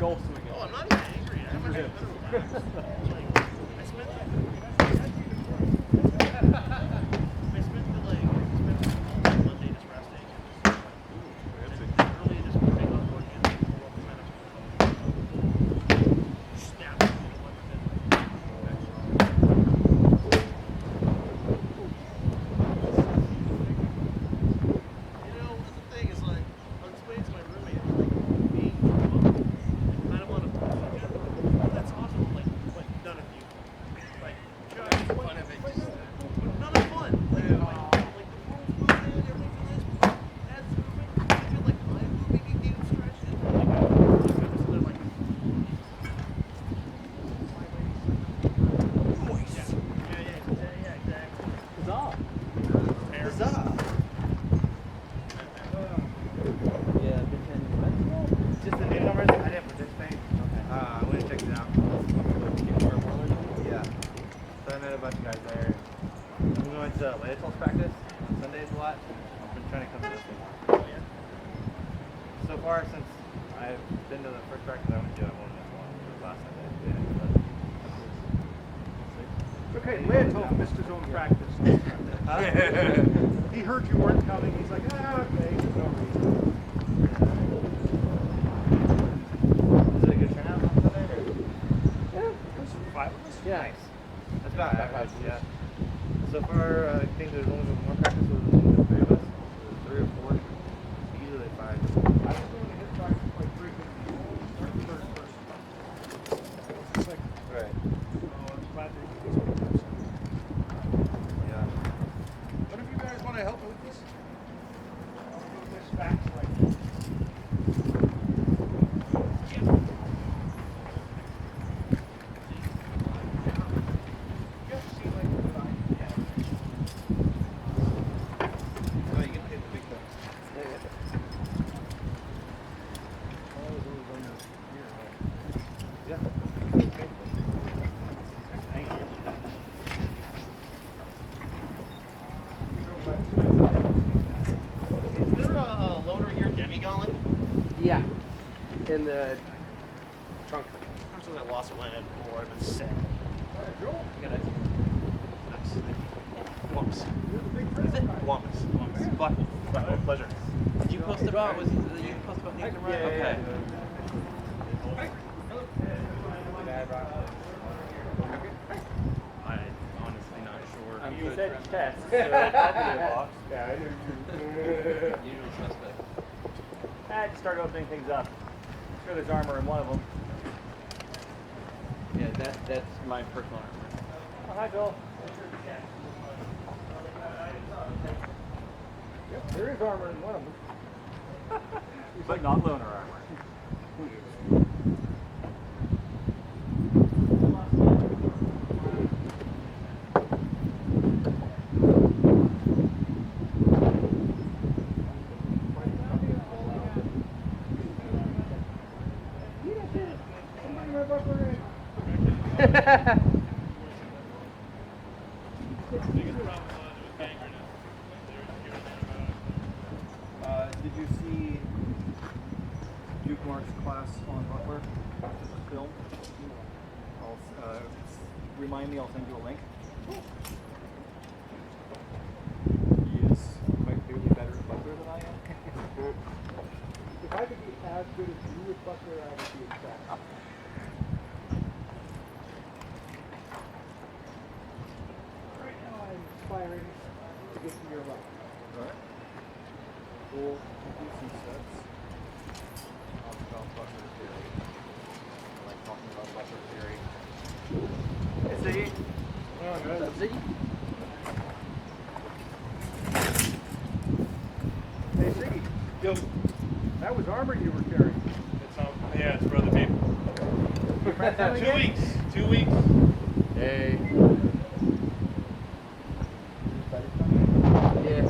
Joel swinging. Oh, I'm not even angry. I'm much better relaxed. Like, I spent the Monday just resting. Early this morning, I was working at 12 minutes. Snap. Okay, Lance missed his own practice. He heard you weren't coming. He's like, okay, no reason. Is it a good turnout on Sunday? Yeah, there's 5 of us. Yeah. Nice. That's about average, yeah. So far, I think there's only been one practice with the 3 of us. 3 or 4. Usually 5. I was going to hit practice like frequently. Start the third person. It's like, right. Oh, I'm glad they did this one person. Yeah. What if you guys want to help me with this? I'll do this facts like Yeah. In the trunk. Actually, I lost it when I had before. I've been sick. Nice. Wumps. Is it? Wumps. Buckle. Pleasure. Did you post about, was it that you post about Nathan Ryan? Yeah, okay. I'm honestly not sure. You said test, so probably a box. Yeah, I do. Usual suspect. I just start opening things up. I'm sure there's armor in one of them. Yeah, that's my personal armor. Oh, hi, Bill. Yep, there is armor in one of them. But not loner armor. Did you see Duke Mark's class on Butler? Film? Remind me, I'll send you a link. He is quite clearly better at Butler than I am. If I could be as good as you at Butler, I would be ecstatic. Right now I'm aspiring to get to your level. Alright. We'll do some sets. Talk about Butler theory. I like talking about Butler theory. Hey, Ziggy. Oh, good. What's up, Ziggy? Hey, Ziggy. Yo. That was armor you were carrying. Yeah, it's for other people. 2 weeks. 2 weeks. Hey. Yeah.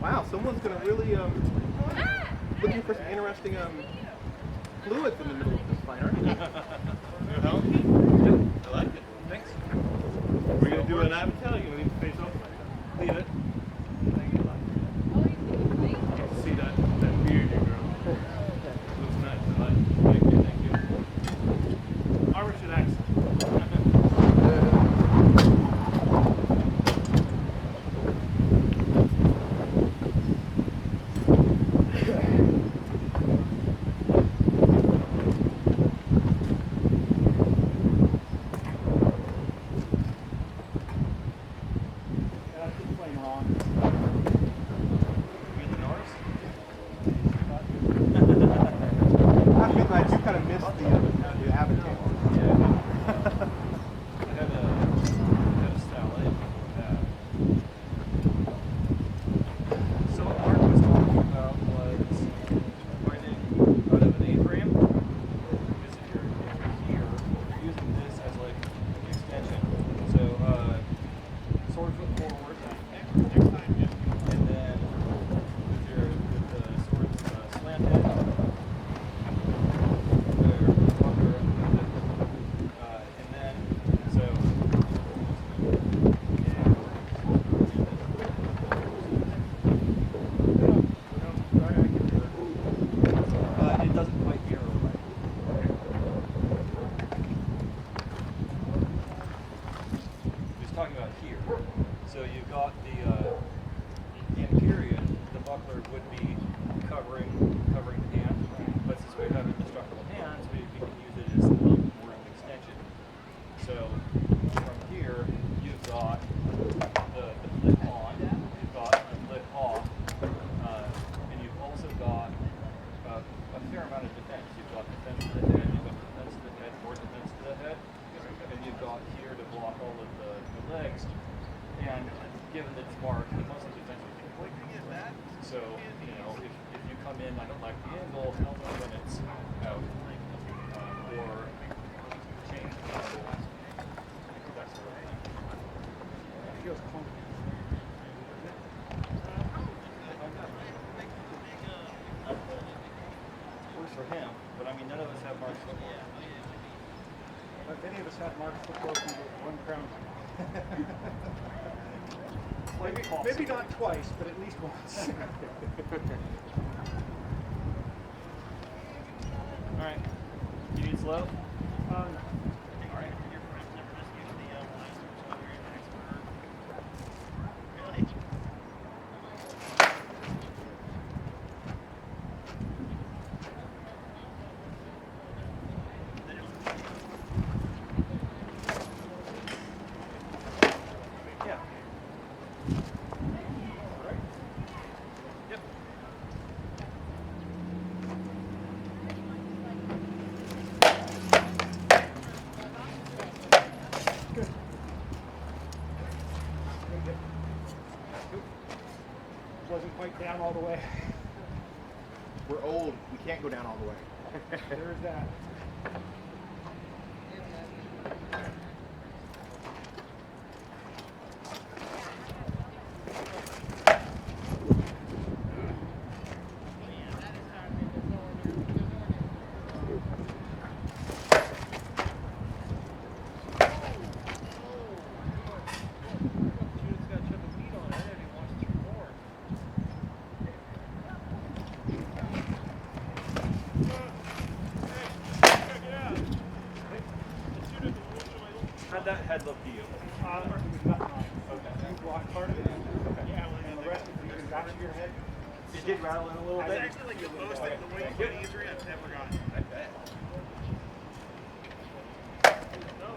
Wow, someone's gonna really looking for some interesting fluids in the middle of this fight, aren't you? I like it. Thanks. We're gonna do an avatar. You're gonna leave the face open. Leave it. See that beard, you girl. Looks nice. I like it. Thank you. Irish accent. I do kind of miss the avatar. I had a salad. So what Mark was talking about was finding out of an A-frame. Because if you're here, you're using this as like an extension. So sword foot forward, and then with the sword slanted. It doesn't quite mirror right. He's talking about here. So you've got the in period, the buckler would be covering the hand, but since we have indestructible hands, we can use it as a little bit more of an extension. So from here, you've got the flip on, you've got the flip off, and you've also got a fair amount of defense. You've got defense to the head, you've got defense to the head, more defense to the head, and you've got here to block all of the legs. And given that it's marked, the most of the defense is completely that. So, you know, if you come in, I don't like the angle, then it's out. Or change the angle. That sort of thing. It feels clunky. Works for him, but I mean, none of us have marks before. If any of us have marks before, we get 1 crown. Maybe not twice, but at least once. All right. You need slow? All right. Yeah. Yep. Wasn't quite down all the way. We're old. We can't go down all the way. There's that. How'd that head look to you? You blocked part of it. And the rest of it you got to your head. It did rattle in a little bit. That's actually like the most, like the way you put injury I've ever gotten. I bet. No,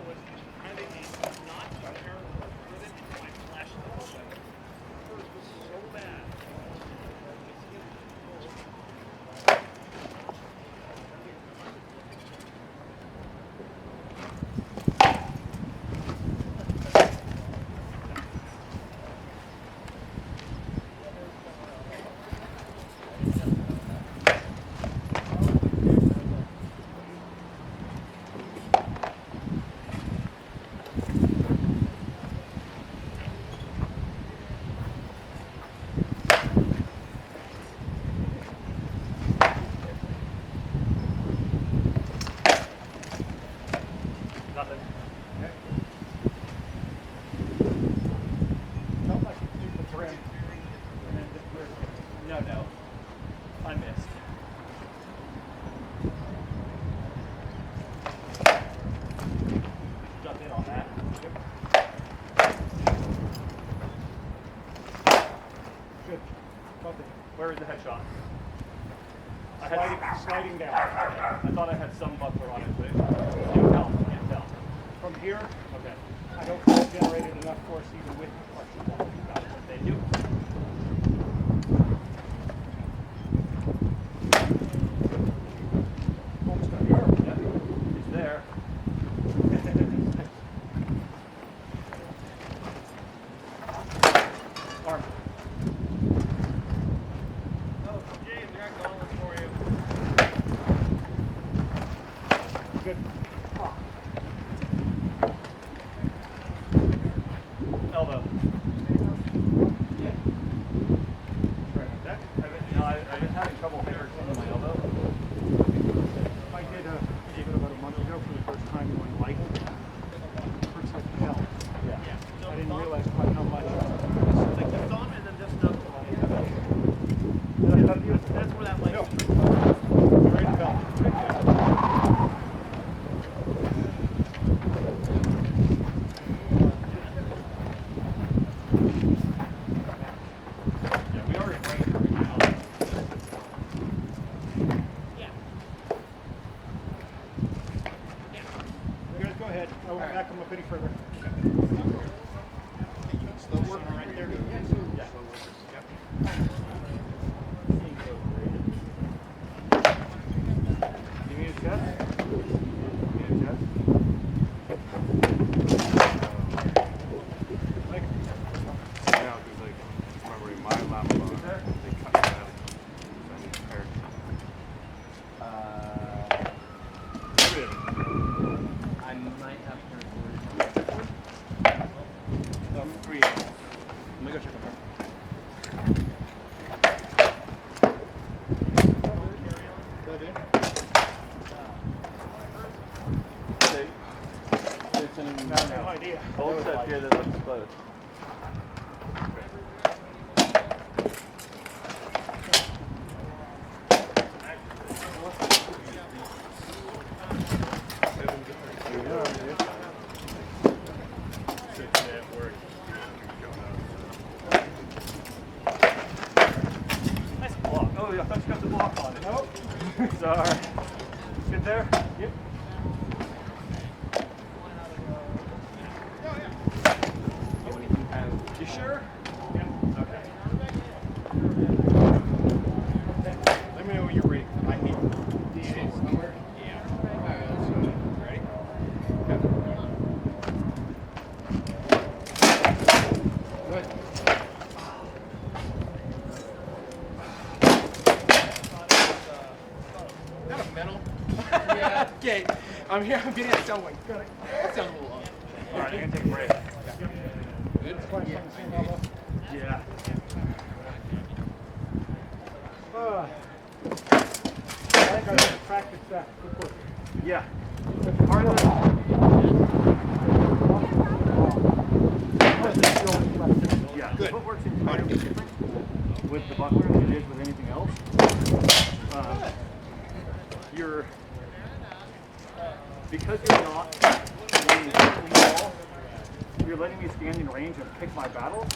I think he's not terrible with it until I flashed the whole thing. It was so bad. Nothing. Felt like you threw the trim. And then just cleared it. No. I missed. Jump in on that. Good. Felt it. Where was the headshot? Sliding down. I thought I had some buckler on it, but can't tell. From here, Okay. I don't think it generated enough force even with the question. Thank you. Almost got hurt. Yep. It's there. Arm. Oh, James, I got going for you. Good. Elbow. I've been having trouble fingertipping my elbow. I did about a month ago for the first time going light. Hurts like hell. Yeah. I didn't realize quite how much. Like the thumb and then just the. Did I cut you? That's where that light. No. Right in the belt. Yeah, we already trained for it now. You guys go ahead. I won't back them up any further. Slow worker right there. You need a chest? You need a chest? Like, Yeah, because like, remember my lap they cut me out. I need hair. I might have her. Three. Let me go check on her. There's some no idea. bolts up here that look closed. Nice block. Oh, yeah, I thought you got the block on it. Nope. Sorry. Good there? Yep. You sure? Yeah. Okay. Let me know when you're ready. I need somewhere. Yeah. Ready? Good. Is that a metal? Yeah. Okay. I'm here. I'm getting that sound like. That sounds a little off. All right, I'm going to take a break. Good. Yeah. I think I should practice that. Good work. Yeah. Part of it. Yeah. Good. What works entirely different with the buckler than it is with anything else. You're because you're not letting me ball, you're letting me stand in range and pick my battle.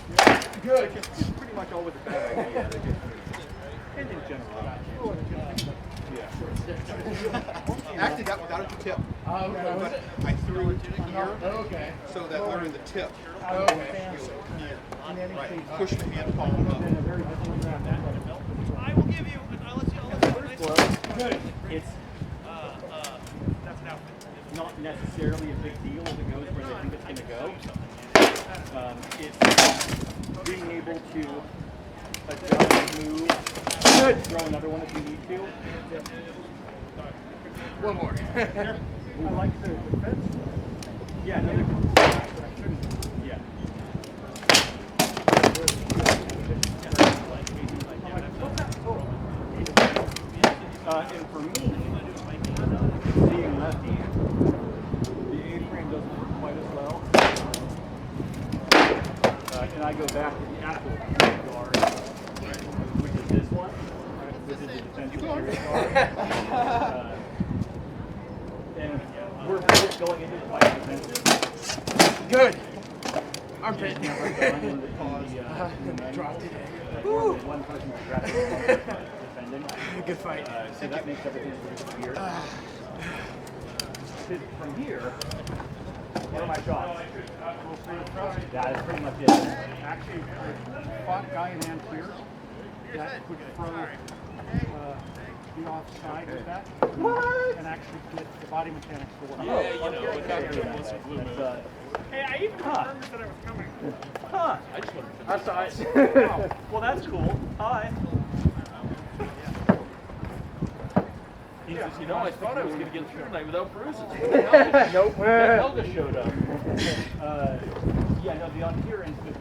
Good. It's pretty much always a bad idea. And in general. Actually, that without a tip. But I threw it here so that under the tip. Right. Push the hand palm up. I will give you. I'll let you know a nice Good. It's that's an outfit. not necessarily a big deal if it goes where they think it's going to go. It's being able to adjust, move, throw another one if you need to. One more. I like the defense. Yeah, another. Yeah. And for me, being lefty, the A-frame I go back to the actual guard, which is this one, which is the defensive period guard. And we're both going into the fight defensive. Good. Armpit. Dropped it. One person was grabbing defending. Good fight. So that makes everything really weird. From here, what are my shots? That is pretty much it. Actually, I fought a guy in Ampere that could throw the offside with that. What? And actually get the body mechanics to work. Yeah, you know, with that Hey, I even confirmed that I was coming. Huh. I just wanted to. That's nice. Well, that's cool. Hi. He says, you know, I thought I was going to get through tonight without bruises. Nope. Helga showed up. Yeah, no, the adherence with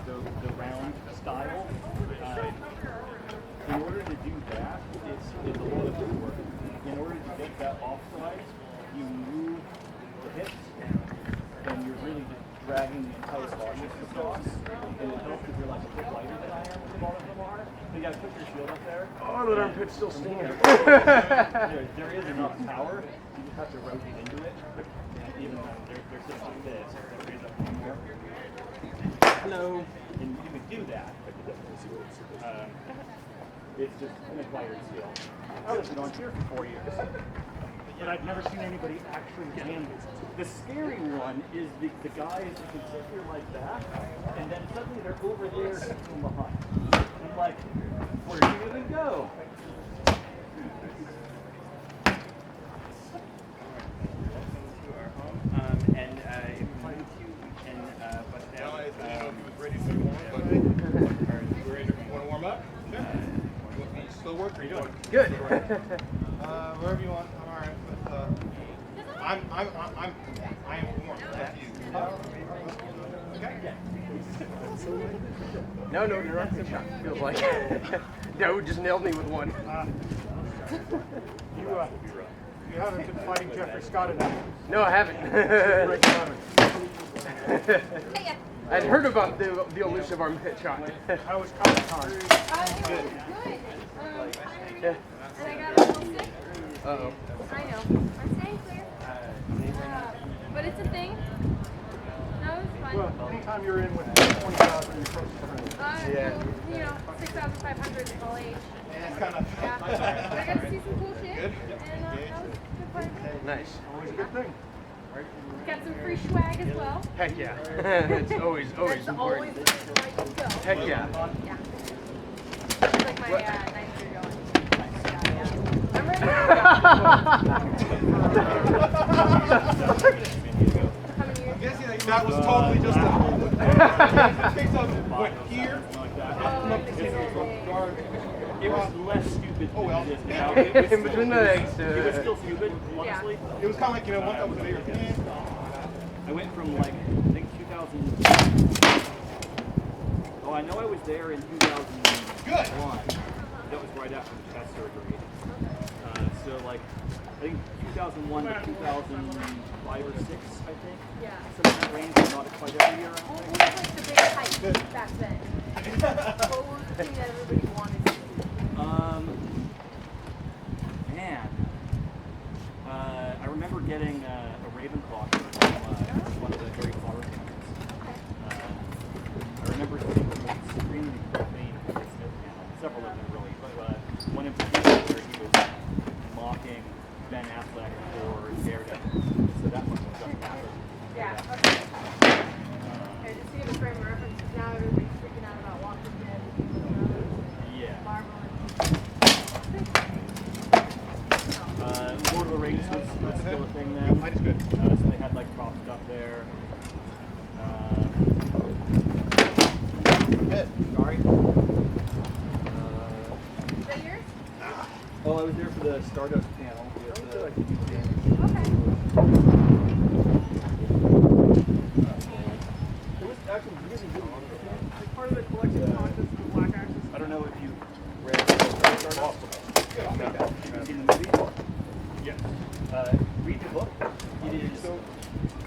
the round style. In order to do that, it's a lot of work. In order to get that offside, you move the hips, and you're really just dragging the entire body across. And it helps if you're like a bit lighter than I am with a lot of them are. So you gotta put your shield up there. Oh, that armpit's still stinging. There is enough power. You just have to rotate into it. Even though they're such like this, there is a few more. Hello. And you can do that. It's just an acquired skill. I was on here for 4 years, but I've never seen anybody actually land it. The scary one is the guys who can sit here like that, and then suddenly they're over there from behind. I'm like, where do you even go? Good. Wherever you want. I'm all right. But, I am warm. No, your armpit shot feels like. No, just nailed me with one. You haven't been fighting Jeffrey Scott enough. No, I haven't. I'd heard about the elusive armpit shot. How was Comic Con? Good. Yeah. And I got a little sick. Uh-oh. I know. I'm staying clear. But it's a thing. No, it's fun. Well, anytime you're in with 20,000, you're supposed to Yeah. You know, 6,500 is all age. It's kind of. Yeah. But I got to see some cool shit. And that was good fun. Nice. always a good thing. Got some free swag as well. Heck yeah. It's always That's always important. the reason why you go. Heck yeah. Yeah. It's like my 9th year going. I'm ready That was totally just a case of went here. It was less stupid Oh, well. than it is now. It was In between the legs. It was still stupid, honestly. It was kind of like, you know, once I was there, I went from like, I think 2000. Oh, I know I was there in 2001. Good. That was right after the chest surgery. So like, I think 2001 to 2005 or 6, I think. Yeah. So in that range, not quite every year. What was like the big hype back then? What was the thing that everybody wanted to see? Man. I remember getting a Ravenclaw from one of the very far campus. I remember seeing them extremely profane several of them really, but one in particular where he was mocking Ben Affleck for Daredevil. So that one was just happened. Yeah, okay. Okay, just to give a frame of reference, now everybody's freaking out about Walking Dead, Yeah. Marvel, Lord of the Rings was still a thing then. Mine is good. So they had like prop stuff there. Good. Sorry. Is that yours? Oh, I was there for the Stardust panel. With, Okay. it was actually really good. Like part of the collective conscience of the Black Axis. I don't know if you read Stardust. Have you seen the movie? Yes. Read the book. It is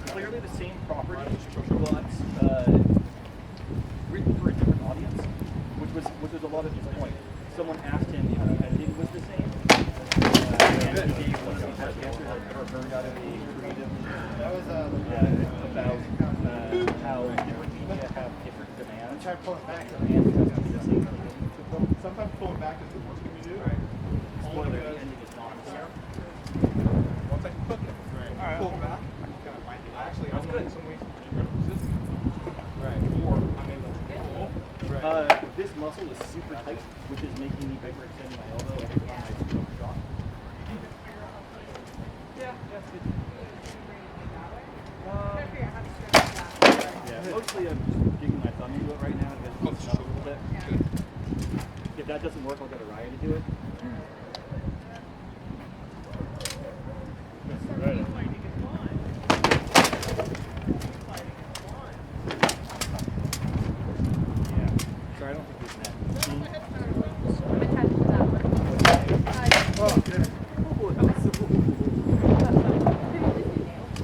clearly the same property, but lot of these points. Someone asked him if the ending was the same. And he gave one of the best answers I've ever heard out of a creative. That was About how different media have different demands. I'm trying to pull it back. And it has to be the same thing. Sometimes pulling back is the worst thing you do. Spoiler, the ending is not the same. Once I cook it, pull it back. Actually, I'm good. Some ways Right. or I'm able to This muscle is super tight, which is making me hyperextend my elbow every time I stroke shot. Yeah, that's good. Yeah, mostly I'm just digging my thumb into it right now to get it loosened up a little bit. If that doesn't work, I'll get a Ryan to do it. Sorry, I don't think there's net.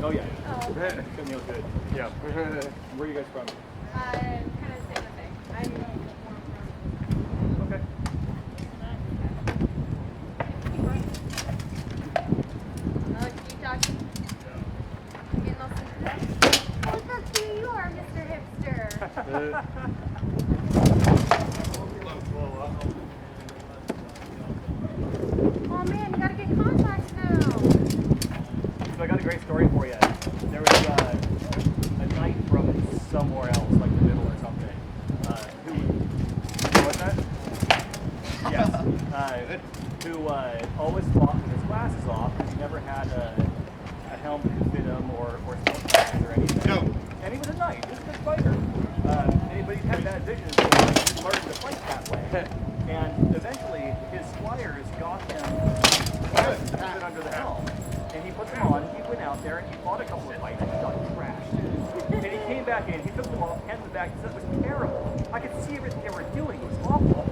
Oh yeah. Camille, good. Yeah. Where are you guys from? Kind of same thing. I'm Okay. keep talking. I'm getting all sensitive. Oh, that's who you are, Mr. Hipster. Oh man, you gotta get contacts now. So I got a great story for you. There was a knight from somewhere else, like the middle or something. What's that? Yes. Who always fought with his glasses off because he never had a helmet that could fit him or smoke glasses or anything. No. And he was a knight. He was a good fighter. But he had bad vision, so he learned to fight that way. And eventually, his squires got him glasses to fit under the helm. And he put them on, he went out there, and he fought a couple of fights, and he got trashed. And he came back in, he took them off, handed them back, and said it was terrible. I could see everything they were doing, it was awful.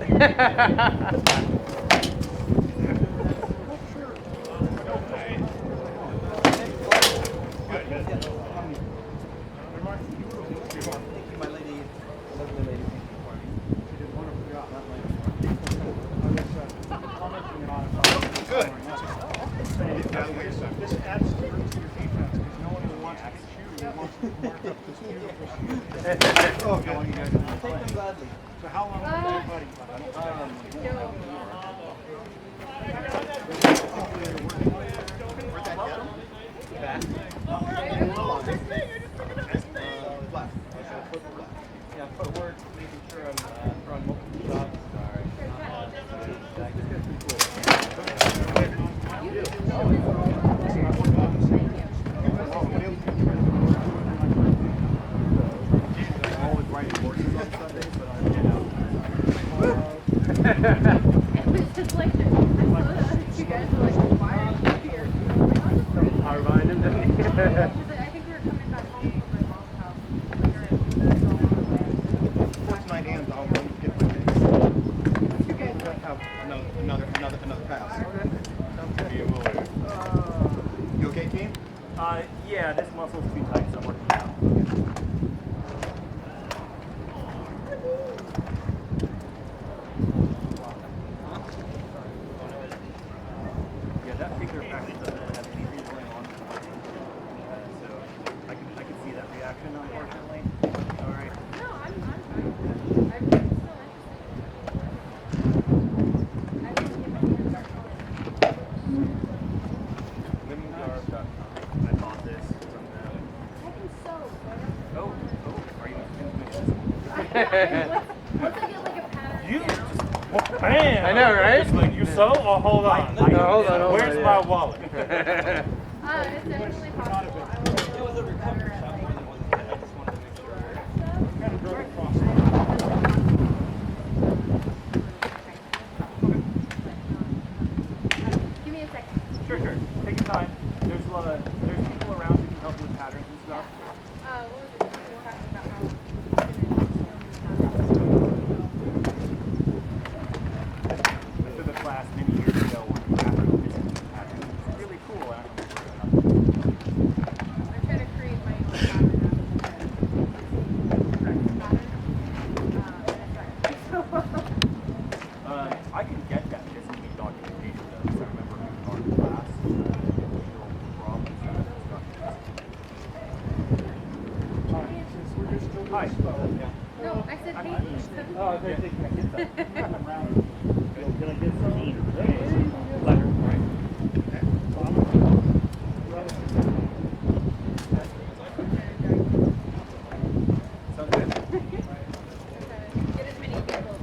This adds to your defense because no one will want to hit you. They want to mark up this beautiful shoe. Oh, good. So how long have you been fighting? Yeah, footwork, making sure I'm throwing multiple shots. I'm always riding horses on Sundays, but I'm It was just like, I saw that you guys were like, why are you here? I remind him that I think we were coming back home from my mom's house. Force 9 hands, I'll go get my face. You guys were like, Another pass. You okay, team? yeah, this muscle's too tight, so I'm working it out. Yeah, that particular practice doesn't have anything going on. So I can see that reaction, unfortunately. All right. no, I'm fine with it. I'm still interested. I didn't get my hands on I bought this from them. I can sew, so I don't Oh, are you Once I get like a pattern You down. bam! I know, right? It's like you sew or hold on? No, hold on, Where's yeah. my wallet? It's definitely possible. I will It was a recovery better shot at, more than one thing. I just wanted to make sure. Kind of drove across. Give me a second. Sure. Take your time. There's people around who can help you with patterns and stuff. What was it? We were talking about how I took a class many years ago on pattern physics patterns. It's really cool. And I don't know. I'm trying to create my own pattern out of the pattern. Hi. No, I said thank you. Oh, I think I get that. Can I get some? Letter, right? Sounds good. Get as many people.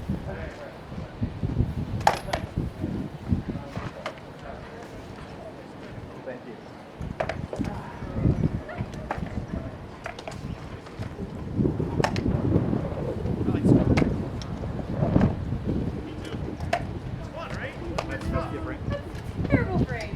Thank you. That's different. Terrible phrase.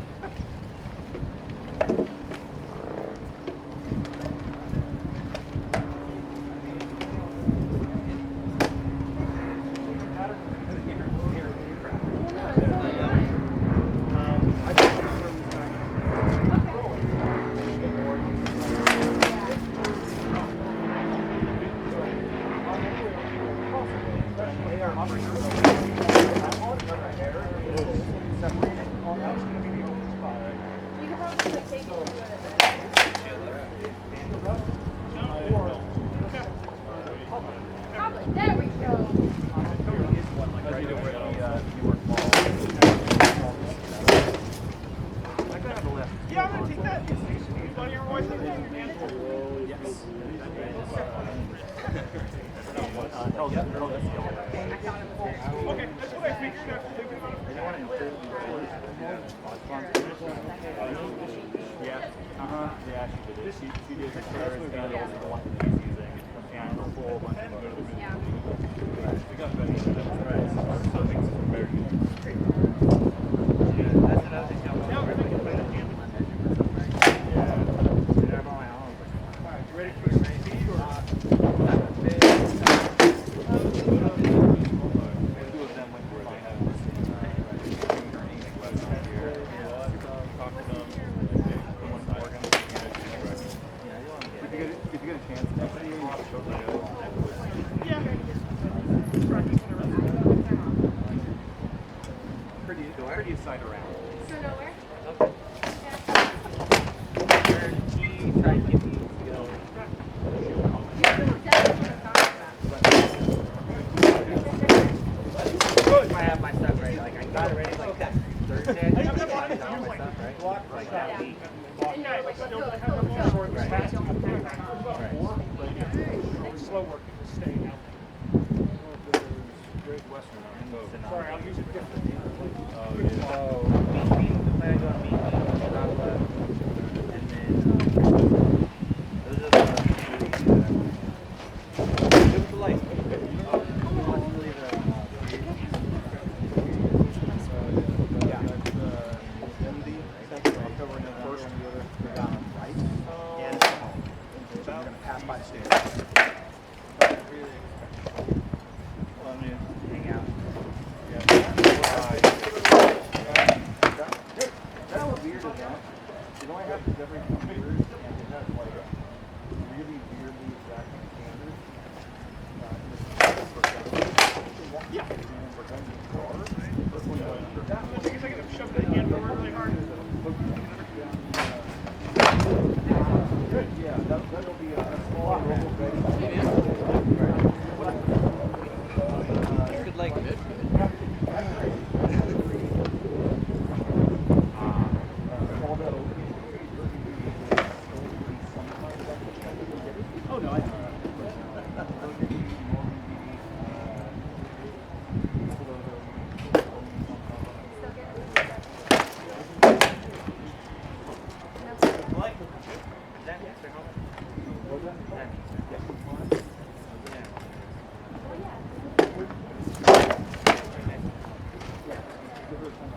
You can probably like, take it to Probably. There we go. Yeah, I'm gonna take that. One of your boys take that. Okay, that's what I figured after thinking about it. Yeah. Yeah, she did it. She did the service and also the one that she's using. And a whole bunch of others. Yeah. We got better. So things are very good. That's another thing. Alright, you ready for the speed or? If you get a chance next year, you should show them. Yeah. Practice whenever. Pretty side around. So nowhere? I have my stuff ready. Like I got it ready like that Thursday. I got my stuff right. Like that week. And you're like, go, go, go. Slow working, just staying out. Great Western. Sorry, I'll use it differently.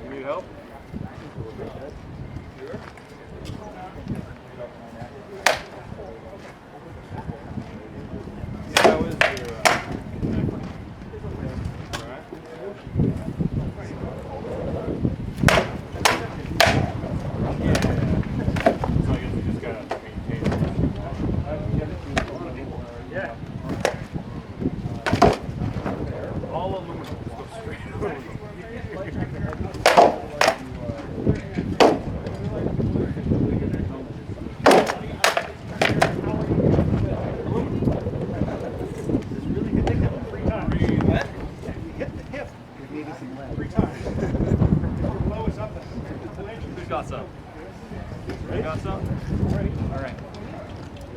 Need help? How is your So I guess you just gotta maintain it. Yeah. All of them go straight over.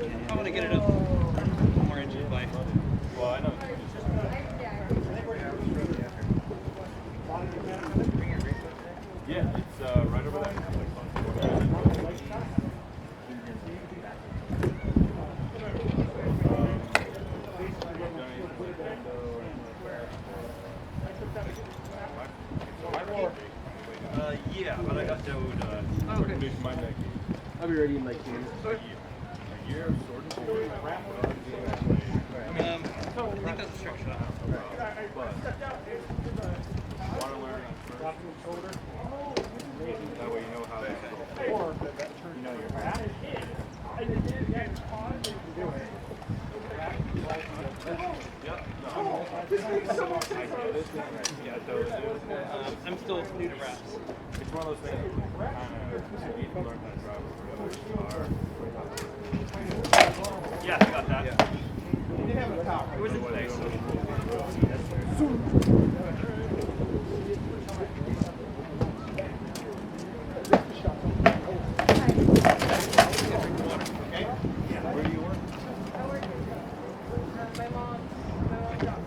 I want to get it up more inches by. Well, I know. Yeah, it's right over there. Yeah, but I got no. Okay. I'll be ready in like 2 minutes. I think that's a trick shot. Want to learn on first. That way you know how to go. Or you know your back. I'm still new to wraps. It's one of those things where you need to learn how to drive a car. Yeah, I got that. You did have a power. Where's it today? Where do you work? I work with my mom's job.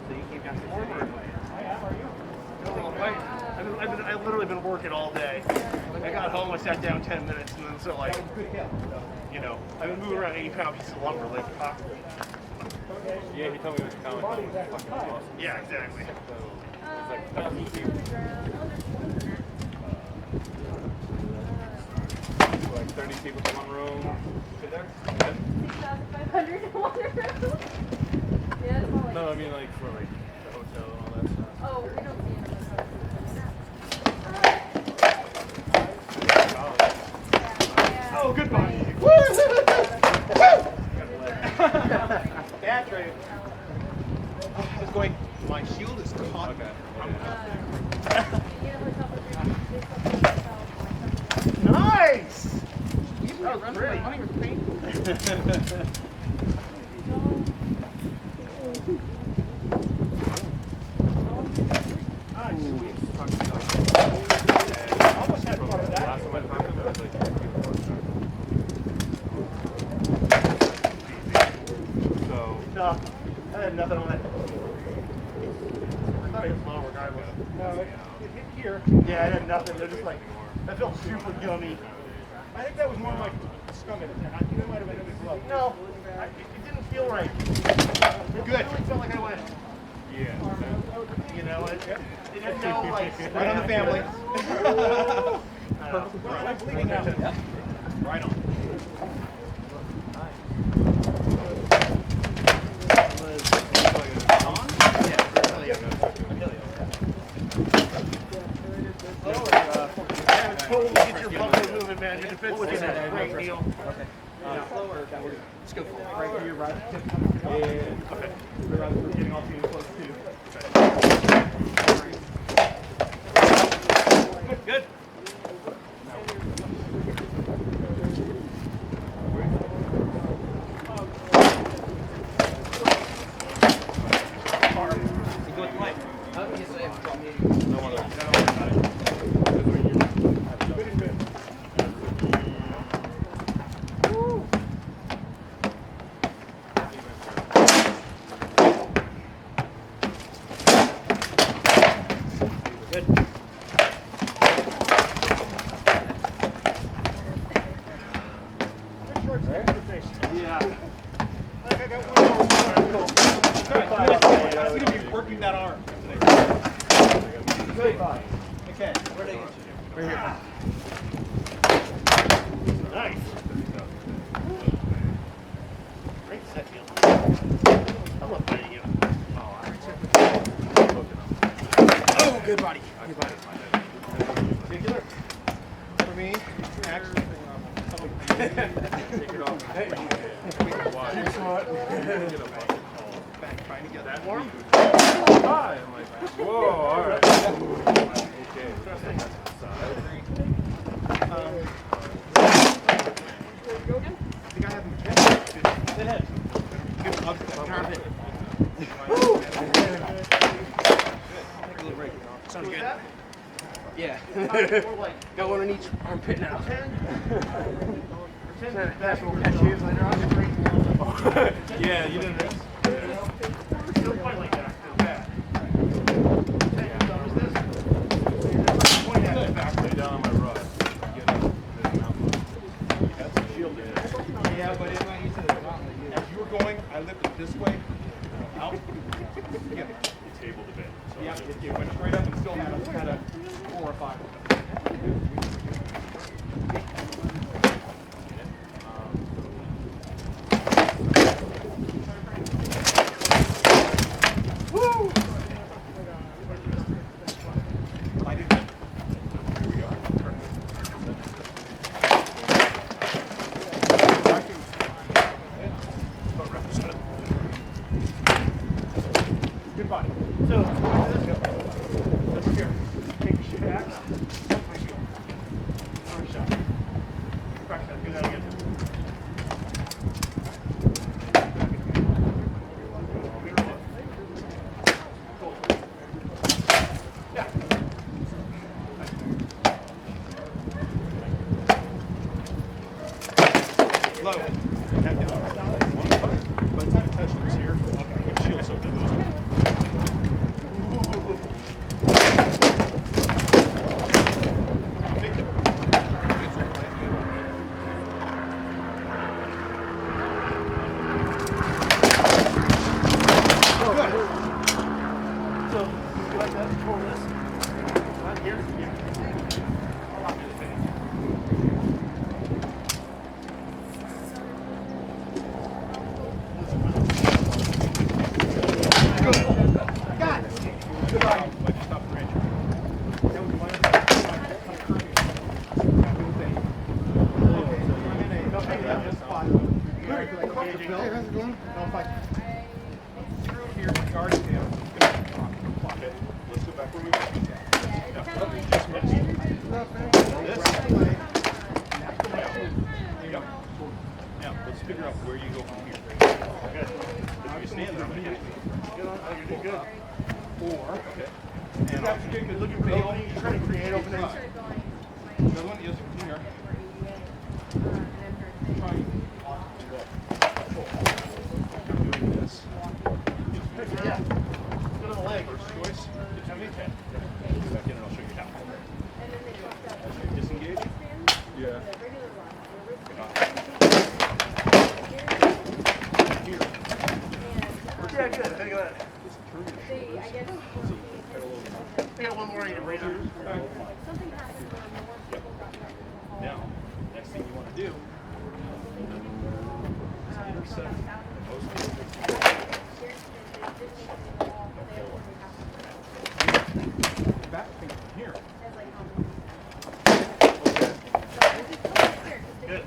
So you came down to I've literally been working all day. I got home, I sat down 10 minutes, and then so like, you know, I've been moving around 80-pound pieces of lumber like, Yeah, he told me it was Comic Con. It was fucking awesome. yeah, exactly. It's like 1,000 people. Like 30 people in one room. Sit there? 6,500 in one room. Yeah, it's all like. No, I mean like for like the hotel and all that stuff. Oh, we don't see it. Oh, goodbye. That's right. I was going, my shield is caught. Okay. Nice! That was great. Almost had part of that. Last time I talked to him, it was like 2 people working on it. So, No, I had nothing on it. I thought it was low regardless. No, it hit here. Yeah, I had nothing. They're just like, that felt super gummy. I think that was more like stomach. I think it might have been in the glove. No, it didn't feel right. Good. It really felt like I went, yeah. you know, it didn't know like. Right on the family. Perfect. I'm bleeding now. Right on. Totally get your buckle moving, man. Your defense is a great deal. Let's go for it. Right here, right. Yeah. Okay. We're getting all too close too. Good. Go with Mike. No other. Yeah. I got one more. I'm going to be working that arm. Goodbye. Okay. Where did I get you? Right here. Nice. Great set deal. I love fighting you. Oh, good body. Good body. Particular. For me, actually. Take it off. Back trying to get that warm. Hi. I'm like, whoa, all right. Okay. I think I have him hit. Hit head. Good. I'll turn it. Take a little break. Sounds good. Yeah. More like Got one on each armpit now. pretend that we'll catch you later on. Yeah, you didn't. Still fight like that. Bad. Pretend dumb as this. Point at it back. Lay down on my rod. Get up. That's a shield in it. Yeah, but if I used to the gauntlet, as you were going, I lifted this way, out. Yeah, You tabled a bit. So yeah, it went straight up and still had a 4 or 5. Woo! I didn't. Here we are. Good body. So, let's go. Let's here. Take the shit axe. Arm shot. Practice that. Do that again. Yeah. Low. By the time it touches here, okay, shield so it goes. So, you like that? Pull this. Right here? Yeah. I'll lock this in. Got it. Good body. Like you stop the range. That was one of the curving. That little thing. Okay, so I'm in a, no, hang on, just spot. Hey, how's it going? No, fine. Through here, the guard is down. Block it. Let's go back where we were. Now, let's figure out where you go from here. Okay. If you stand there, I'm going to hit you. Good on, oh, you're doing good. Or, Okay. and after you're good, looking for the opening, you're trying to create openings. The other one is here. Trying. I'm doing this. Yeah. Good on the leg. First choice, get to me. Okay. Go back in and I'll show you how. As you disengage. Yeah. Here. Yeah, good. Think of that. Just turn your shoulders. So you can pedal over. I got one more I need to raise her. Now, next thing you want to do is intersect the most Back thing from here. Good.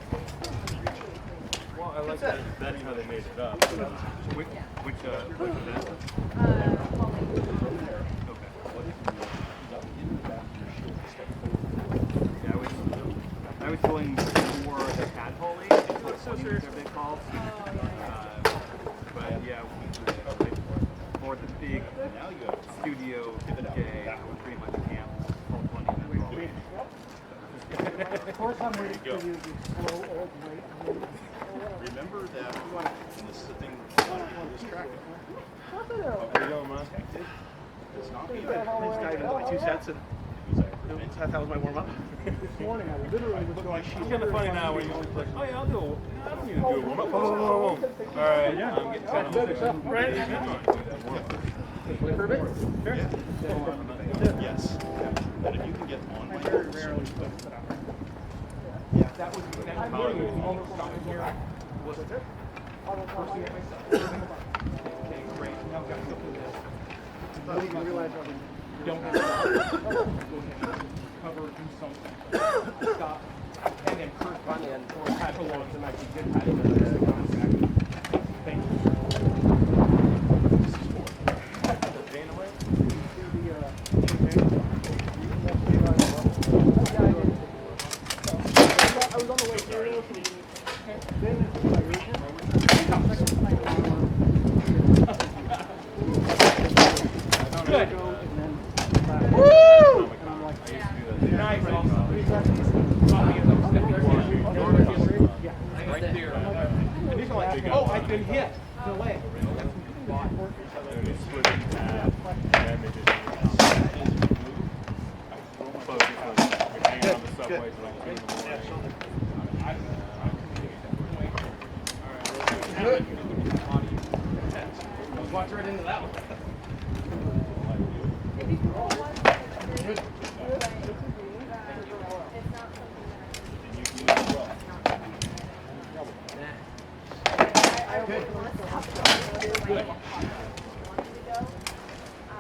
Well, I like that. That's how they made it up. Which event? Okay. What if you got in the back of your shield and step forward? Yeah, I was going for the tadpole they're big called. But yeah, for the big Now you go. studio day, I was pretty much camp all 20 minutes. Of course, I'm ready Go. for you to slow old weight. Remember that, and this is the thing, a lot of people are distracted. Where you going, man? It's not me. Let's dive into my 2 sets and that was my warm up. This morning, I literally was going. It's kind of funny now when you only play. Oh yeah, I'll do. I don't even do a warm up. All right, yeah. I'm getting kind of Right? Yes. But if you can get on my Very rarely puts it out. Yeah, that was literally the moment stopping here. Was it? First thing I said. Okay, great. Now I've got to go through this. I didn't even realize Don't have to go ahead. Cover, do something. Stop. And then curve back or patch along to make a good patch. Thank you. This is for the vein away. I was on the way here. Then it's my region. Good. And then back. And I'm like, Right there. And these are like, oh, I've been hit. No way. They split it in half, and they just focus on hanging on the subways like 2 in the morning. Watch right into that one. Maybe cool ones, but it's not I would want to stop going like wanted to go. I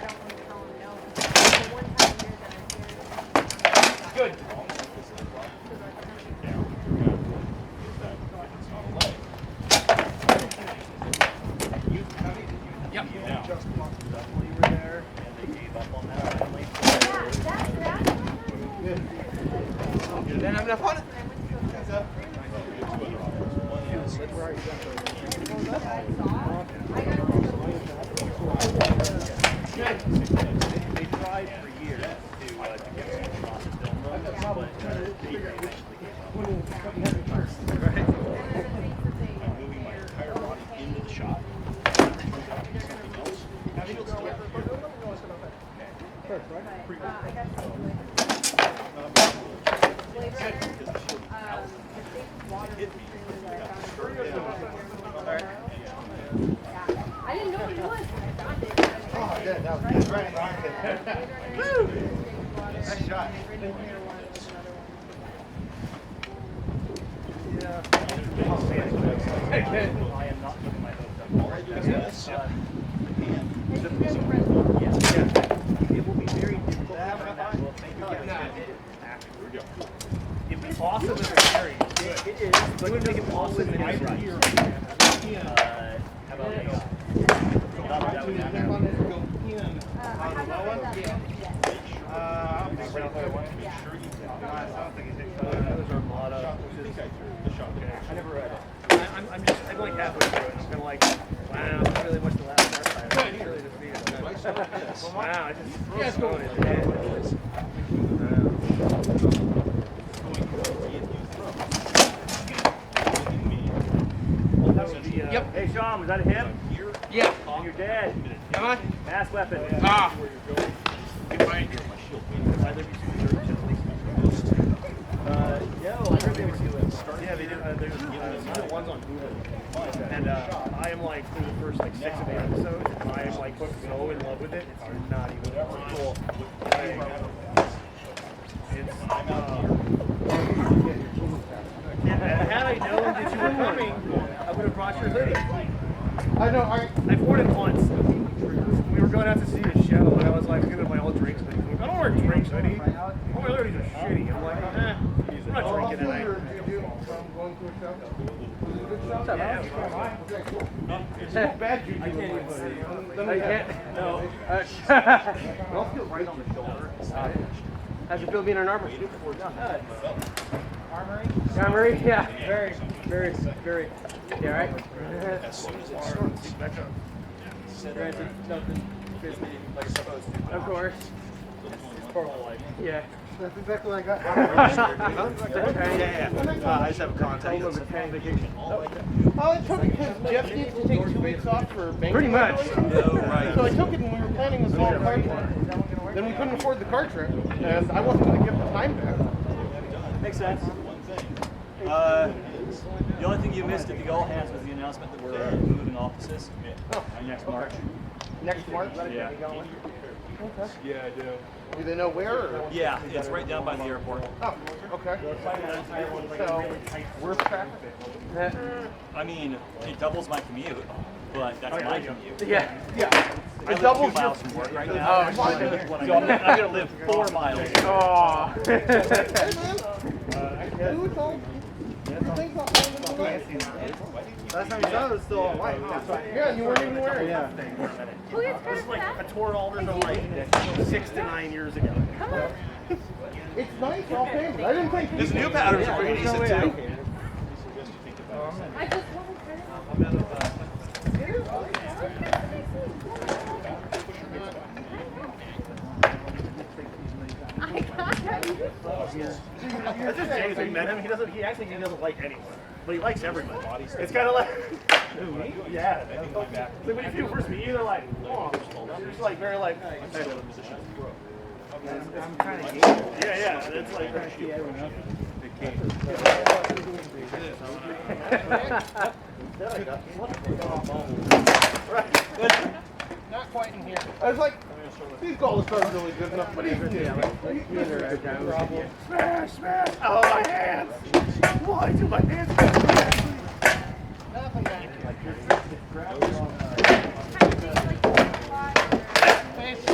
don't want to tell him no. The one time a year that I'm here, Good. Yep. Then I'm enough on it. They tried for years to get some across the film run, but they eventually I'm moving my entire body into the shot. Something else. She'll still have to hear. I didn't know what it was when I found it. Oh, good. That was good. Right. Nice shot. I am not giving my hopes up. It will be very difficult to turn that book. It'd be awesome if it's scary. It is, but it would make it awesome if it's right. How about that? That would happen. I never read it. I'm like halfway through it. I'm kind of like, wow, I really watched the last part. I really defeated. Wow, I just going it. Yep. Hey, Sean, was that a hit? Yeah. And you're dead. Am I? Mass weapon. Ah. No, I heard they would do it. Yeah, they did. There's season 1's on Hulu. And I am like through the first like 6 of the episodes, and I am like so in love with it. It's not even cool. Had I known that you were coming, I would have brought your hoodie. I know. I've worn it once. We were going out to see a show, and I was like, I'm gonna buy all drinks hoodie. I don't wear drinks hoodie. All my hoodies are shitty. I'm like, I'm not drinking tonight. Going to a show? What's up, man? Okay, cool. How bad you do? I can't even see. I can't. No. I'll feel right on the shoulder. How's it feel being an armor? Armory? Yeah. Very. You alright? As soon as it starts, Granted, nothing fits me like it's supposed to. Of course. It's part of my life. Yeah. That's exactly what I got. I just have a contact. Oh, I took it because Jeff needs to take 2 weeks off for bank. Pretty much. Right. So I took it when we were planning this whole car trip. Then we couldn't afford the car trip, and I wasn't going to give the time back. Makes sense. The only thing you missed at the all hands was the announcement that we're moving offices next March. Next March? Yeah. Okay. Yeah, I do. Do they know where? Or? Yeah, it's right down by the airport. Oh, okay. So, where's traffic? I mean, it doubles my commute, but that's my commute. Yeah. Yeah. I live 2 miles from work right now. So I'm gonna live 4 miles. Oh. Hey, man. Who's home? Last time you saw it was still all white. Yeah, and you weren't even wearing it. Who gets This is like credit a for tour Alders of like 6 to 9 years ago. that? Come on. It's nice, all family. I didn't think His new patterns are pretty decent too. I just wanted credit. my god. That's just James. We met him. He doesn't. He actually doesn't like anyone, but he likes everybody. It's kind of like. Yeah. Like when you first meet you, they're like, oh, they're just like very like. I'm kind of gay. Yeah. It's like. Not quite in here. I was like, these goals aren't really good enough, but he's Smash! Oh, my hands! Why do my hands? nothing back here. Face.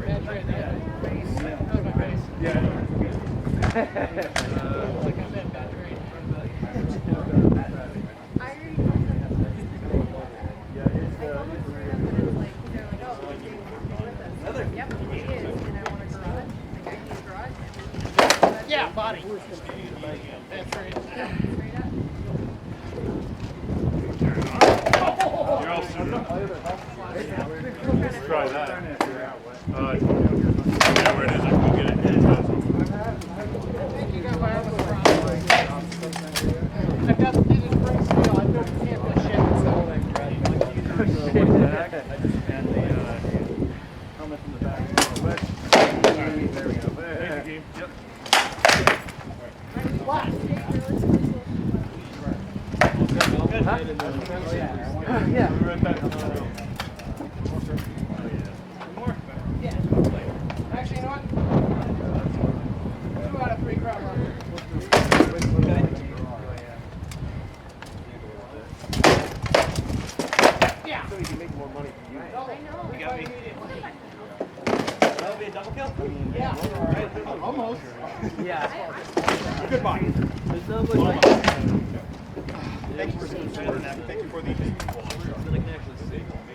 That's right there. That was my face. Like I said, bad trade. I already told them. I told them to them, but it's like, they're like, oh, James is with us. Yep, he is, and I want a garage. Like, I need a garage. Yeah, body. That's right. Straight up. You're all set up. Let's try that. Yeah, where it is, I can go get it. I think you got my other problem. I've got these spring steel. I built the camp that shit. So I just had the helmet in the back. There we go. Thank you. Yep. yeah. Actually, you know what? 2 out of 3 crowd runners. Yeah. So you can make more money from you. I know. You got me. That'll be a double kill? Yeah. Almost. Yeah. Goodbye. There's no like. Thank you for supporting that. Thank you for the event.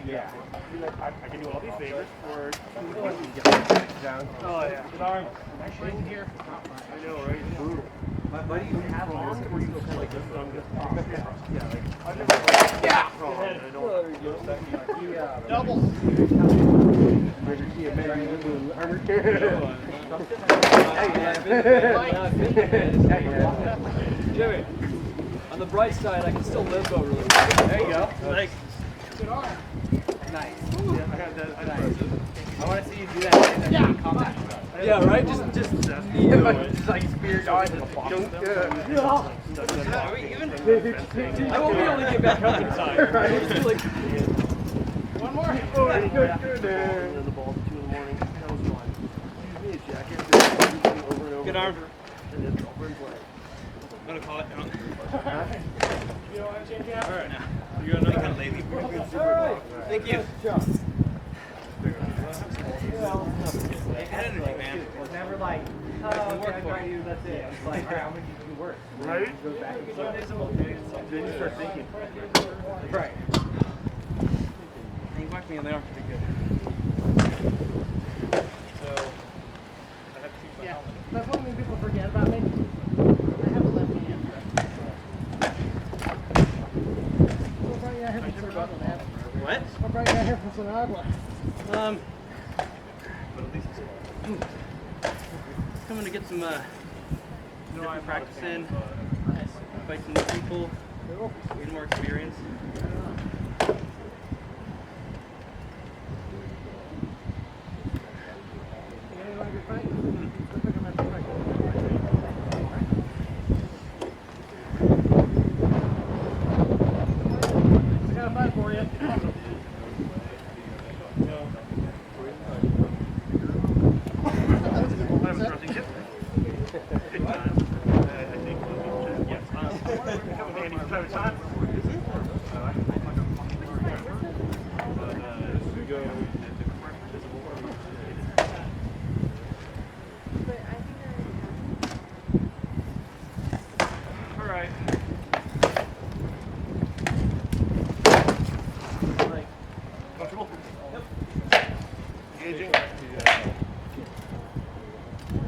Yeah. I can do all these favors for. Oh yeah. Good arm. In here. I know, right? It's brutal. Why do you have Long one? or you go kind of like this, but I'm just. Yeah, like. I've never. Yeah. Double. Jimmy, on the bright side, I can still limbo really well. There you go. Thanks. Good arm. Nice. Yeah, I had that. I want to see you do that. Yeah. Combat. Yeah, right? Just like spear dodge and I I won't be able to get back up in time. Right? It's like, One more. And then the ball at 2 in the morning. That was fun. Use me as jacket. Over and over. Good arm. And then over and play. I'm gonna call it down. You don't want to change it out? Alright now. You're another kind of lazy. Thank you. Head energy, man. it's never like, oh, okay, I got you, that's it. It's like, how much did you work? Right? It goes back and forth. Then you start thinking. Right. You whacked me on the arm pretty good. So, I have to keep my Yeah. helmet. That's one thing people forget about me. I have a left hand. What brought you out here from Sonagua, man? What? What brought you out here from Sonagua? But at least it's coming to get some different practice in, fight some new people, get more experience. You want a good fight? Let's pick him up the fight. I got a fight for you. I'm interrupting you. Good time. I think. Yes. Coming handy from time to time. We go. But I think I All right. Comfortable? Yep. Engaging. Yeah.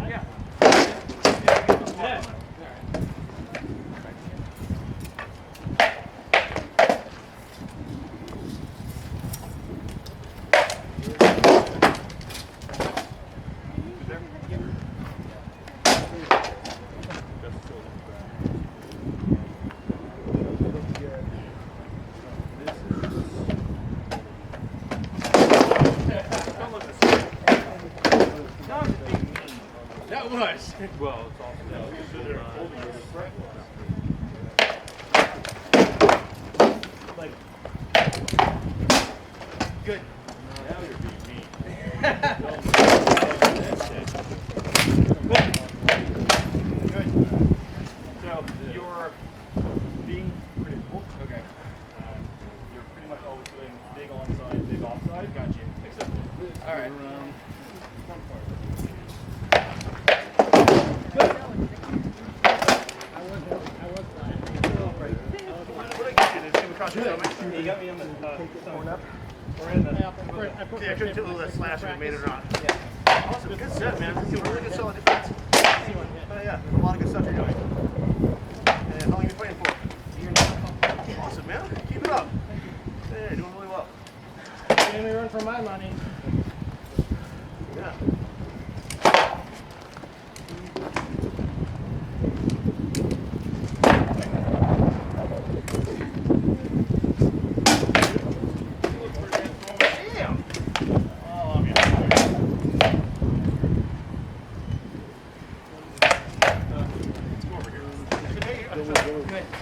Yeah. That was. Well, it's also Like, Good. now you're being mean. good. So you're being predictable. Okay. You're pretty much always doing big onside, big offside. Got you. Except All right. you got me on the stomach. Or in the. I couldn't do that slash and made it on. Awesome, good set, man. You're really good solid defense. Yeah, a lot of good stuff you're doing. And how long have you been playing for? Awesome, man. Keep it up. Hey, doing really well. Give me run for my money. Yeah.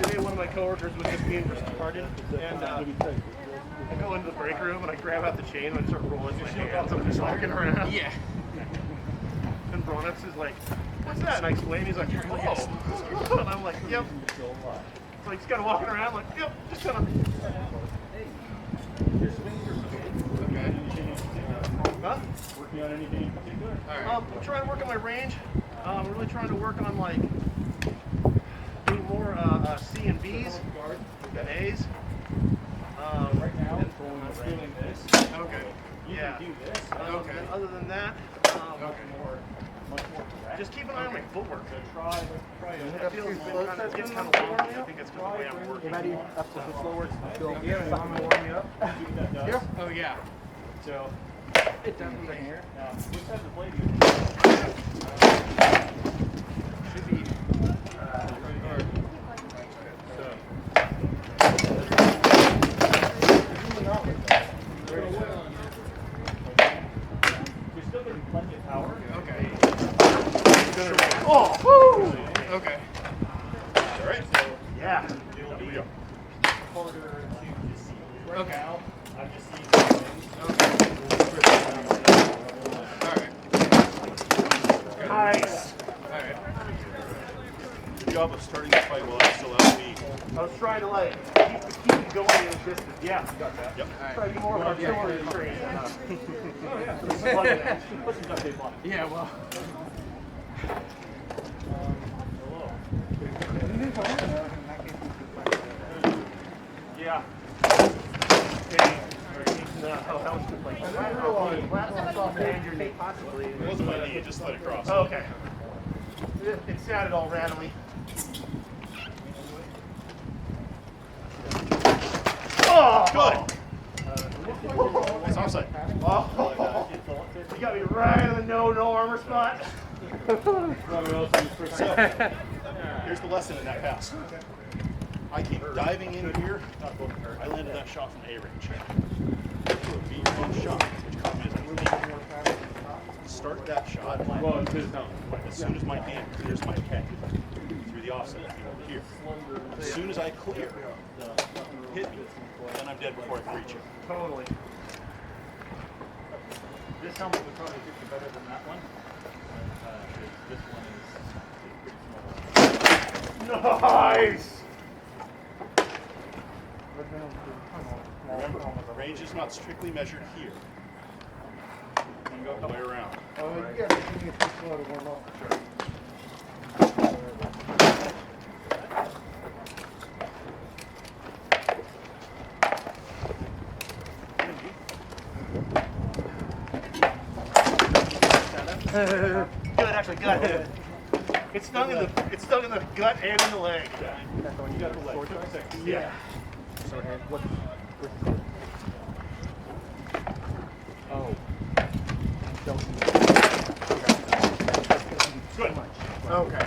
Today one of my coworkers was just being retarded, and I go into the break room and I grab out the chain and I start rolling my hands and I'm just walking around. Yeah. And Bronix is like, what's that? And I explain, he's like, oh. And I'm like, yep. So I just kind of walking around like, yep, just kind of. Okay. Huh? Working on anything in particular? I'm trying to work on my range. I'm really trying to work on like doing more C and B's than A's. Right now, I'm doing this. Okay. You Yeah. can do this. Okay. And other than that, Much more correct. just keep an eye on my footwork. So try It feels kind of, gets kind of long. I think it's because the way I'm working. Ready up to the slow works. Yeah, I'm warming you up. see what that does. Yeah. Oh yeah. So It doesn't here. Now, which side of the blade do you should be. You're still getting plenty of power. Okay. Oh, woo! Okay. All right. So Yeah. It'll be harder to see. Right Okay. now, I'm just seeing things. All right. Nice. All right. good job of starting the fight while I still have the. I was trying to like keep it going in the distance. Yeah. Got that. Yep. Try to be more artillery trained. Oh, yeah. Put some duct tape on it. Yeah. Well. Yeah. Oh, that was good. Like, Possibly. It wasn't my knee, it just let it cross. okay. It sounded all randomly. Oh, Good. It's offside. Oh, you got me right on the no armor spot. So, here's the lesson in that pass. I came diving in here. I landed that shot from A range. For a V1 shot, which caught me as I start that shot. Well, it's his helmet. As soon as my hand clears my head through the offset here. As soon as I clear, hit me, then I'm dead before I can reach it. Totally. This helmet would probably fit you better than that one. This one is pretty small. Nice. Remember, the range is not strictly measured here. And go all the way around. Yeah, you get too slow to warm up. Sure. Good, actually, good. It stung in the gut and in the leg. You got the leg. Yeah. Sword hand. What? Oh. Don't. Good. Okay.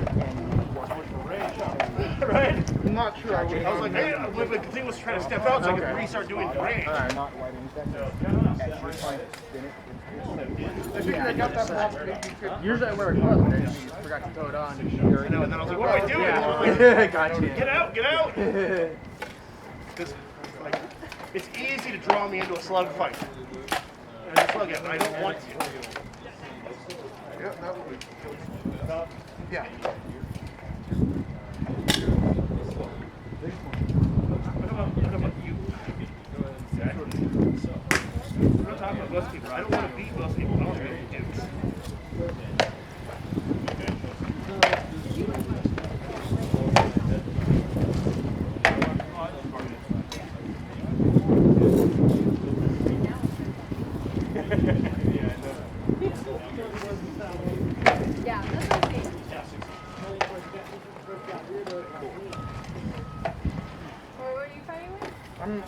Right? I'm not sure. I was like, hey, when the thing was trying to step out, so I could restart doing range. Alright, not wide range. As you try to spin it, I figured I got that ball, but if you could. Usually I wear a glove, but I just forgot to throw it on. I know, and then I was like, what am I doing? Yeah, gotcha. Get out, get out! Because, like, it's easy to draw me into a slug fight. And I slug it, but I don't want to. Yeah, that would be. Yeah. What about you? I'm not talking about most people. I don't want to beat most people. I want to beat Dukes. Yeah, that's what I'm saying. What are you fighting with?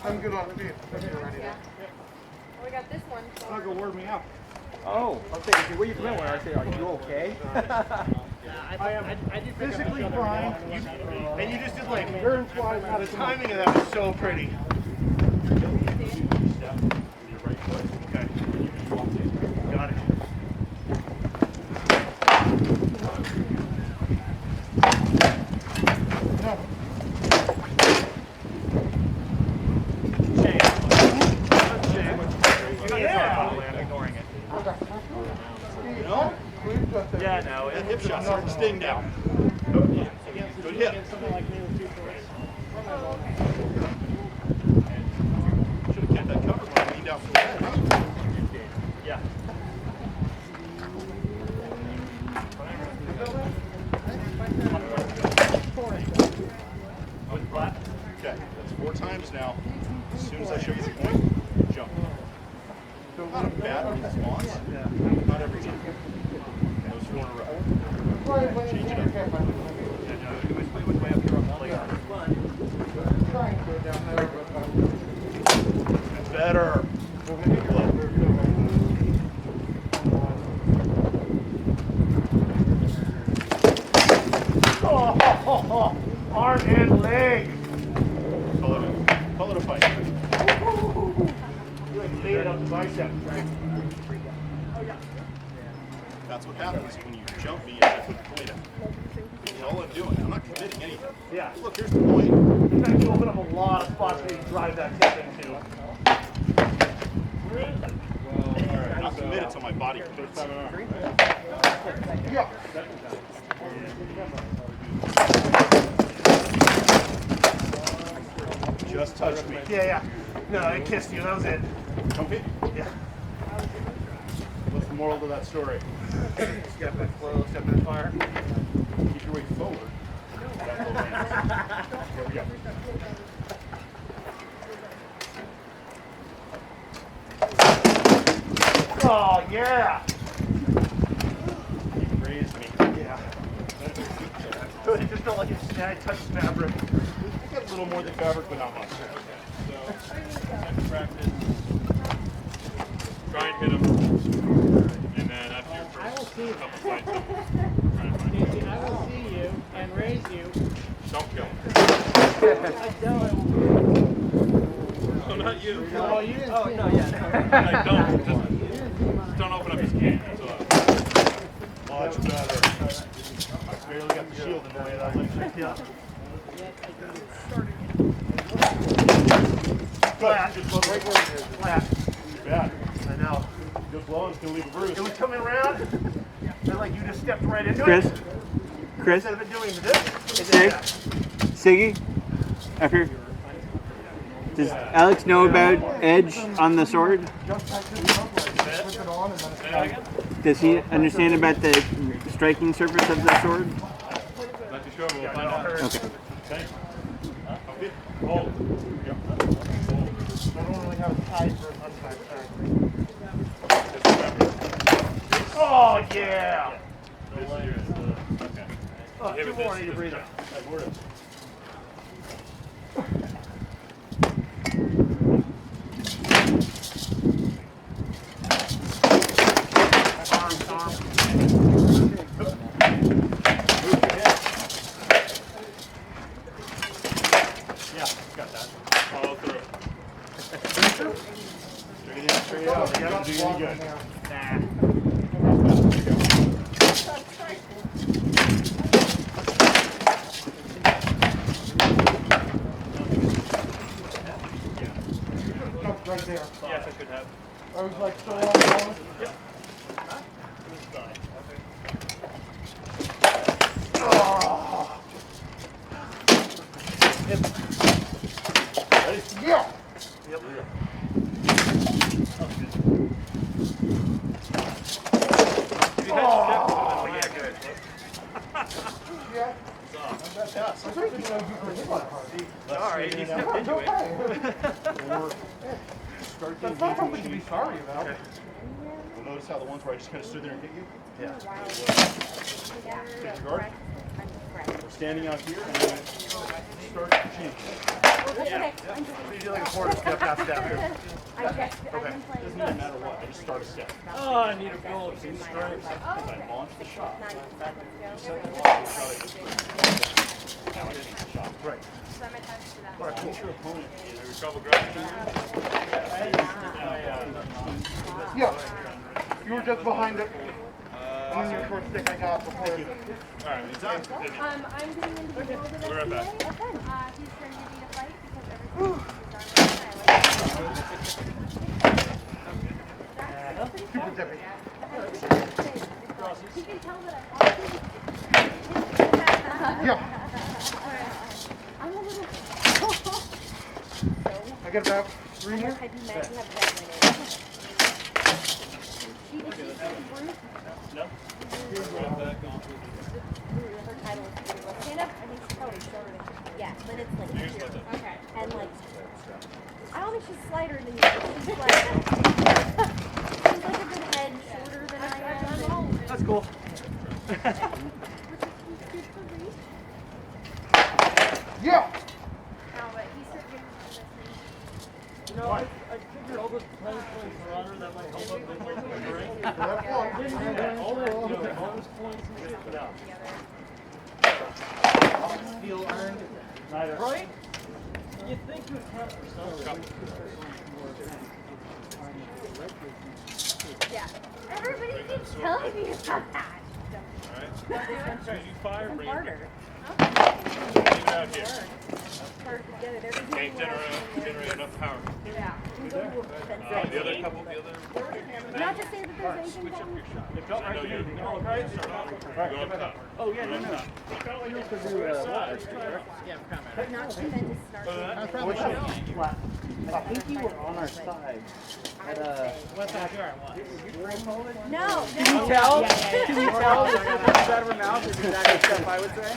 I'm good on feet. Yeah. Well, we got this one. So. I'll go ward me up. Oh, I'm thinking, where you come in when I say, are you okay? I do physically fine. And you just did like, Endurance-wise, not the as much. timing of that was so pretty. Okay. Got it. Yeah, no. That hip shot's starting to sting now. Good hip. Should have kept that cover when I leaned out for that. Yeah. Okay, that's 4 times now. As soon as I show you the point, jump. Not a bad response. Not every time. Those 4 in a row. Change it up. It was way up here on the plate. Better. Oh, arm and leg. Call it a fight. You like laid it up the bicep. That's what happens when you jump me and I put the point in. All I'm doing, I'm not committing anything. Yeah. Look, here's the point. You actually open up a lot of spots where you drive that tip into. I'm not committed till my body commits. Yeah. Just touched me. Yeah. No, I kissed you. That was it. Okay. Yeah. What's the moral to that story? Step in slow, step in fire. Keep your weight forward. Here we go. Oh, yeah. You raised me. Yeah. It just felt like I touched fabric. I get a little more than fabric, but not much. Next practice, try and hit him, and then after your first couple fights, try and find Casey, I will see you and raise you. Don't kill him. I don't. No, not you. Oh, you didn't see no, yeah. I don't. Just don't open up his can. That's all. Much better. I barely got the shield in the way that left. Yeah. Flat. Just blow right where it is. Flat. Too bad. I know. Just blowing, it's gonna leave a bruise. It was coming around, and like you just stepped right into Chris? it. Chris? Instead of it doing this, it Sig? did that. Siggy? After? Does Alex know about edge on the sword? Does he understand about the striking surface of the sword? Not too sure, but we'll find out. Okay. Okay. Okay. Hold. Yep. I don't really have tight for an untied Oh yeah! Okay. Oh, Hit 2 with more, I this need to breathe it. Yeah, got that. Follow through. Straight in, straight out. You gotta do it again. Nah. I was like, so long. Yep. Ready? Yeah. Yep. Oh, yeah, good. Yeah. Yeah, Sometimes you know you can hit my heart. Sorry, he stepped into it. Or start the That's not something to engagement be sheet. sorry about. You'll notice how the ones where I just kind of stood there and hit you? Yeah. Take your guard. We're standing out here and then start the change. You do like a quarter step, half step. Okay. Doesn't even matter what, I just start a step. Oh, I need a goal. Two strikes. As I launch the shot, you set the launch the shot. Now I hit the shot. Right. What's your opponent? Yeah. You were just behind it. And then your short stick I got before. Alright, anytime. I'm getting into the world of We're right back. SBA. He's trying to beat a fight because everything Super dippy. he can tell that I'm Yeah. I'm a little. I got about 3 more. Have you met? You have definitely. She was Bruce. No? Her title is stand up. I think she's probably shorter than yeah, but it's like here. Okay. And like I don't think she's slighter than you. She's like she's like a good head shorter than I am. That's cool. Which is good for me. Yeah. No, but he's certainly You know, I figured all those playing points around her that might help up the brain. All that, you know, bonus points and shit, but no. Feel earned. Neither. Right? You think you account for something. yeah. Everybody keeps telling me about that. Fire Some rate. harder. Out here. Harder together. There's Can't generate enough power. yeah. You go to a defense. The other couple, the other. Not to say that there's anything wrong. I know you're go up top. Oh, yeah, no, no. But not to then to start. I think you were on our side. No, Can you tell? Can you tell that the comes out of her mouth is exactly stuff I would say?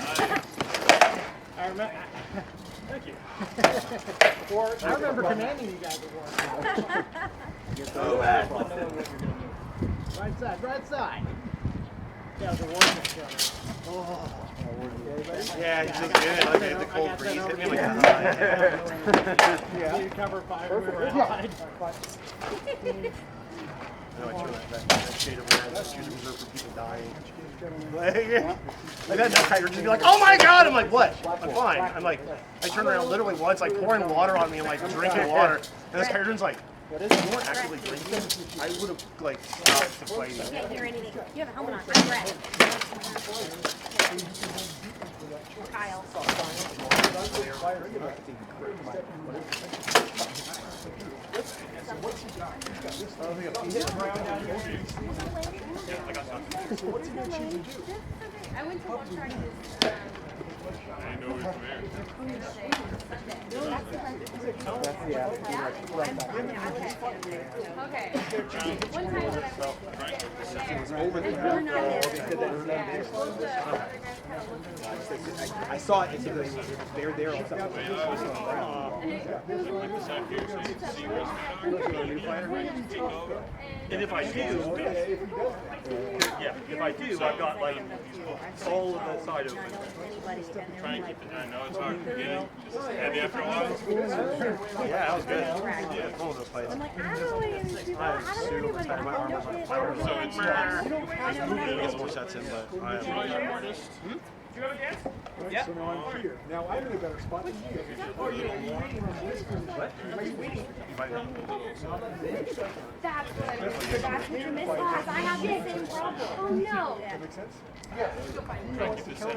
I remember. Thank you. I remember commanding you guys at work. Right side, right side. Yeah, the warning Yeah, he's just good. Like the cold breeze hit me like that. Yeah. You cover 5 we were outside. No, I turn that shade over there. That's usually reserved for people dying. Like that kite would just be like, oh my god! I'm like, what? I'm fine. I'm like, I turned around literally once, like pouring water on me and like drinking water. And this kite's like, you weren't actually drinking. I would have like stopped the fight. You can't hear anything. You have a helmet on. I'm Brett. Kyle. I went to one practice. I know who's there. Okay. One time when I saw it. They're there on something. And if I do, yeah, if I do, I've got like all of the side open. Try and keep it. I know it's hard in the beginning. Heavy after a while. Yeah, that was good. Yeah, it's one of those fights. I'm like, I don't know any of these people. I don't know anybody. I don't know shit. I don't know it's anything. Gets more sets in, but I am. Do you have a dance? Yeah. So now I'm here. Now I'm in a better spot than you. That's what I was that's what you missed because I have the same problem. Oh no. That makes sense? Yeah.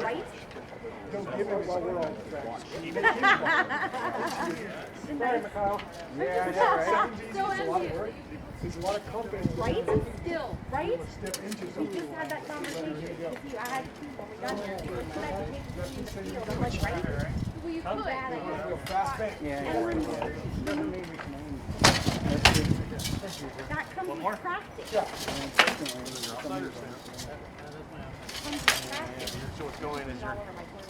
Right? Don't give it while we're on track. Sorry, Mikhail. So empty. There's a lot of companies. Right? Still, right? Step into We something. just had that conversation. With you, I had two when we got here. Could I take you in the field? I'm like, right? Well, you could. Bad Fast pace. That comes with practice. So what's going is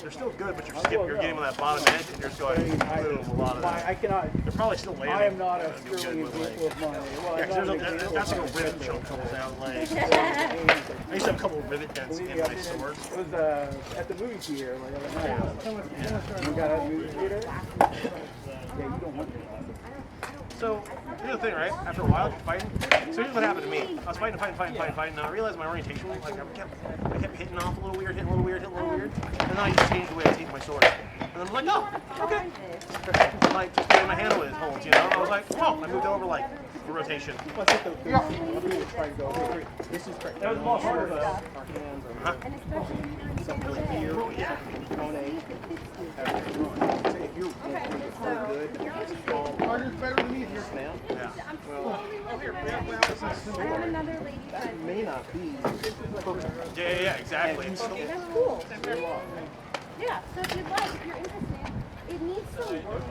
they're still good, but you're getting on that bottom edge and you're just going boom, a lot of that. I cannot. They're probably still landing. I am not a That'd be sterling good with, example of money. Well, yeah, 'cause I'm not an there's example that's of like a rivet chunk comes out. Like I used to have a couple of rivet dents in my swords. It was at the movie theater like the other night. You got a movie theater? Yeah, you don't want to. So here's the thing, right? After a while, fighting. So here's what happened to me. I was fighting, and I realized my orientation was like I kept hitting off a little weird, hitting a little weird, and then I just changed the way I take my sword. And I'm like, oh, okay. Like just the way my handle is holds, you know. I was like, oh, I moved over like the rotation. This is correct. That was a lot harder though. And especially if you're in the field. Oh yeah. Harder's better than me here. Yeah. I have another lady friend. May not be. Yeah, exactly. It's Okay, that's cool. Yeah, so if you'd like, if you're interested, it needs some work.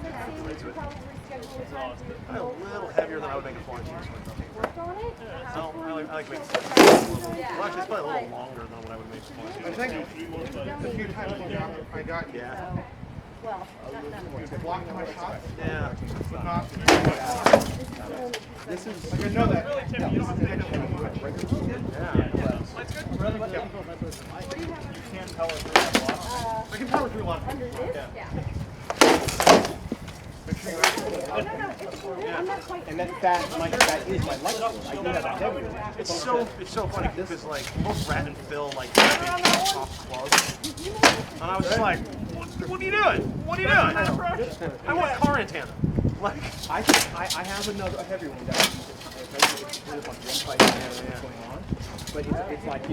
Let's say we could probably schedule a time to a little heavier than I would make a Florentine sword. work on it. No, I like making swords. Well, actually, it's probably a little longer than what I would make a Florentine. I think a few times I got you. Yeah. Well, not Blocked my shot, Yeah. but not. this is I didn't know that. Yeah. You can't tell us. I can power through a lot. under this? Yeah. Oh, no, it's cool. I'm not quite. And that is my light sword. I do have a heavy one. It's so funny because like both Rat and Phil like off clubs, and I was just like, what are you doing? What are you doing? I want a car antenna. Like I have a heavy one that I use. It's like one fight going on, but it's like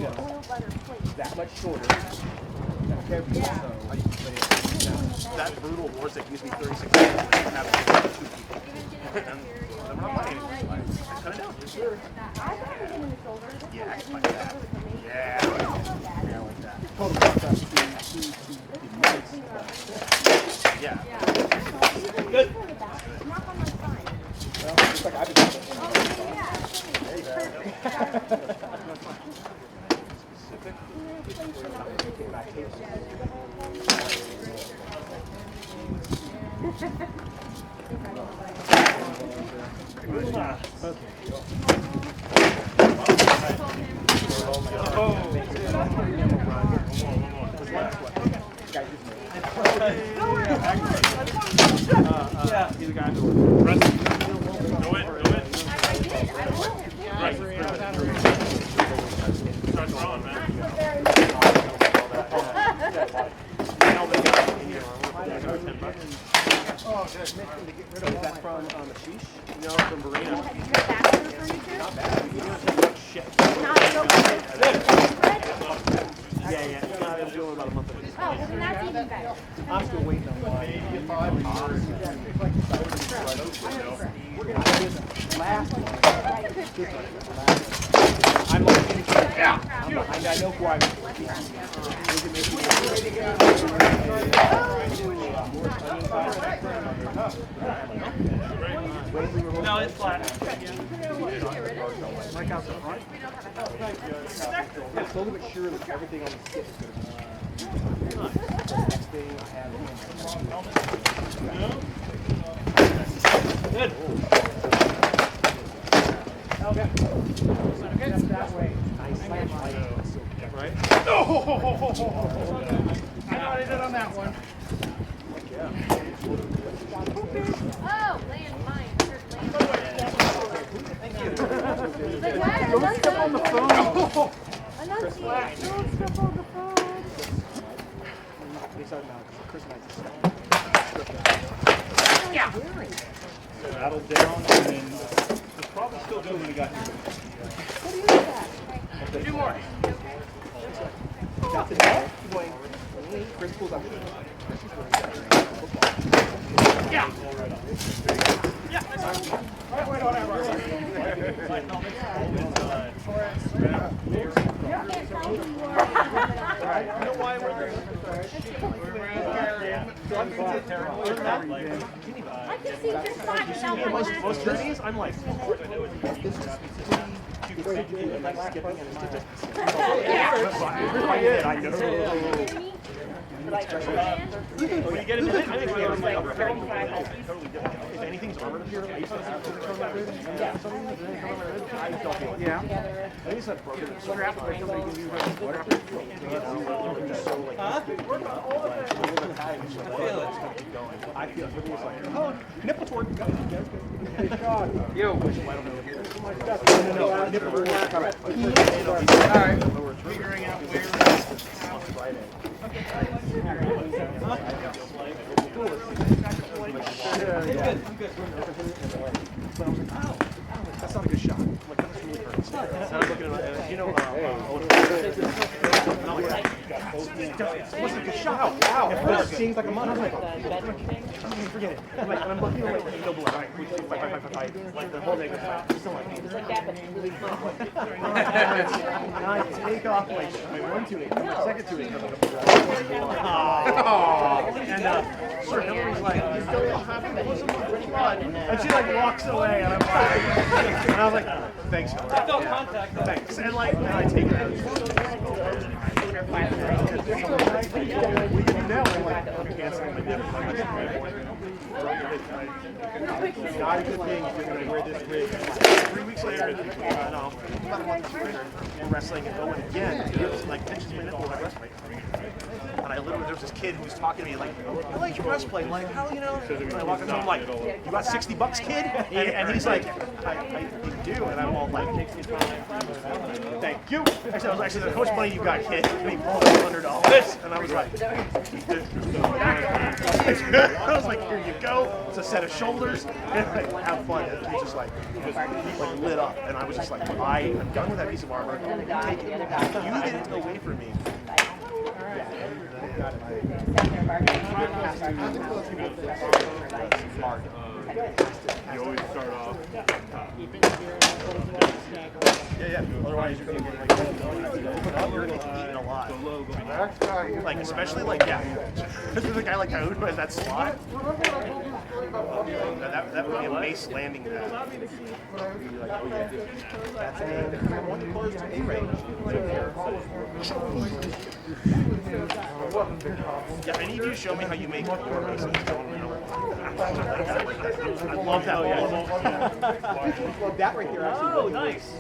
that much shorter. That's heavy. So that brutal wars that gives me 36 seconds. I have to do 2 people. And I'm not playing. I cut it down. I got it in the shoulder. Yeah, like that. Yeah. Yeah. Good. Knock on my spine. well, it's like I've been doing it. Oh, yeah. Yeah, he's a guy who Oh, did I mention to get rid of that from Ashish? No, from Marina. Have you heard back from her furniture? Not bad. You know, it's like shit. Not so good. Yeah. I'm doing about a month of it. Oh, well, then that's even better. I'm still waiting on one. Last one. I'm like, yeah. I know who I'm. No, it's flat. Like out the front. Yeah, slowly but surely, everything on the skip is going to be. Next thing I have Good. Okay. Step that way. Nice slam Right? I got it on that one. Oh, land mine. Don't step on the phone. Enunciate. Don't step on the phone. Chris and I Rattled down, and then it's probably still good when we got here. What do you look at? 2 more. Got the ball. Keep going. Chris pulls up. Yeah. Yeah, that's fine. Wait, You can't tell who you are. You know why we're there? I can see just fine without my glasses. Most journeys, I'm like, I know. When you get a minute, I think we have like totally different. If anything's armored here, I used to have to control that rhythm. I don't feel it. Yeah. I used to have broken strap where somebody can use whatever. I feel it. It's like, oh, nipple toward. Yo. No, nipple toward. All right. Figuring out where. That's not a good shot. Like, that really hurts. And I'm looking at you know, it wasn't a good shot. Wow. It seems like a month. I'm like, forget it. I'm like, and I'm looking at like, no blood. All right, like the whole day goes by. Still like, and I take off my 1-2-8, my second 2-8. And sure, Hillary's like, you still don't have it. It wasn't much fun. And she like walks away, and I'm like, and I was like, thanks, Hillary. I felt contact. Thanks. And like, and I take it out. What do you do now? I'm like, I'm canceling my dip. Not a good thing if you're going to wear this wig. 3 weeks later, no, about a month later, we're wrestling and going again. It was like pinches my nipple like wrestling. And I literally, there was this kid who was talking to me like, I like your breastplate. I'm like, how, you know? And I walk up to him like, you got $60, kid? And he's like, I do. And I'm all like, thank you. I said, how much money you got, kid? And he pulled $100. And I was like, I was like, here you go. It's a set of shoulders. And like, have fun. And he just like lit up. And I was just like, I am done with that piece of armor. Take it. You get it away from me. You always start off. Yeah. Otherwise, you're gonna get like open up. You're gonna get eaten alive. Like especially like This is a guy like Kahoot who has that slot. That would be a mace landing pad. You'd be like, oh yeah, that's one close to A range. Yeah, I need you to show me how you make your maces. I love that. Well, that right there actually. Oh, nice.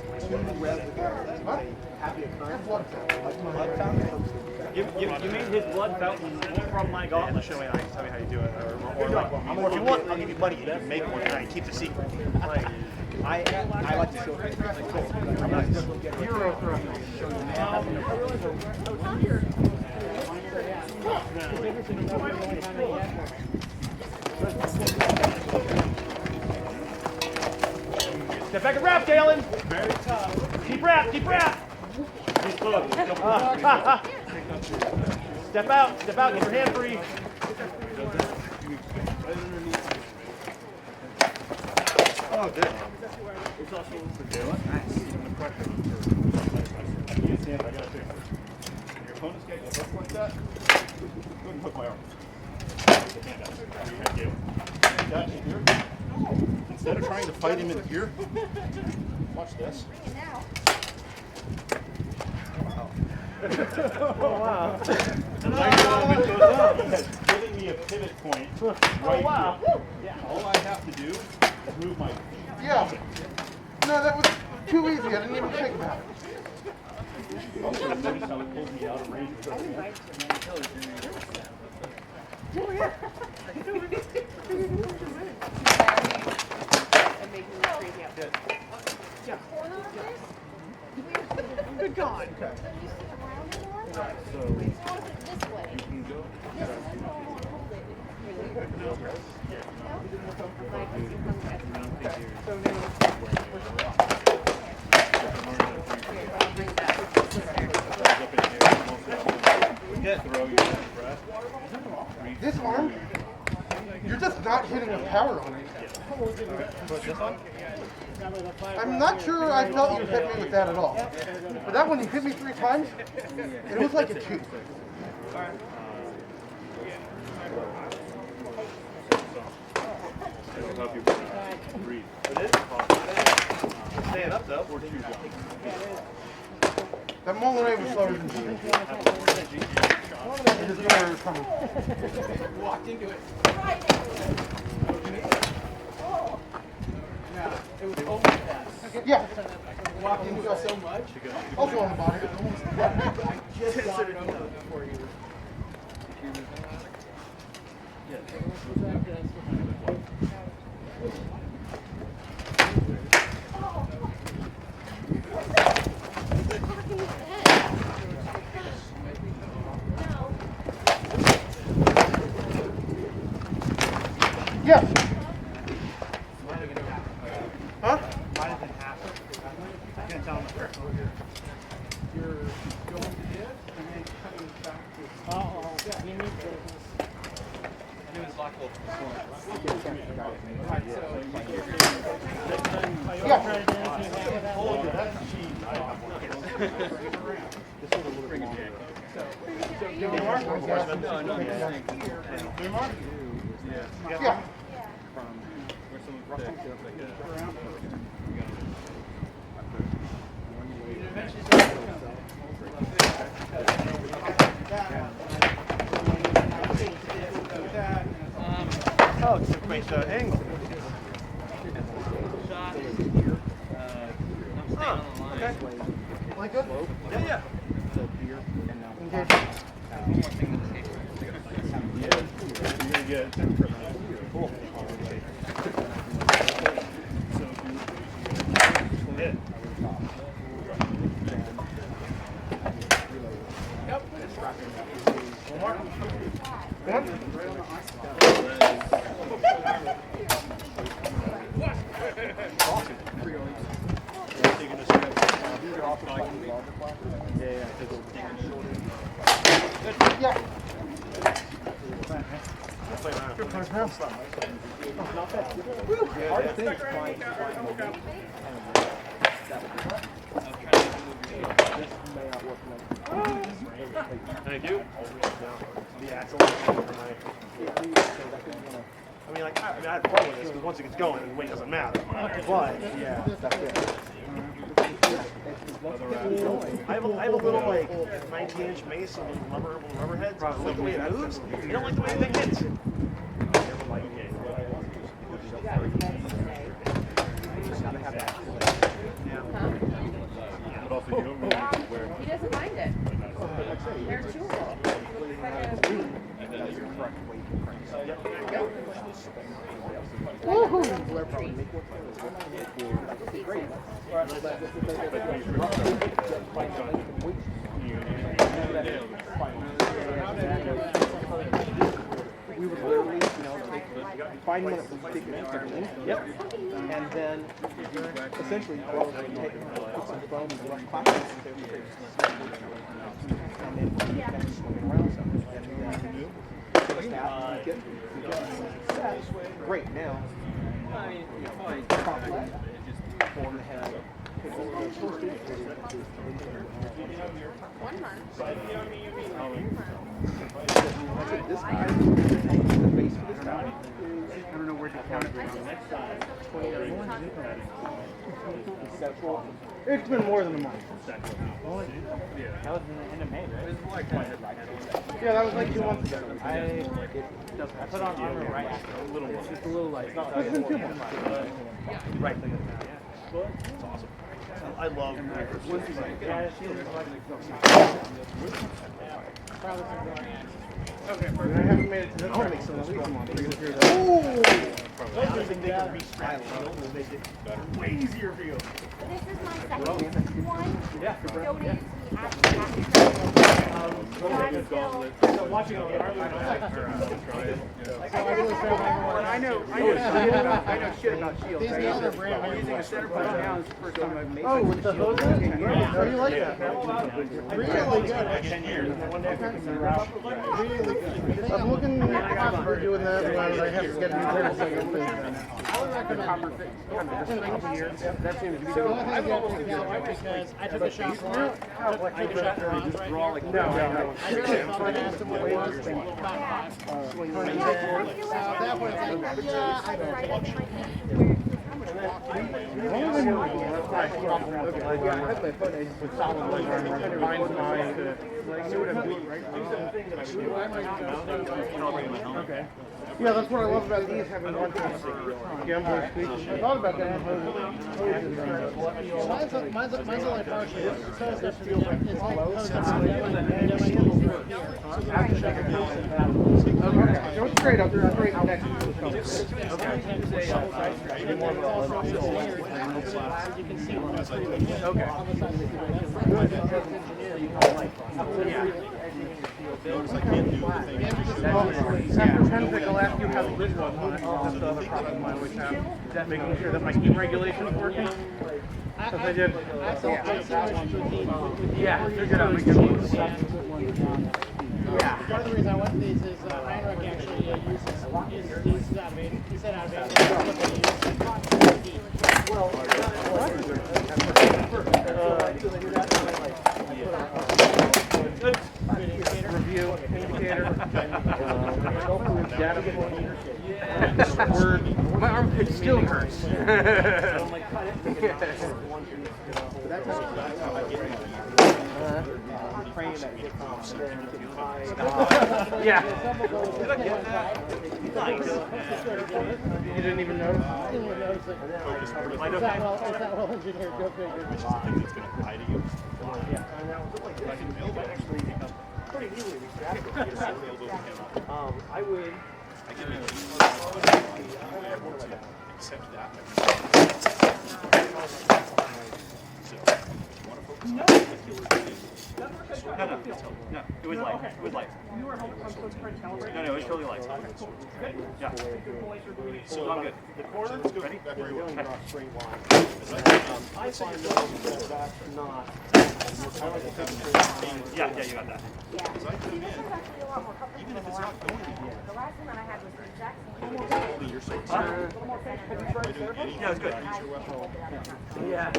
You made his blood fountain from my gauntlet. Show me how you do it. Or like, if you want, I'll give you money. You can make one and I keep the secret. I like to show hero throw. Step back and wrap, Galen. Very tough. Keep wrap. He's close. Step out, get your hand free. Oh, good. Nice. You stand, I gotta fix it. Your opponent's getting a hook like that. Go ahead and hook my arm. That in here. Instead of trying to fight him in here, watch this. Wow. And I know it goes up. He's giving me a pivot point right here. Yeah. All I have to do is move my feet. Yeah. No, that was too easy. I didn't even think about it. Also, notice how it pulls me out of range. Good God. So you can go. This arm? you're just not hitting with power on it. I'm not sure I felt you hit me with that at all. But that one, you hit me 3 times, it was like a 2. It'll help you breathe. Stand up though. That Molyneux was slower than you. He just knew where it was coming. Walked into it. It was almost that. Yeah. Walked into it so much. Also on the body. Just got it over before you. Yeah. Huh? You're going to this and then cutting back to. You need business. Right, so Yeah. Oh, it's a great angle. Okay. Like good? Yeah, yeah. Cool. Thank you. The axle. I mean, like, I had fun with this because once it gets going, the weight doesn't matter. But yeah, that's it. I have a little like 19-inch mace on the rubber heads. I don't like the way it moves. I don't like the way the thing hits. But also, you don't really need to wear. He doesn't mind it. They're chewable. We would literally, find one that was big enough. Yep. And then essentially put some foam and brush plastic and then swimming around something. And get great. Now, properly form the head. 1 month. This guy, the base for this guy, I don't know where to count it on the next side. it's been more than a month. That was in the end of May, right? Yeah, that was like 2 months ago. I put on armor right after. A little more. Just a little light. It's been 2 months. Right. It's awesome. I love Yeah, she was Okay, I haven't made it to this one. Make some of these ones. I think they can re-strap shield and make it way easier for you. This is my second one. Yeah, Donated to me at the I'm still. Watching it, I know shit about shields. I'm using a center point now. It's the first time I've made Oh, with the hoses? Oh, you like that? Really good. Like 10 years. I'm looking for doing that, but I have to get new parts. I would recommend in a couple years. That seems to be the I would almost do that because I took a shot for it. I took a shot for Ron's, right? no. I really thought I asked him what it was. It was about 5. That was like, yeah, I tried to make my Okay. Yeah, that's what I love about these, having one gambler speech. I thought about that. Mine's only partially. It's like Don't straight up, they're straight next to Notice I can't do the thing. After 10, I'll ask you how the grid was on it. That's the other problem I always have. Is that making sure that my heat regulation is working? Because I did. Yeah, figured out my good ones. Yeah. Part of the reason I went to these is Heinrich actually uses these out of it. He said out of it. Review, indicator, data point. Word. My armpit still hurts. Yeah. You didn't even notice? I didn't even notice it. It's not well engineered. Go figure. Which is the thing that's going to lie to you. pretty easily retractable. I would. I can make accept that. So, you want to focus on No, it was light. It was light. You were home from trying to calibrate? No, it was totally light. Yeah. So I'm good. The corner, let's go back where you were. I find that's not. Yeah, you got that. Because I come in, even if it's not going anywhere, The last one that I had was the exact same. hopefully you're so excited. Yeah, it's good. Yeah.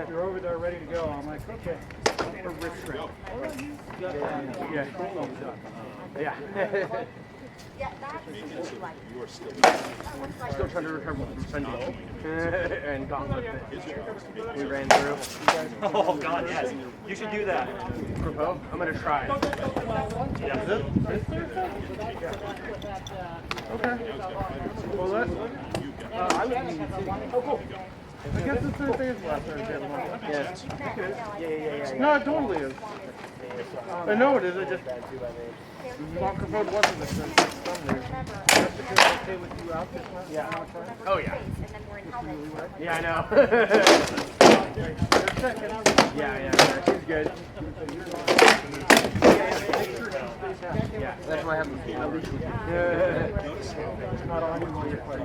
You're over there ready to go. I'm like, okay. A wrist strap. Yeah. Yeah, that's like. You are still Still trying to recover from Sunday. And gauntlet that we ran through. Oh God, yes. You should do that. Propo? I'm gonna try. Yeah. Okay. Well, that's. I guess it's Thursday is last Thursday. Yeah. No, it totally is. I know it is. I just. Microphone wasn't the same. Yeah. Oh yeah. Yeah, I know. Yeah, she's good. Yeah, that's what happens.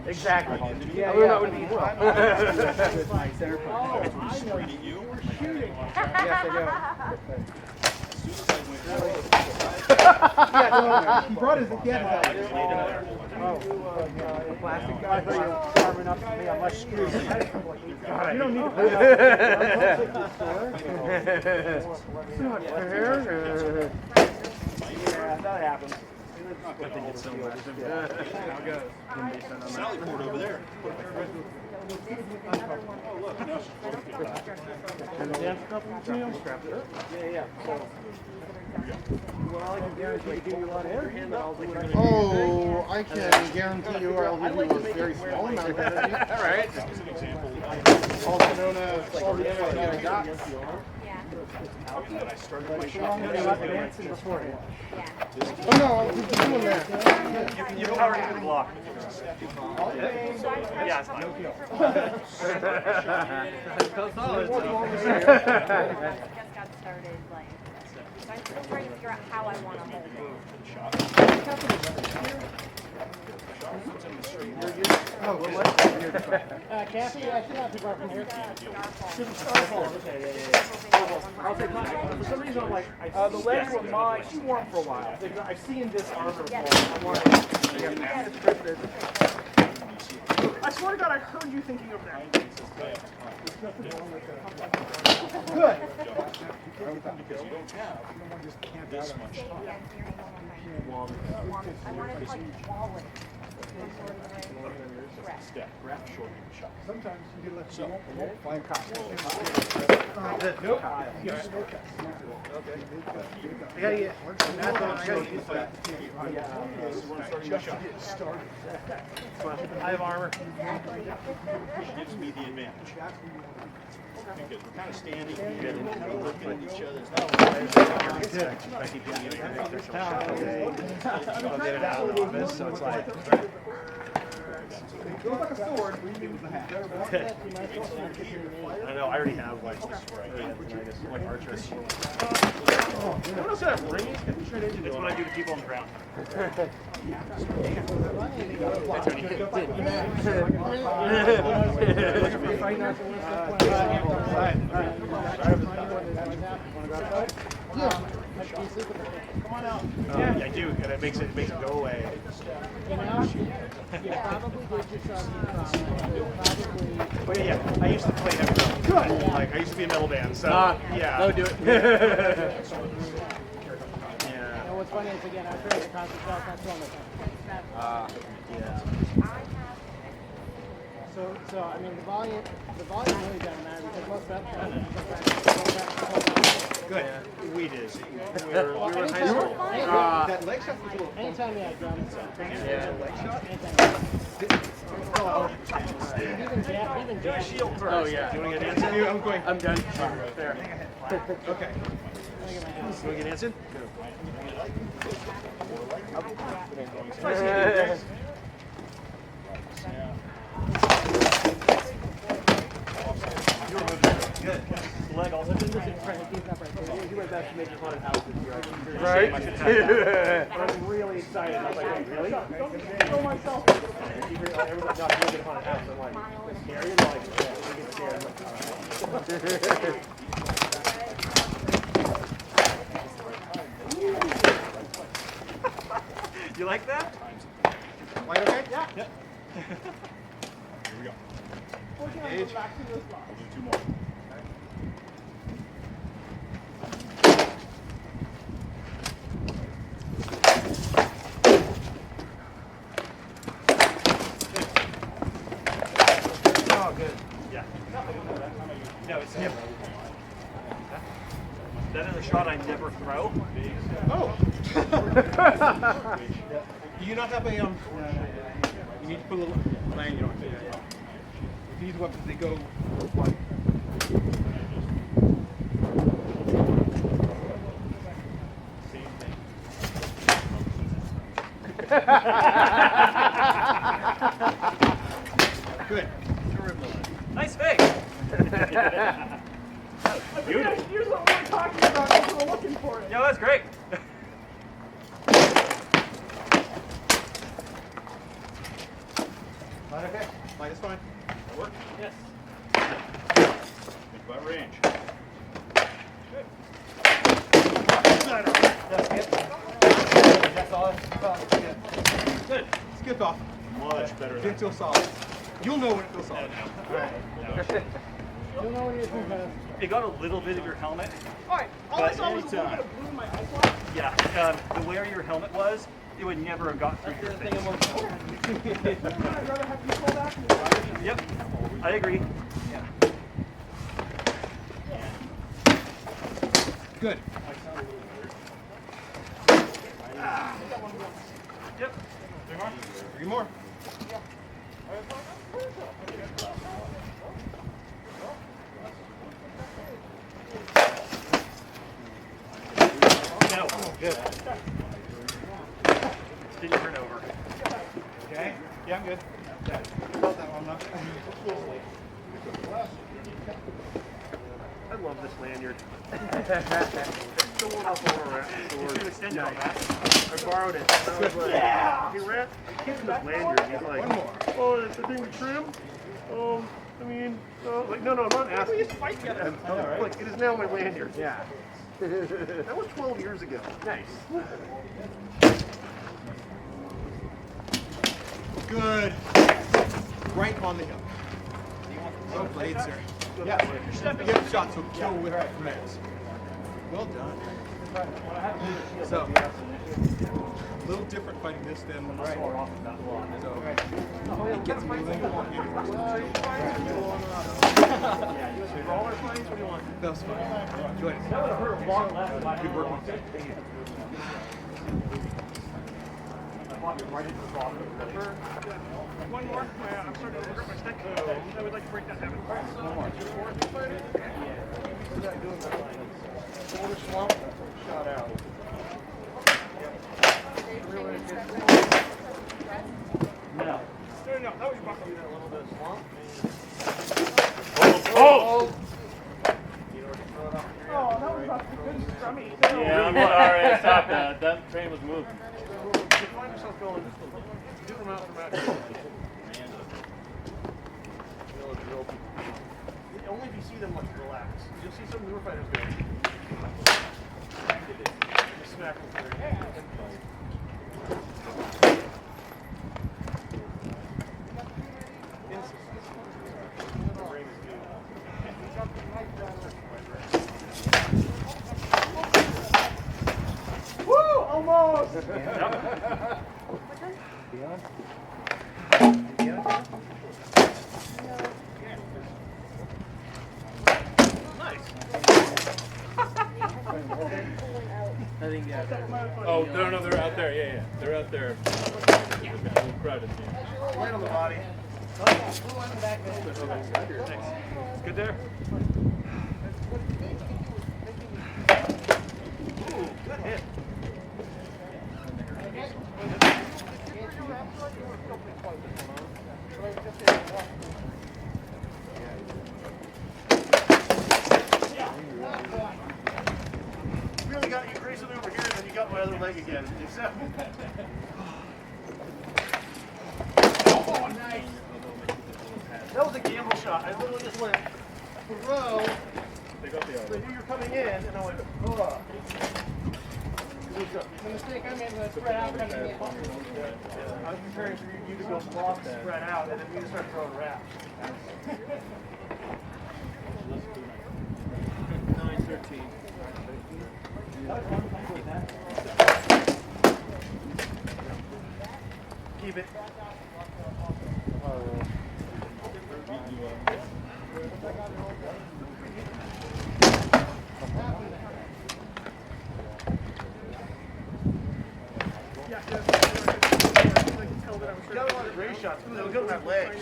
Exactly. Yeah, that would be well. straight at you. Yes, I know. He brought his again. Plastic guy, but you're carving up to me on my screw. You don't need to put it It's not fair. Yeah, that happens. Sally port over there. Yeah. Well, I can guarantee to give you a lot of energy, but I'll do what I can. Oh, I can guarantee you I'll give you a very small amount of energy. All right. As an example, Also known as all the energy I got. Yeah. when I started my shop, Dancing beforehand. Oh no, I was just doing that. You power into the block. Yeah, it's fine. I just got started like. So I'm still trying to figure out how I want to hold it. Oh, well, Kathy, I should not be far from here. I'll take mine. For some reason, I'm like, the legs were mine. She wore them for a while. I've seen this armor before. I'm like, I swear to God, I heard you thinking of that. Good. Because you don't have this much time. I wanted to like wallet. Step, wrap, short shot. Sometimes you get left So, find cops. I gotta get that. I have armor. gives me the advantage. Because we're kind of standing here and kind of looking at each other. I'll get it out of the office, so it's like. It goes like a sword, but you use the hat. I know, I already have like archers. What else have rings? It's what I do to people on the ground. Come on out. Yeah, I do, and it makes it go away. You know, you probably did yourself But yeah, I used to play heavy metal. Good. Like I used to be a metal band, so yeah. Go do it. You know what's funny is again, I was trying to concentrate on Yeah. So I mean the volume really doesn't matter because most of Good. We did. We were in high school. That leg shot was a little anytime you had drums, Leg shot? even jazz. Shield first. Oh yeah. Do you want to get Anson? I'm done. There. Okay. You want to get Anson? Good. Leg also. He's up right there. You were best to make your haunted houses here. Right? But I'm really excited. I was like, wait, really? Don't kill myself. Everyone's not doing it haunted house. I'm like, it's scary. And they're like, yeah, we get scared. I'm like, You like that? White okay? yeah. Here we go. I'll do 2 more. Oh, good. Yeah. No, it's him. That is a shot I never throw. Oh! Do you not have a, you need to put a little lanyard on it. These weapons, they go like... Good. Nice fake. Beautiful. Here's what we're talking about. We're looking for it. Yeah, that's great. Light okay? Light is fine. That work? Yes. Think about range. That's all. Good. Skip off. Much better Didn't than feel solid. You'll know when it feels solid. You'll know when you're too fast. It got a little bit of your helmet. Alright, all I saw was a little bit anytime. of blue in my eyes. Yeah, the way your helmet was, it would never have got through your face. I'd rather have you fall back. Yep, I agree. Yeah. Good. Yep. 3 more. No. Good. Didn't turn over. Okay. Yeah, I'm good. Felt that one, I love this lanyard. Sold off over at the store. I borrowed it. And I was like, hey, Rat, I gave him this lanyard. He's like, oh, it's the thing with trim? I mean, like, no, I'm not asking. We just fight together. Like, it is now my lanyard. Yeah. That was 12 years ago. Nice. Good. Right on the hill. Well played, sir. Yeah, stepping in shots will kill with commands. Well done. So, a little different fighting this than the right. So, it gets moving. That was fun. Enjoyed it. Good work. One more. I'm starting to regret my stick. I would like to break that habit. One more. Shoulder slump. Shot out. No. No, that was your buckle. That little bit of slump. Oh! Oh, that was about good scrummy. Yeah, I'm sorry. Stop that. That train was moving. You find yourself going, do them out from out here. Only if you see them like relax. You'll see some newer fighters go. Just smack them through. Woo! Almost! Oh, no, they're out there. Yeah. They're out there. Crowded. Right on the body. It's good there. Ooh, good hit. Really got you gracefully over here, and then you got my other leg again. Except. Oh, nice. That was a gamble shot. I literally just went throw. They got the So I knew you were coming in, and I went, oh. The mistake I made was spread out kind of I was preparing for you to go block, spread out, and then me to start throwing wraps. 9-13. Keep it. You got a lot of race shots. Ooh, that was good on that leg.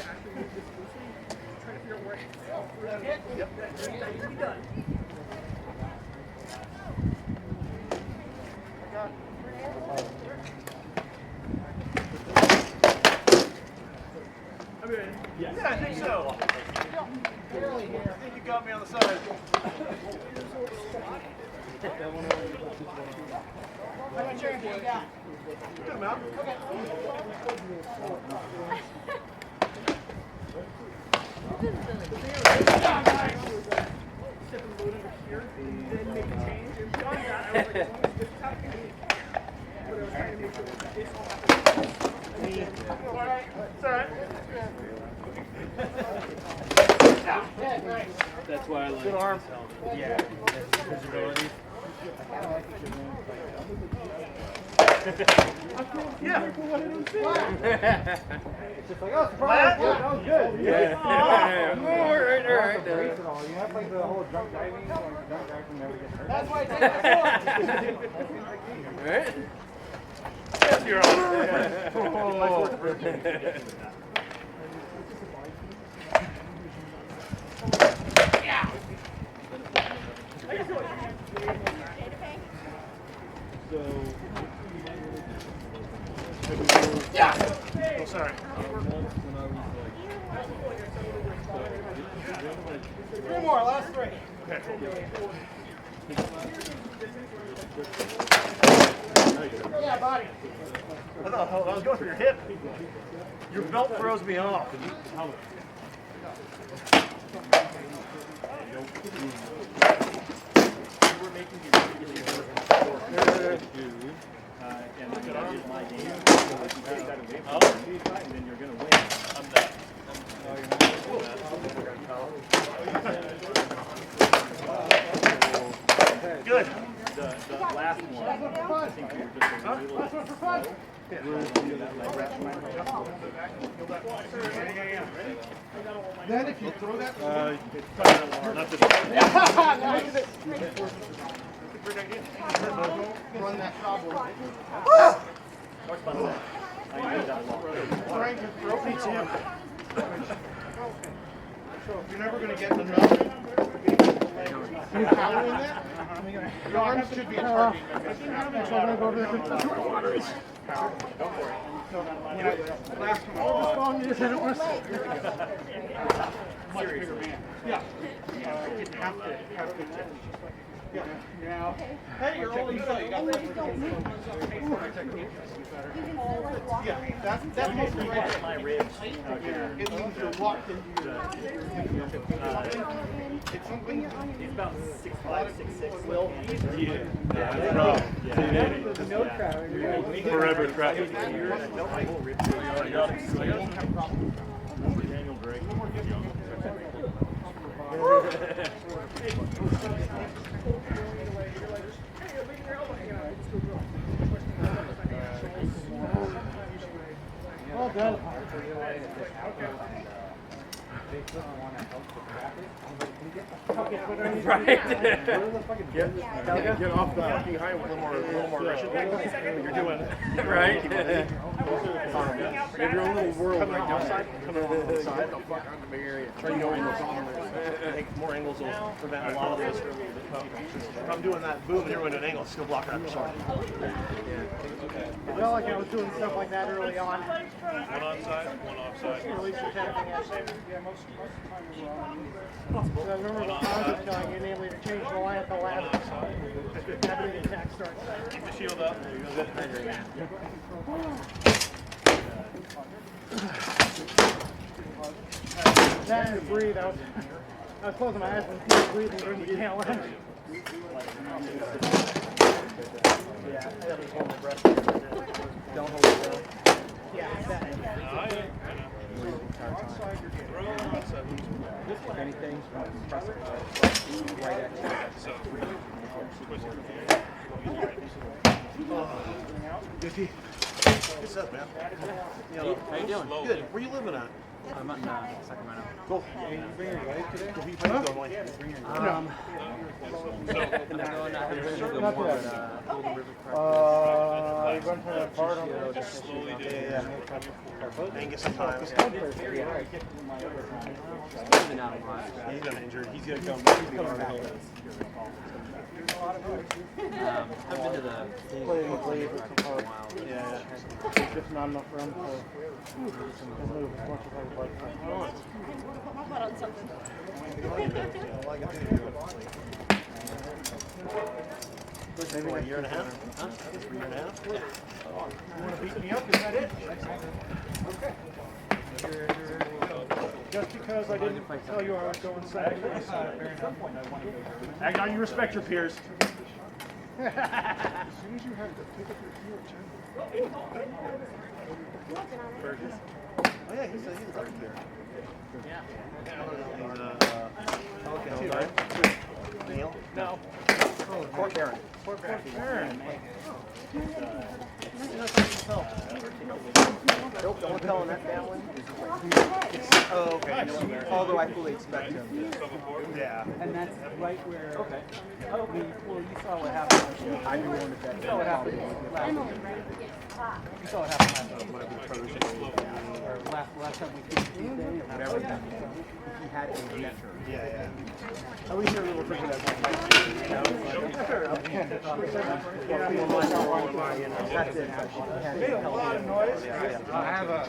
Yeah, I think so. I think you got me on the side. How much air do you got? Good amount. Okay. Step and load over here, and then make a change. And beyond that, I was like, as long as this is happening, but I was trying to make sure that this all happens. Alright, it's alright. That's why I like Good arm. Yeah. Visibility. Yeah. Just like, oh, surprise! Yeah, that was good. Yeah. Alright. You have like the whole drunk diving, or drunk driving never gets hurt. That's why I take my phone. Right? Yes, you're on. Oh, sorry. Three more, last three. Okay. Yeah, buddy. I was going for your hip. Your belt throws me off. And I'm gonna use my game. So if you take that away from me, and then you're gonna win. I'm not. Good. The last one, I think you were just a little slow. Then if you throw that, Not this run that shot with I knew that long. Frank can throw me Tim. So if you're never going to get enough power in that, your arms should be a target. So I'm going to go over there and put waters. Go for it. Last one. Much bigger man. Yeah. Have to. Yeah. Now, hey, you're only so you got yeah, that's mostly right. My ribs. It means you're locked into your. It's something. He's about 6'5", 6'6". Will. Forever track. Daniel Drake. Well done. Get off the fucking highway. A little more aggression. You're doing Right? Maybe your own little world right outside. Coming on the side. Oh, fuck, I'm in the big area. Try to go angles on there. I think more angles will prevent a lot of this. If I'm doing that boom and you're going to an angle, it's still blocking out your sorry. I felt like I was doing stuff like that early on. One onside, one offside. Release your tapping at yeah, most of the time we were on. So I remember the I was telling you, namely to change the line at the last. After the attack starts. Keep the shield up. That and to breathe. I was closing my eyes and breathing during the tail end. Yeah, I gotta hold my breath. Don't hold your breath. Yeah, that. Anything, press it right at you. What's up, man? How you doing? Good. Where you living at? I'm in Sacramento. Cool. You bring your wife today? Go eat going, like. I'm going out here to go more at Golden River Park. You going to that part over there? Yeah. Angus sometimes. He's been out a lot. He's been injured. He's gonna come back to the Army. I've been to the Playing with Lee for a while. Yeah. It's just not enough room to move as much as I would like. Put my butt on something. Maybe a year and a half? Huh? A year and a half? Yeah. You want to beat me up? Is that it? Okay. Just because I didn't tell you I was going second. Act on you respect your peers. As soon as you have to pick up your heel, Oh yeah, he's a dark here. Yeah. He's okay, right? Neil? No. Oh, Court Baron. Court Baron. Nope, don't tell him that family. Oh, okay. Although I fully expect him. Yeah. And that's right where. Okay. Oh, well, you saw what happened. I knew one of that. You saw what happened last week. You saw what happened last time we came Tuesday, whatever. He had a mentor. Yeah. At least you're referring to that one. Made a lot of noise. I have a.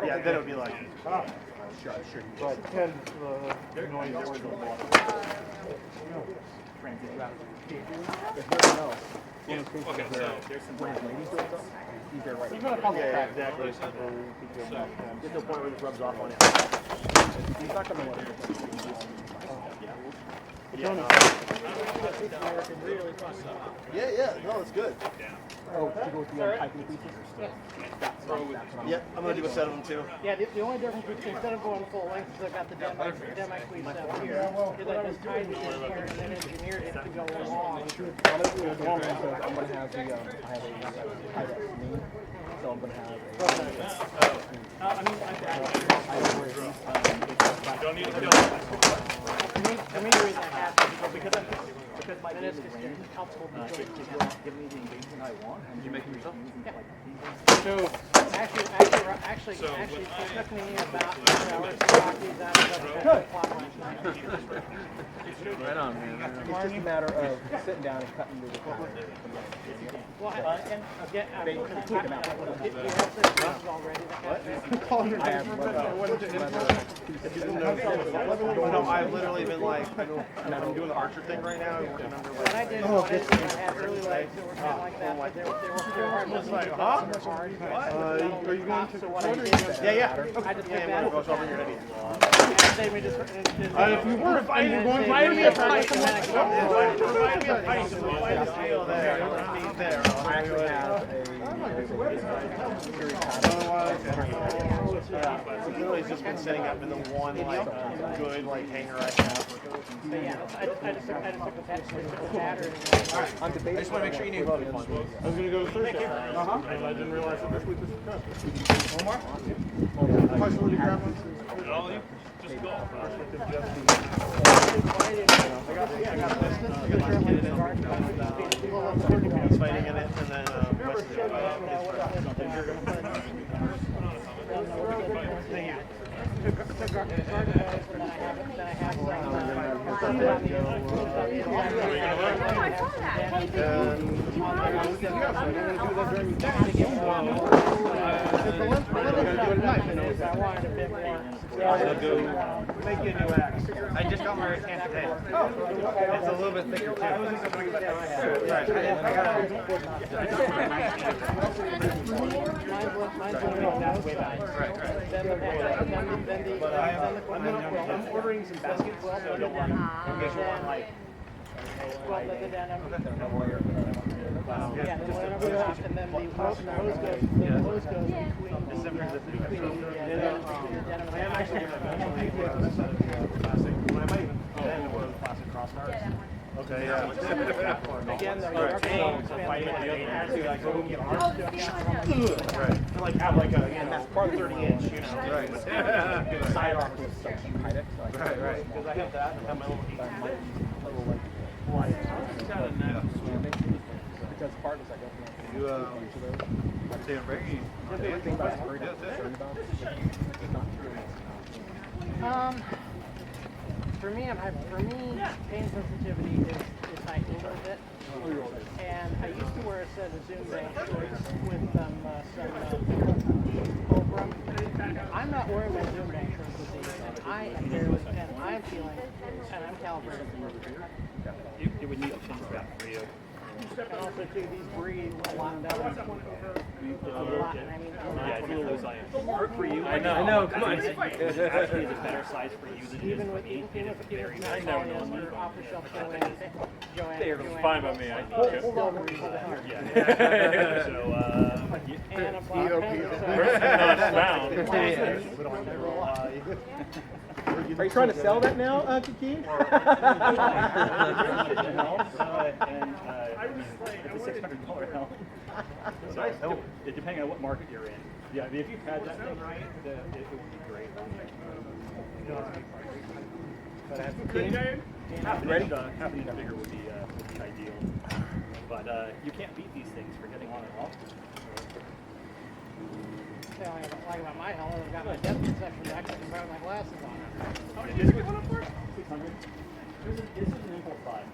Yeah, then it would be like. Sure. But depends the noise there was a lot. Okay, so Yeah, exactly. Get to the point where it rubs off on it. He's not gonna let it. Yeah, no, it's good. Oh, to go with the piping pieces? Yep, I'm gonna do a set of them too. Yeah, the only difference between instead of going full length is I got the demo squeeze up here. Because I just tied it in here and then engineered it to go along. I'm gonna have the, I have a tie that knee, so I'm gonna have I mean, don't need to kill to me, the reason I have to is because my meniscus is helpful to Give me the engagement I want. Did you make them yourself? So actually, it took me about 2 hours to knock these out of the plot last night. Right on, man. It's just a matter of sitting down and cutting the Well, and again, They took them out. you have this already. I have No, I've literally been like, I'm doing the Archer thing right now. I'm working under When I did one, I had early legs that were kind of like that, but they were hard. It's like, huh? Hard. Are you going to? So what I did, Yeah. I just took Yeah, that. goes over your head. They me just. If you were fighting, going to me a fight. I actually have Literally just been setting up in the one like good like hanger I have. Yeah, I just took the pattern. I'm debating. I just want to make sure you knew. I was gonna go Thursday. And I didn't realize that this week was successful. One more? Am I supposed to grab one? All you? Just go. He's fighting in it, and then what's the Thank you. Make you a new axe. I just got my hand today. It's a little bit thicker too. I'm ordering some baskets, so I don't want to like. Yeah, and then the hose goes between December the 3rd. the I am actually going to plastic. I might even then wear the plastic crossbars. Okay, yeah. Again, the right. Like have like a, and that's part 30-inch, you know. Right. Side arm with stuff. Right. Because I have that and I have my little because part is like You, take a break? everything about it's very concerned about. It's not true. For me, pain sensitivity is heightened a little bit. And I used to wear a set of Zoom Bank shorts with some Schonbrunn. I'm not wearing my Zoom Bank shorts with these, and I'm feeling, and I'm calibrated for it. You would need to change that for you. And also too, these breathe a lot better. A lot, and I mean, Yeah, it's really loose iron. For you, I know, come on. It actually is a better size for you than it is even for with me. It is very, very polyester off the shelf Joanne. Fine by me. I Hold on, Yeah. So, and a black pen, Are you trying to sell that now, Kiki? and it's a $600 helm. So, depending on what market you're in. Yeah, I mean, if you had that thing right, it would be great. Half an inch bigger would be ideal. But you can't beat these things for getting on and off. talking about my helmet. I've got my depth perception back. I can wear my glasses on. How many discs are you up for? 600. This is an Impulse 5.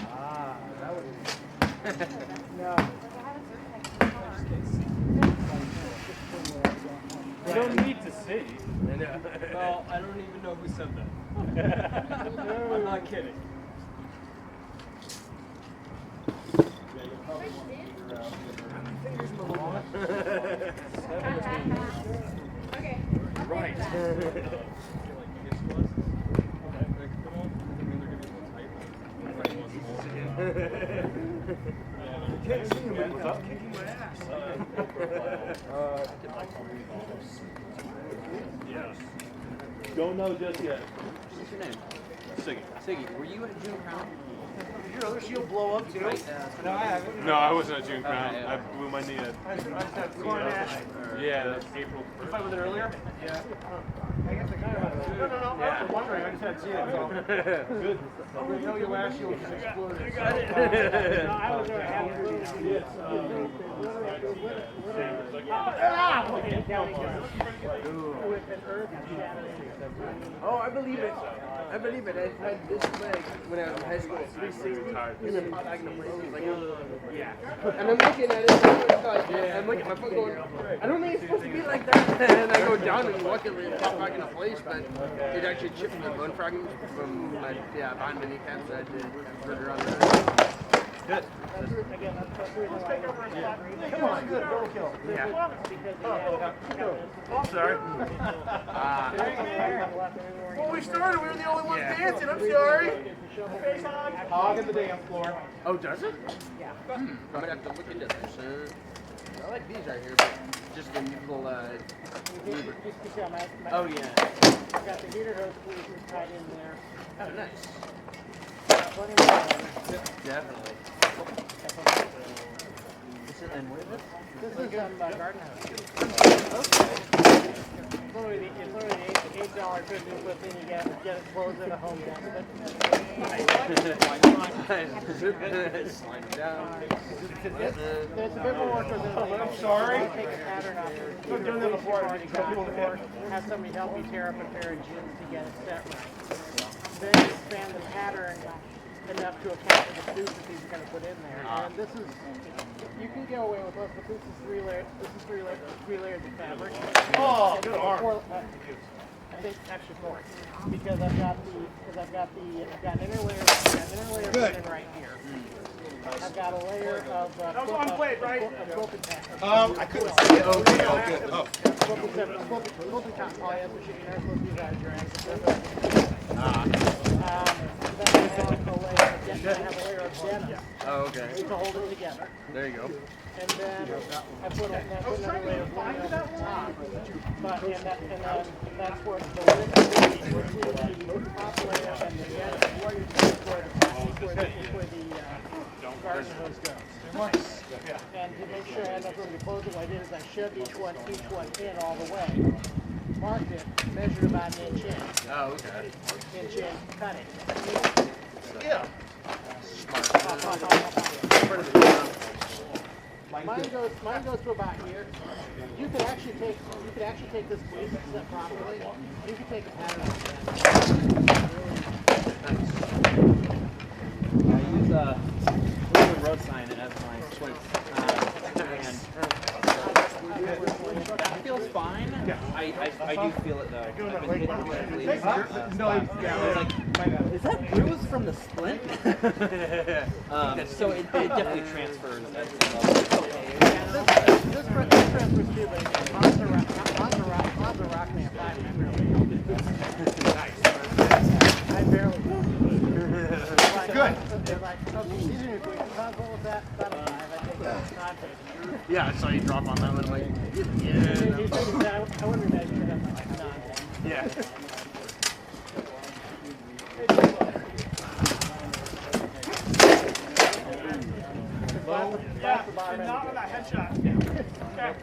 Ah, that would no. You don't need to see. Well, I don't even know who said that. I'm not kidding. Okay. Right. Can't see him without kicking my ass. Yeah. Don't know just yet. What's your name? Siggy. Siggy. Were you at June Crown? Did your other shield blow up too? No, I haven't. No, I wasn't at June Crown. yeah. I blew my knee at. I just had Cornash. Yeah, that's April 1st. You fight with it earlier? Yeah. I guess I kind of. No. I was wondering. I just hadn't seen it. So. Good. I know your last shield just exploded. No, I was there having Oh, I believe it. I believe it. I had this leg when I was in high school. 360. And then back in the place. Like, yeah. And I'm looking at it. I'm looking at my foot going, I don't think it's supposed to be like that. And I go down and luckily it popped back into place, but it actually chipped my bone fragments from my, behind my kneecaps. I had to further on there. Good. Come on, good. Double kill. Yeah. Oh, I'm sorry. Well, we started. We were the only ones dancing. I'm sorry. Face on. Hog in the dance floor. Oh, does it? Yeah. I'm gonna have to look into this. I like these right here, but just the nickel. Oh yeah. I've got the heater hose tweezers tied in there. Oh, nice. Plenty more. Definitely. And what is it? This is garden house. Okay. It's only the $8 Christmas, but then you get it closed at a home desk. Slide down. There's a bit more work with it. I'm sorry. Take the pattern off. I've done that before. Already got it, or have somebody help you tear up a pair of jeans to get it set right. Then you expand the pattern enough to account for the suits that these are going to put in there. And this is, you can get away with this, but this is three layers of fabric. Oh, good arm. I think actually four, because I've got an inner layer of linen right here. I've got a layer of That was on plate, right? quilted pattern. I couldn't see it. Okay. Oh. Quilted cotton polyester sheet. You're not supposed to use that as your answer. Then I have a layer of denim. Oh, okay. To hold it together. There you go. And then I put another layer of linen over the top. And then that's where the linen between the top layer and the denim is where the garden hose goes. And to make sure I had enough room to close it, what I did is I shoved each one in all the way. Marked it, measured about an inch in. Oh, okay. Inch in, cut it. Yeah. Mine goes to about here. You could actually take this piece and set properly. You could take a pattern off that. I use a Google road sign as my choice. And that feels fine. I do feel it though. I've been hitting lately. Is that bruise from the splint? So it definitely transfers at some level. This transfers too, but Monster Rock me a 5 Nice. I barely. Good. They're like, okay, these are your quick. What was that? About a 5. I think that's context. Yeah, I saw you drop on that one. Like, I wouldn't imagine that like 9. yeah. Yeah, and not with a headshot. Okay.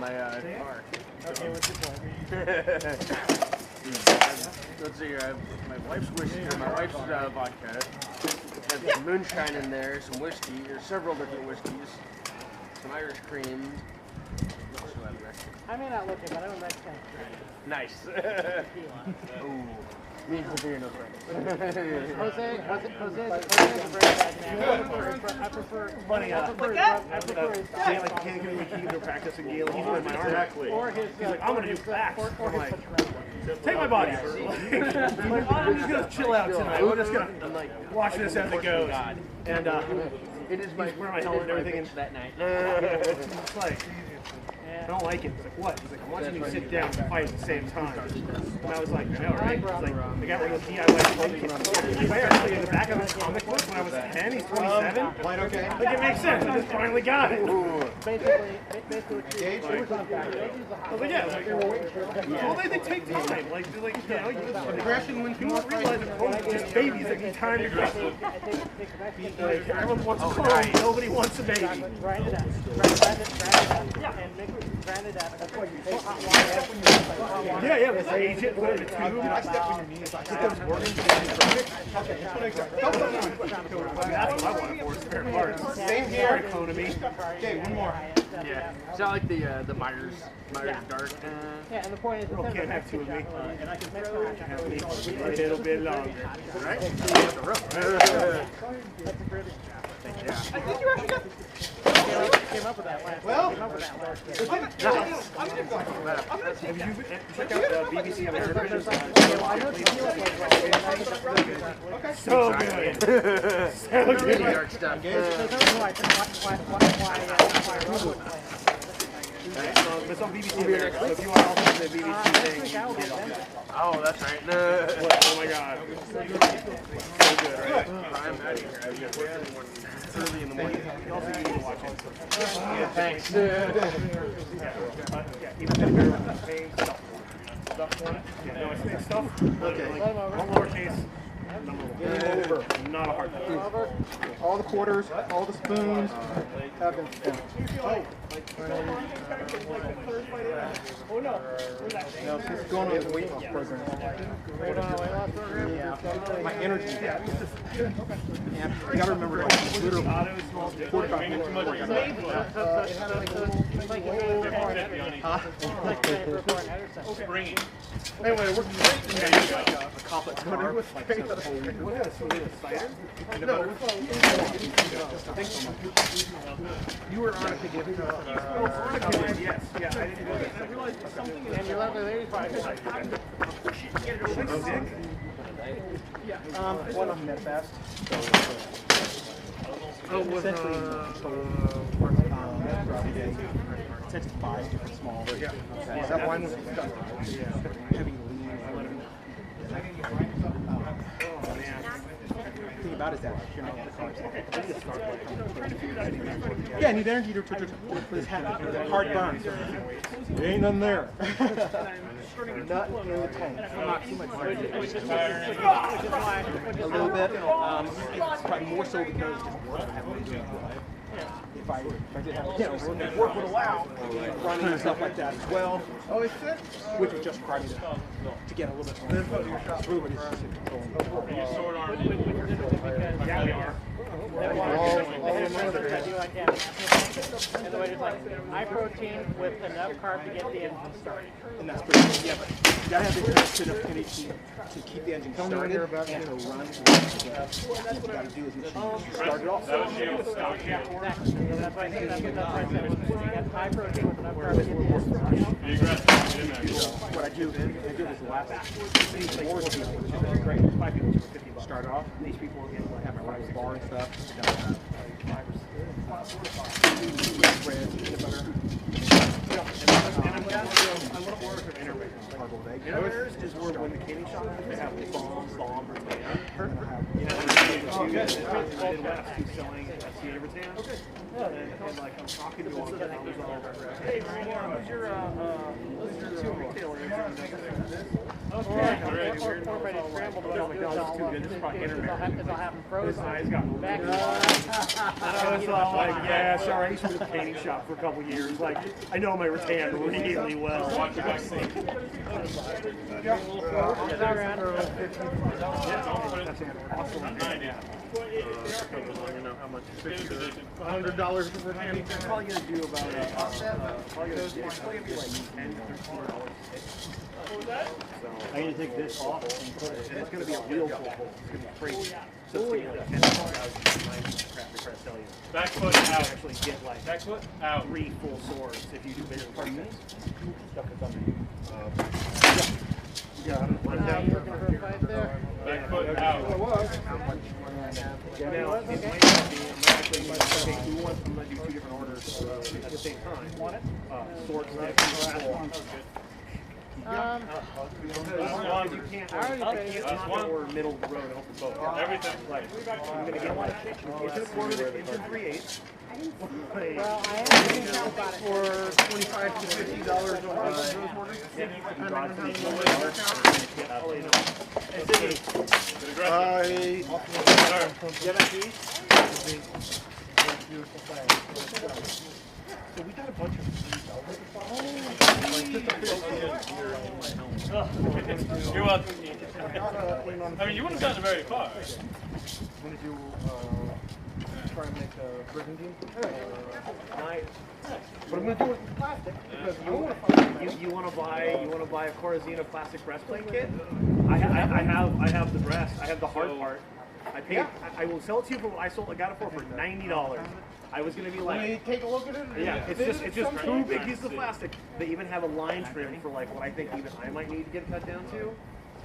my car. Okay, what's your point? Let's see here. I have my wife's whiskey, or my wife's vodka. There's some moonshine in there, some whiskey. There's several different whiskeys. Some Irish cream. What else do I have there? I may not look it, but I don't like that. Nice. Ooh. Me and Jose are no friends. Jose's a very bad man. I prefer Funny, I prefer his can't give me keys or practice in Gale. He's in my arm. Exactly. or his He's like, I'm gonna do facts. or I'm his like, touch take my body. I'm just gonna chill out tonight. We're just gonna watch this as it goes. And It is my wearing my helmet and everything. that night. It's like, I don't like it. He's like, what? He's like, I'm watching you sit down and fight at the same time. And I was like, I know, right? He's like, I got one of those DIY home kits. Actually, in the back of his comic book when I was 10, he's 27. Quite okay. Like, it makes sense. I just finally got it. basically what you it was on back. They use a I hot was like, yeah. Like, well, they take time. Like, you know, aggression when people don't realize that just babies that need time to grow. Like, everyone wants a clone. Nobody wants a baby. grind it up. Yeah. And make it grind it up. That's why you put hot water. Yeah, let's age it, put it in a tube. I step on your knees. I step on your knees. That's what I want for spare parts. Same here. Economy. Okay, one more. Yeah. It's not like the Myers Dark. Yeah, and the point is, Girl can't have two of me. and I can throw it. Have me a little bit longer. Right? That's a great. Came up with that last. Well, Came up with that last year. Have you check out the BBC America? So good. So good. Dark stuff. It's on BBC America. So if you want to also the BBC thing, you can get on that. Oh, that's right. Oh my god. So good, right? I'm out of here. I've got work early in the morning. You also need to watch it. Yeah, thanks. Even the pain stuff one. Yeah, no, it's stuff. Okay. Like, one lowercase. Number one. Over. Not a hard one. All the quarters, all the spoons have been spent. Oh no. No, this is going on the weight loss program. Weight loss program? Yeah. My energy. Yeah. And you gotta remember, like, literally 45 minutes more. It had Springy. Anyway, we're great. Like a complex car with like cider? No. You were on a ticket. Yes. Yeah, I didn't know that. I realized there's something in And your lovely lady probably sick. one of them at best. Oh, was Six to five different small. Yeah. That one was heavy lean. The thing about it is that yeah, I need energy to for this hard burn. There ain't nothing there. Nut in the tank. Not too much. A little bit. It's probably more so because it's work. I haven't been doing if I did have work would allow running and stuff like that as well. Oh, it's it? Which would just require me to get a little bit more through it. Yeah, we are. And the way it's like high protein with enough carb to get the engine started. And that's pretty good. Yeah, but you gotta have the enough energy to keep the engine started and to run. What you gotta do is make sure you start it off. Exactly. That's why I said that's high protein with enough carb to get the engine started. What I do is the last these wars people, which is great. 5 people for $50. Start off. These people will have my wife's bar and stuff. And I'm down to go a little more of an innovator. Innovators is where when the candy shop, they have the bomb, you know, you guys in the Midwest who's selling theater rattan. And like I'm talking to them, and I was all, hey, who's your two retailers? Or if I did scrambled, but I was like, no, this is too good. This is probably intermittent. It's all happened frozen. His eyes got back. And I was all like, yeah, sorry, I used to be in a painting shop for a couple years. Like, I know my rattan really well. $100 for rattan. It's probably going to do about probably going to be like $10, $13. So I need to take this off and put it, and it's going to be a real full hole. It's going to be crazy. So it's going to be like 10 crap to tell you. Back foot out. Actually get like Back foot out. 3 full swords if you do bigger parts. Stuff that's under you. Yeah, I'm down You're looking for a fight there? Back foot out. Now, it might be, I'm going to do 2 different orders at the same time. Sword, stick, I or middle of the road, I hope for both. Everything. Like, I'm going to get like inch and a quarter, inch and 3/8. Well, I am about it. for $25 to $50 on those orders. So we got a bunch of You're welcome. I mean, you wouldn't have gotten very far. I'm going to do, try and make a Brigantine. But I'm going to do it in plastic because you want to buy a Corazina plastic breastplate kit? I have the breast. I have the hard part. I paid. I will sell it to you for what I got it for $90. I was gonna be like, take a look at it. yeah, it's just 2 big pieces of plastic. They even have a line trim for like what I think even I might need to get cut down to.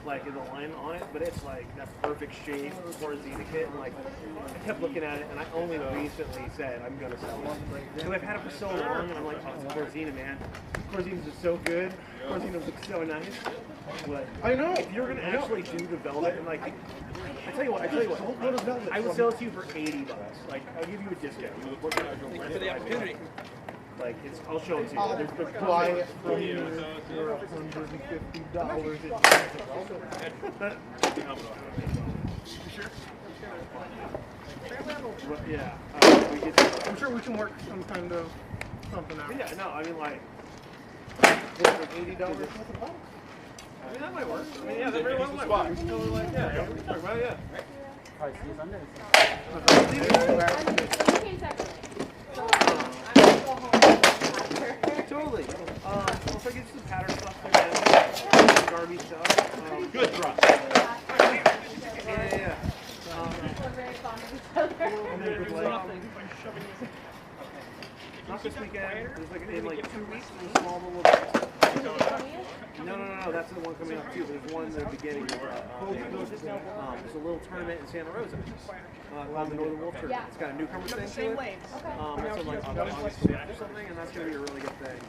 Like is a line on it, but it's like that perfect shape for a Zeta kit. And like I kept looking at it, and I only recently said I'm gonna sell it because I've had it for so long, and I'm like, oh, it's Corazina, man. Corzinas are so good. Corzinas look so nice. But I know. if you're gonna actually do the velvet, and like, I tell you what, I would sell it to you for $80. Like I'll give you a discount. For the opportunity. Like it's, I'll show it to you. There's Buy it from you for $150. Yeah. I'm sure we can work some kind of something out. Yeah. No, I mean like. $80. I mean that might work. I mean yeah, that very well might work. So we're like yeah, we talk about it, yeah. Totally. Once I get some pattern stuff again, garbage stuff. Good thrust. Yeah. We're very fond of each other. Not this weekend. There's like in like 2 weeks. There's a small little. No, that's the one coming up too. There's one in the beginning. There's a little tournament in Santa Rosa called the Northern Wolf Tournament. It's got a newcomer thing to it. It's in like August 6th or something, and that's gonna be a really good thing.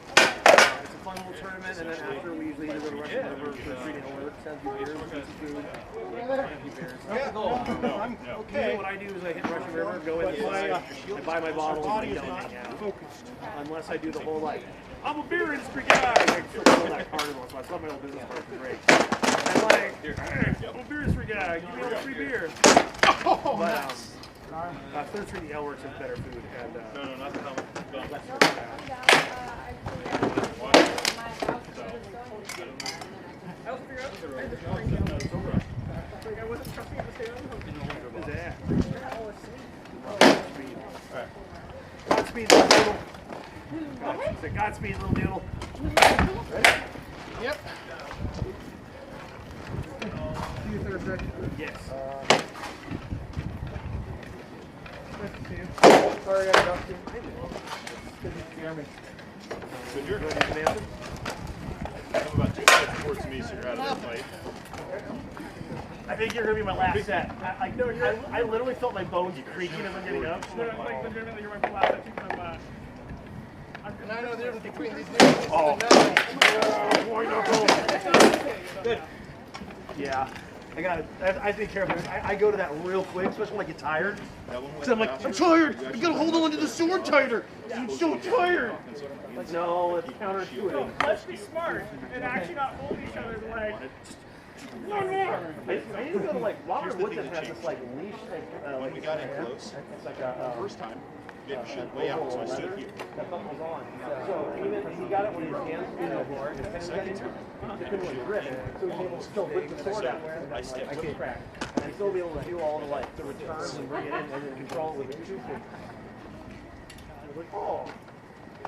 It's a fun little tournament, and then after we usually either go to Russian River for 3 day alerts, have a few beers, eat some food, a few beers. Usually what I do is I hit Russian River, go inside, and buy my bottles and don't hang out. Unless I do the whole like, I'm a beer industry guy. I still feel that carnival, so I saw my old business card for great. And like, hey, I'm a beer industry guy. Give me all free beer. But Third Street the L Works has better food and No, not the helmet. less Godspeed, little doodle. Godspeed, little doodle. Yep. See you Thursday. Yes. Nice to see you. Sorry I got to. Good to see me. Good year. Ready to Manson? I'm about 2 steps towards me, so you're out of the fight. I think you're gonna be my last set. I literally felt my bones creaking as I'm getting up. Legitimately, you're my last. I think And I know the difference between these Oh. Good. Yeah. I got it. I take care of it. I go to that real quick, especially when I get tired. So I'm like, I'm tired. You gotta hold on to the sword tighter. I'm so tired. No, it's counterintuitive. let's be smart and actually not hold each other's leg. I need to go to like Robert Wood that has this like leash thing. When we got in close, It's like the first time, we had to shoot way out, so I stood here. that button was on. So even he got it when his hands were in the board, the second time, the pin was ripped, so he was able to still put the sword out there. I stepped I up. get cracked. And still be able to do all the like the returns and bring it in and then control it with a two-stick. I was like, oh.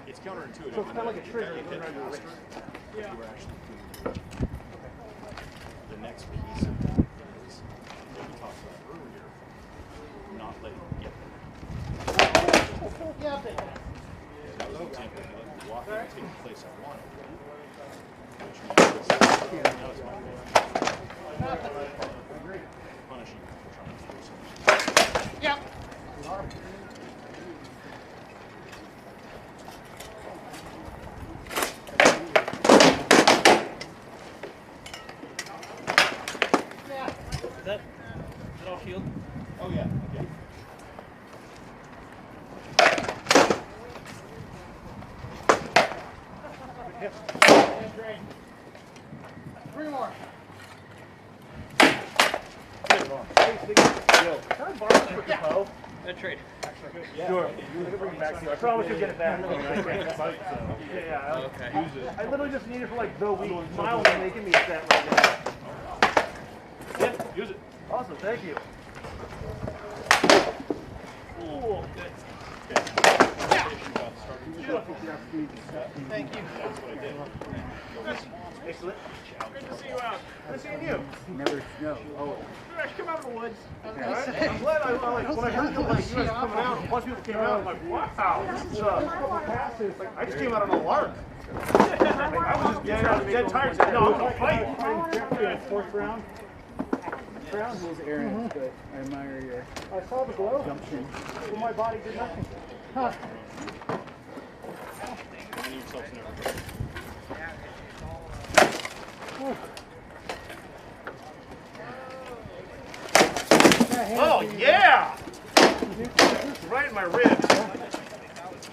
It's counterintuitive. So it's kind of like a trigger. You You hit run your wrist. faster, you were actually doing the next piece of that is what we talked about earlier, not letting it get there. Yeah, I'll take that. That was the example of the walking and taking place I wanted. Which means that was my goal. Punishing for trying to do something. Yeah. Is that all shield? Oh yeah, yeah. Three more. Can I borrow this with the bow? Good trade. Sure. I can bring it back to you. I promise you'll get it back. Yeah. Okay. I literally just need it for like the week. Miles is making me set right now. Yeah, use it. Awesome, thank you. Cool. Good. Thank you. That's what I did. Excellent. Good to see you out. Good seeing you. Never snow. Oh. I should come out in the woods. I'm glad I like when I heard the like you guys coming out. A bunch of people came out. I'm like, wow, this is like I just came out on a lark. Like, I was just dead tired. Said, no, I'm gonna fight. Fourth round. Round was Aaron, but I admire your I saw the glow. gumption. Well, my body did nothing. Huh. Oh yeah! Right in my ribs.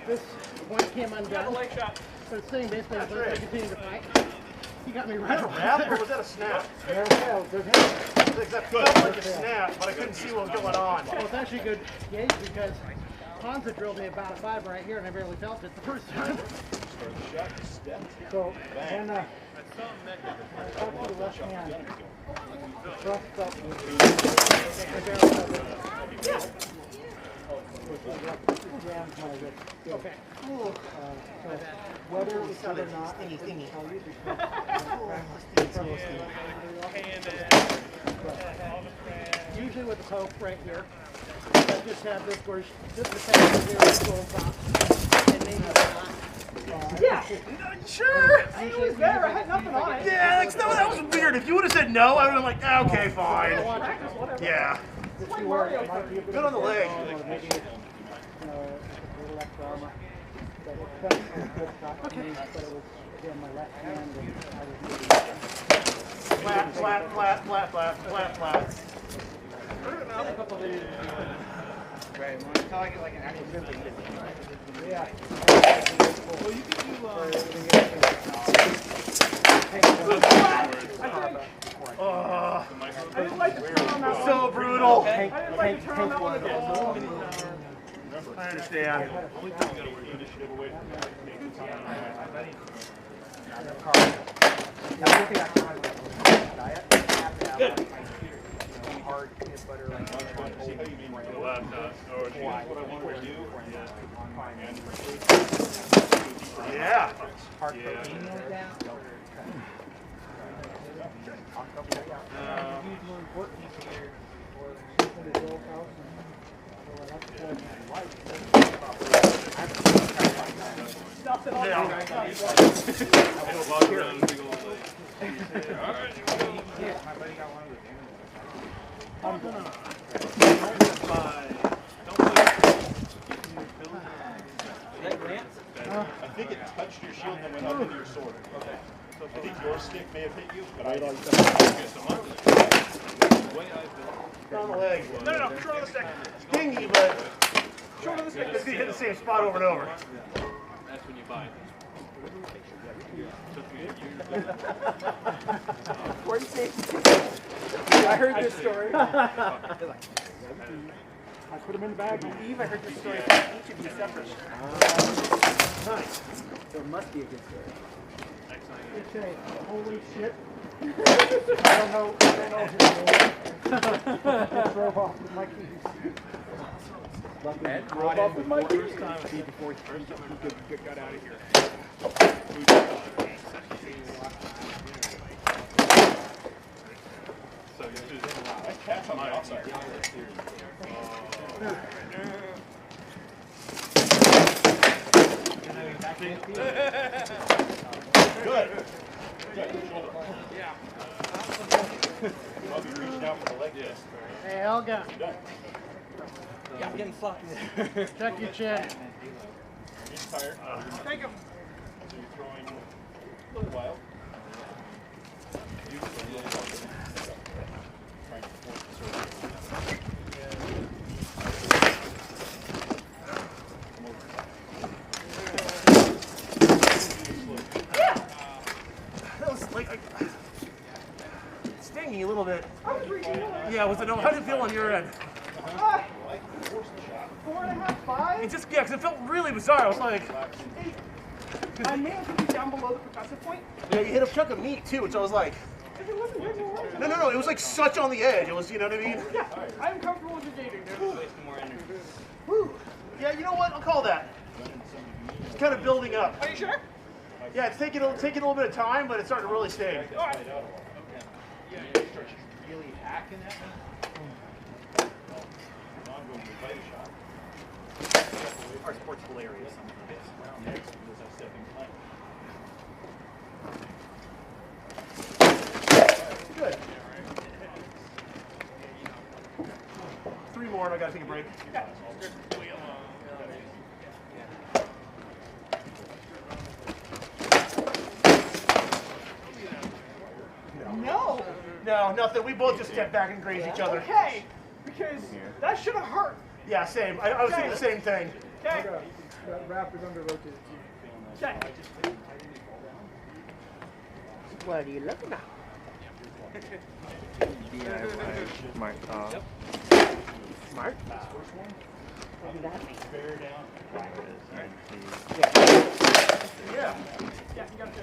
This one came undone. Leg shot. So it's saying basically as I continue to fight. He got me right Was that a around rap or was that a snap? there. That felt like a snap, but I couldn't see what was going on. Well, it's actually a good gauge because Hansa drilled me about a 5 right here and I barely felt it the first time. So, and up to the left hand. The thrust felt I barely felt it. Okay. So whether it's or not, I couldn't tell you because usually with the poke right here, I just have this where just protect the zero top and maybe not. Yeah, sure. Usually it's there. I had nothing on it. Yeah, like, no, that was weird. If you would have said no, I would have been like, ah, okay, fine. Yeah. Good on the leg. Flat, flat, flat, flat, flat, flat, flat. Right, when I tell you like an actual simple Yeah. Well, you can do I didn't like to turn on that. So brutal. Okay. I didn't like to turn on that one at all. I understand. Yeah. I think it touched your shield and went up into your sword. Okay. I think your stick may have hit you, but I didn't. On the leg. No, short on the stick. Dingy, but short on the stick. It's gonna hit the same spot over and over. That's when you buy it. Where you say? I heard this story. I put them in the bag. Eve, I heard this story from each of you separately. Nice. So it must be a good story. Okay. Holy shit. I don't know his name. Drove off with my keys. Drove off with my keys. Before he got out of here. Catch on my offside. Good. Yeah. I'll be reaching out for the leg disc. Hey, Helga. Yeah, I'm getting sloppy. Check your chin. He's tired. Take him. So you're throwing a little wild. Trying to force the circle. That was like stinging a little bit. Yeah, was it? How did it feel on your end? 4.5, 5. It just because it felt really bizarre. I was like, I may have hit you down below the percussive point. yeah, you hit a chunk of meat too, which I was like, If it wasn't good, it wasn't. no, it was like such on the edge. It was, you know what I mean? Yeah, I'm comfortable with engaging, dude. Whew. Yeah, you know what? I'll call that. It's kind of building up. Are you sure? Yeah, it's taking a little bit of time, but it's starting to really sting. All right. Really hacking at me? Now I'm going to fight a shot. Our sport's hilarious. Next was I step in Good. 3 more and I gotta take a break. No. No, nothing. We both just stepped back and grazed each other. Okay. Because that should have hurt. Yeah, same. I was thinking the same thing. Okay. That wrap is under rotated. Okay. What are you looking at? DIY smart top. Smart? What does that mean? Yeah. Yeah, you got to.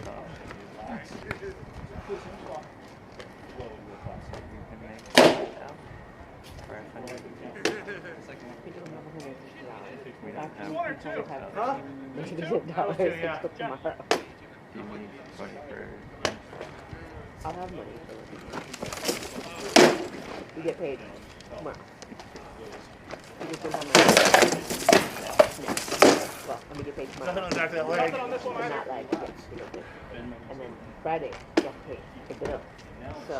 One or two. Huh? $100 Yeah. tomorrow. Do you need money for? I'll have money for it. We get paid tomorrow. We just don't have money. No. Well, let me get paid tomorrow. Nothing on the back of that leg. Nothing on this one And either. that leg, yes, we get paid. And then Friday, you have to pay the bill. So,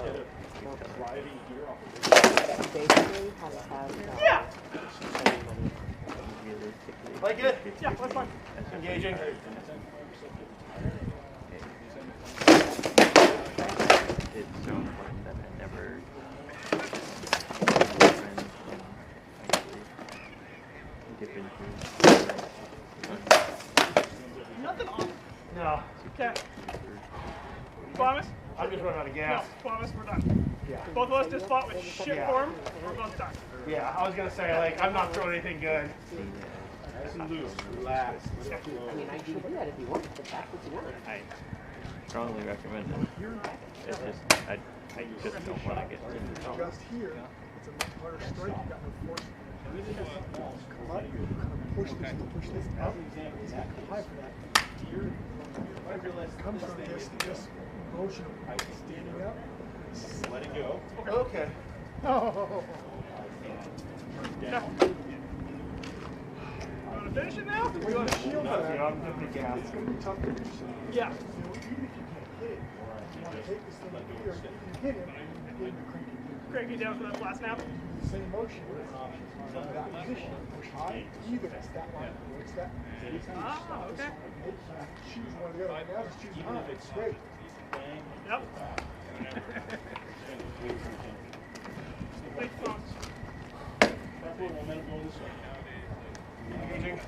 basically, how to have Yeah. spending money. Realistically, Like it? Yeah, that's fine. Engaging. it's so important that I never dip into. Nothing on. No. Okay. Promise? I'm just running out of No, gas. promise we're done. Yeah. Both of us just fought with shit Yeah. form. We're both done. Yeah, I was gonna say, like, I'm not throwing anything good. Relax. I mean, I can do that if you want, but that's what you want. I strongly recommend it. It's just, I just don't want to get into trouble. Just here, it's a much harder strike. You got no force. Come up, kind of push this up. It's high for that. It comes from this motion of standing up. Let it go. Okay. Oh. You want to finish it now? When you shield Yeah, that, I'm gonna be gas. it's going to be tough to do so. Yeah. So even if you can't hit it, you want to take this thing up here. If you hit it, then you crank it. Crank you down for that last snap. The same motion. From that position, push high. Either it's that line or it's that. Ah, okay. Choose one or the other. Right now, just choose high. It's great. Yep. Thanks, Tom. Engaging.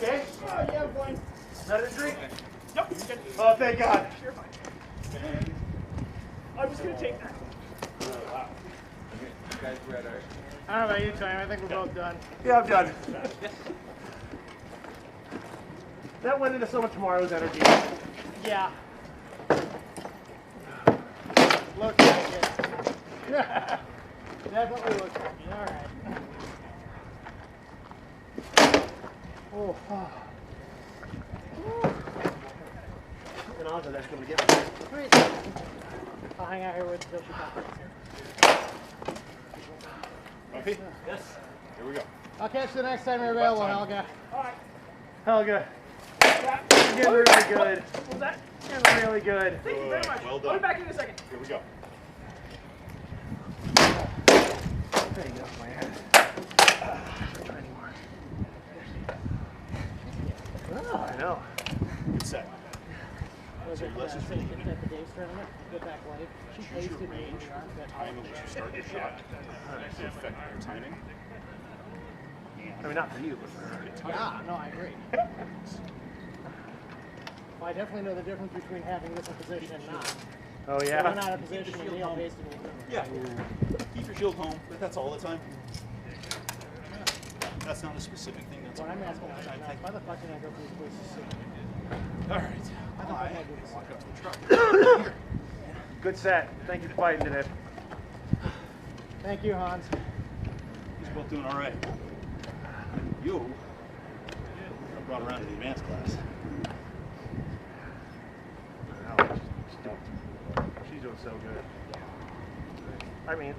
okay? Oh, yeah, I'm fine. Not a drink? Nope, you're good. Oh, thank God. You're fine. I was going to take that. Wow. You guys read our. I don't know about you, Tony. I think we're both done. Yeah, I'm done. That went into so much tomorrow's energy. Yeah. Look like it. Definitely looks like it. All right. Oh. And honestly, that's going to get me. I'll hang out here with Bill Chicago. Okay. Yes. Here we go. I'll catch you the next time you're available, Helga. All right. Helga, you're getting really good. What was that? Getting really good. Thank you very much. Well I'll done. be back in a second. Here we go. There you go, man. Try anymore. Oh, I know. Good set. Was So it your lessons at really the Dave's tournament? Get back late. She choose your tasted me. range, the time in which you start your shot, to affect your timing. I mean, not for you, but for her. Yeah, no, I agree. Well, I definitely know the difference between having this in position and not. Oh, We're yeah? not in a position and Neil tasted me. Yeah. Keep your shield home, but that's all the time. That's not a specific thing. That's What a I'm asking all the myself time now thing. is why the fuck did I go for these places soon? All right. I walk up to the truck. Here. Good set. Thank you for fighting today. Thank you, Hans. He's both doing all right. You got brought around to the advanced class. She's doing so good. I mean,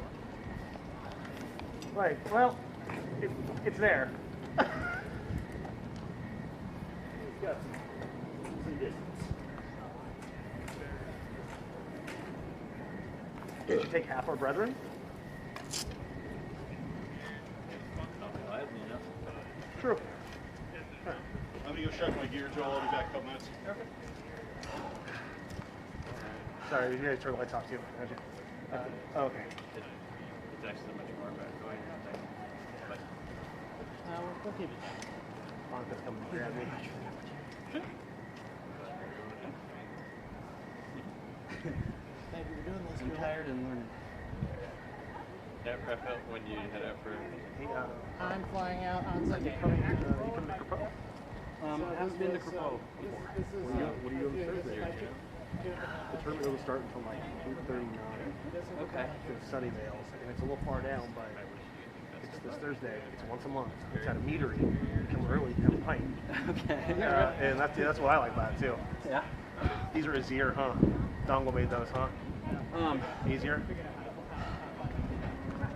like, well, it's there. He's got some distance. Did you take half our brethren? Not reliably enough. True. I'm gonna go check my gear, Joel. I'll be back in a couple minutes. Sorry, you guys turn the lights off too. Gotcha. Okay. It's actually much more about going. But We'll keep it. Monica's coming to grab me. Thank you for doing this. I'm Joel. tired and learning. That prep out when you head out for. Hey, I'm flying out on Sunday. you coming to Krakow? I haven't been to Krakow before. What are you doing Thursday? The tournament doesn't start until like 8:39. Okay. It's Sunnyvale, and it's a little far down, but it's this Thursday. It's once a month. It's at a meadery. You come early, have a pint. Okay. And that's what I like about it too. Yeah. These are Azir, huh? Dongle made those, huh? Easier?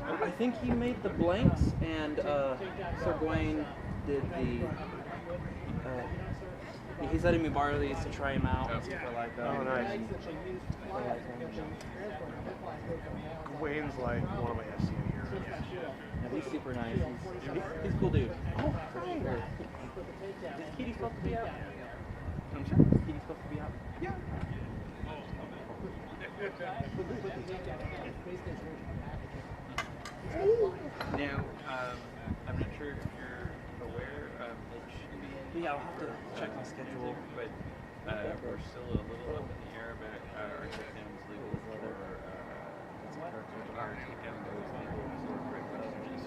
I think he made the blanks, and Sir Gawain did the. He's letting me borrow these to try him out and see if I like them. Oh, nice. Gawain's like one of my SCU heroes. Yeah, he's super nice. He's a cool dude. Oh, fine. Is Kitty supposed to be out? I'm sorry. Is Kitty supposed to be out? Yeah. Now, I'm not sure if you're aware of HB. Yeah, I'll have to check my schedule. But we're still a little up in the air about our takedowns legal for our takedown goes legal for great messages.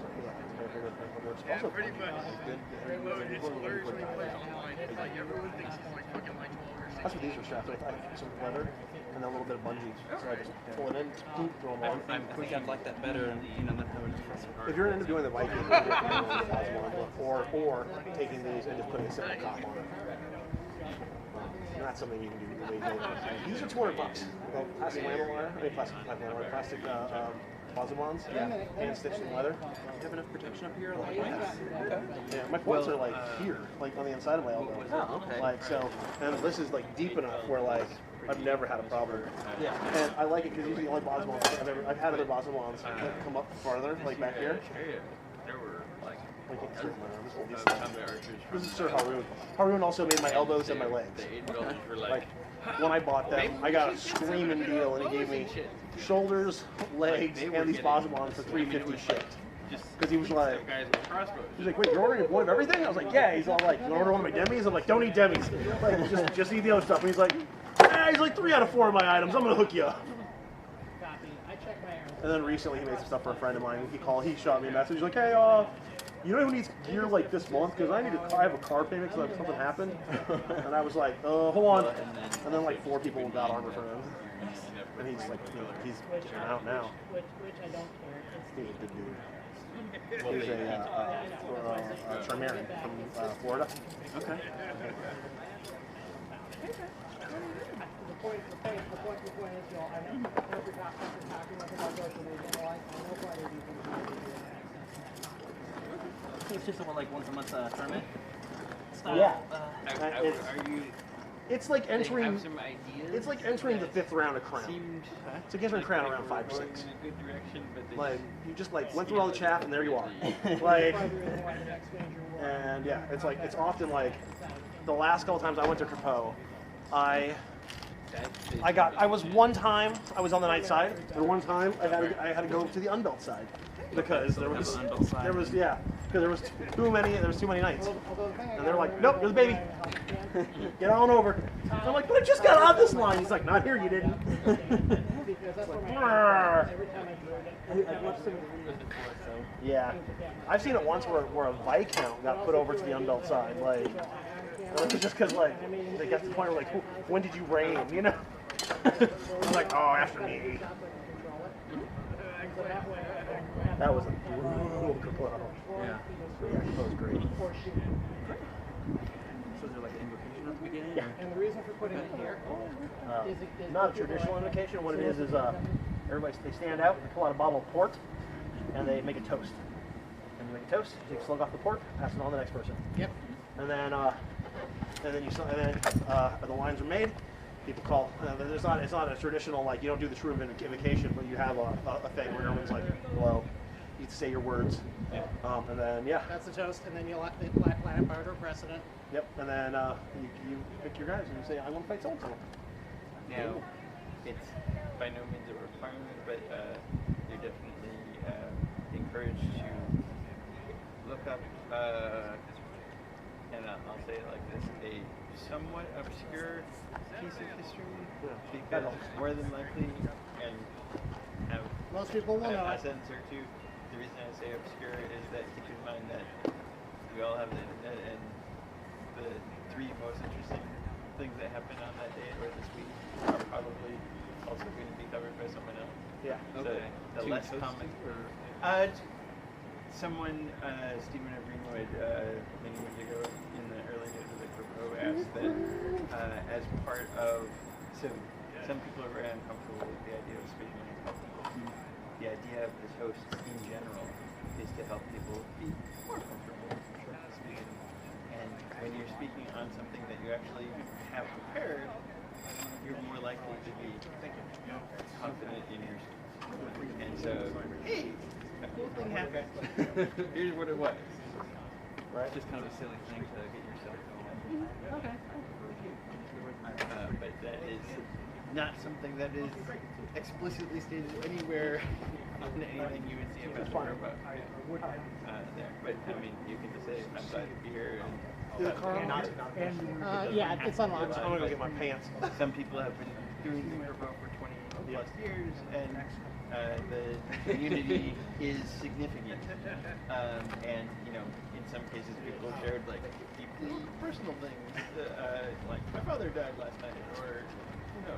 Also, pretty much. It's hilariously played online. It's like everyone thinks he's like fucking like 12 or 16. That's what these are strapped with. I have some leather and a little bit of bungee. So I just pull it in, throw them on. I think I'd like that better, and than having to press it hard. If you're going to end up doing the Viking, or taking these and just putting a separate top on it. Not something you can do. These are $200. Well, plastic laminar wire, plastic Bosmans, and stitched in leather. Do you have enough protection up here on the points? Yeah, my points are like here, like on the inside of my elbow. Oh, okay. Like so, and this is like deep enough where like I've never had a problem. Yeah. And I like it because usually the only Bosmans I've had other Bosmans that come up farther, like back here. There were like This is Sir Haroon. Haroon also made my elbows and my legs. the $8 were Like when I bought them, I got a screaming deal, and he gave me shoulders, legs, and these Bosmans for $350 shipped. Because he was like, Guys with crossbows. he's like, wait, you're ordering one of everything? I was like, yeah. He's all like, you order one of my demis? I'm like, don't eat demis. Like, just eat the other stuff. And he's like, he's like 3 out of 4 of my items. I'm gonna hook you up. And then recently he made some stuff for a friend of mine. He shot me a message. He's like, hey, you know who needs gear like this month? Because I have a car payment because something happened. And I was like, hold on. And then like 4 people got armor for him. And he's like, he's out now. He's a good dude. He's a Charmarian from Florida. Okay. The point is, you know, I know if you're talking about social media, well, I know quite a few things. So it's just like once a month tournament style. Yeah. Are you? It's like entering. Have some ideas? It's like entering the 5th round of Crown. It's like entering Crown around 5 or 6. In a good direction, but they Like you just like went through all the chaff and there you are. Like, and yeah, it's like it's often like the last couple times I went to Capot, I was one time I was on the night side, and one time I had to go to the unbelt side because there was because there was too many nights, and they're like, nope, you're the baby, get on over. And I'm like, but I just got on this line. He's like, not here, you didn't. Yeah, I've seen it once where a Viscount got put over to the unbelt side, like. Just because, like, they get to the point where, like, when did you reign, you know? I'm like, oh, after me. That was a brutal Capot. Yeah. That was great. So is there like an invocation at the beginning? Yeah. And the reason for putting it here is Not a traditional invocation. What it is everybody, they stand out, they pull out a bottle of port, and they make a toast. And you make a toast, you take a slug off the port, pass it on to the next person. Yep. And then the lines are made. People call. It's not a traditional, like, you don't do the true invocation, but you have a thing where everyone's like, hello. You have to say your words. And then That's the toast, and then you let the Black Planet Barter precedent. Yep. And then you pick your guys and you say, I want to fight so and so. Now, it's by no means a requirement, but you're definitely encouraged to look up, and I'll say it like this, a somewhat obscure piece of history, because more than likely, and have Most people will know a it. sentence or two. The reason I say obscure is that keep in mind that we all have the internet, and the 3 most interesting things that happen on that day or this week are probably also going to be covered by someone else. Yeah. So the less common. Someone, Stephen of Greenwood, many years ago in the early days of the Capot, asked that as part of, so some people are very uncomfortable with the idea of speaking in public. The idea of the host in general is to help people be more comfortable speaking. And when you're speaking on something that you actually have prepared, you're more likely to be confident in your speech. And so, hey, a cool thing happened. Here's what it was. Right? Just kind of a silly thing to get yourself going. Okay. But that is not something that is explicitly stated anywhere on anything you would see about the robot. There. But I mean, you can just say, I'm glad to be here. And Yeah, it's unlocked. I'm gonna go get my pants. some people have been doing the robot for 20 plus years, and the community is significant. And you know, in some cases, people shared like deeply personal things, like my father died last night, or you know,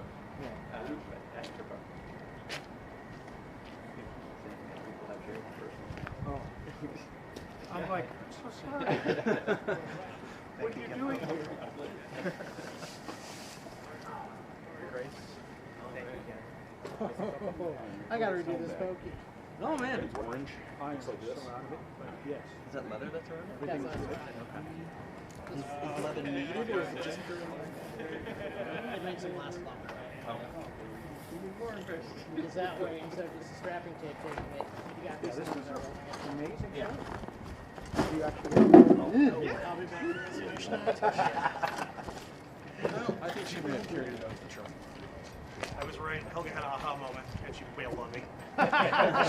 but after about. People have shared personal. I'm like, so sorry. What are you doing here? I gotta redo this pokey. Oh man, It's orange. Looks like this. Yes. is that leather that's around it? That's Is leather needed, or is it just for? It makes it last longer. More impressed. Because that way, instead of just a strapping tape taking it, you got this. This is amazing. Yeah. You actually. I'll be back for this finish night. I think she may have carried it out of the truck. I was right. Helga had an aha moment, and she wailed on me.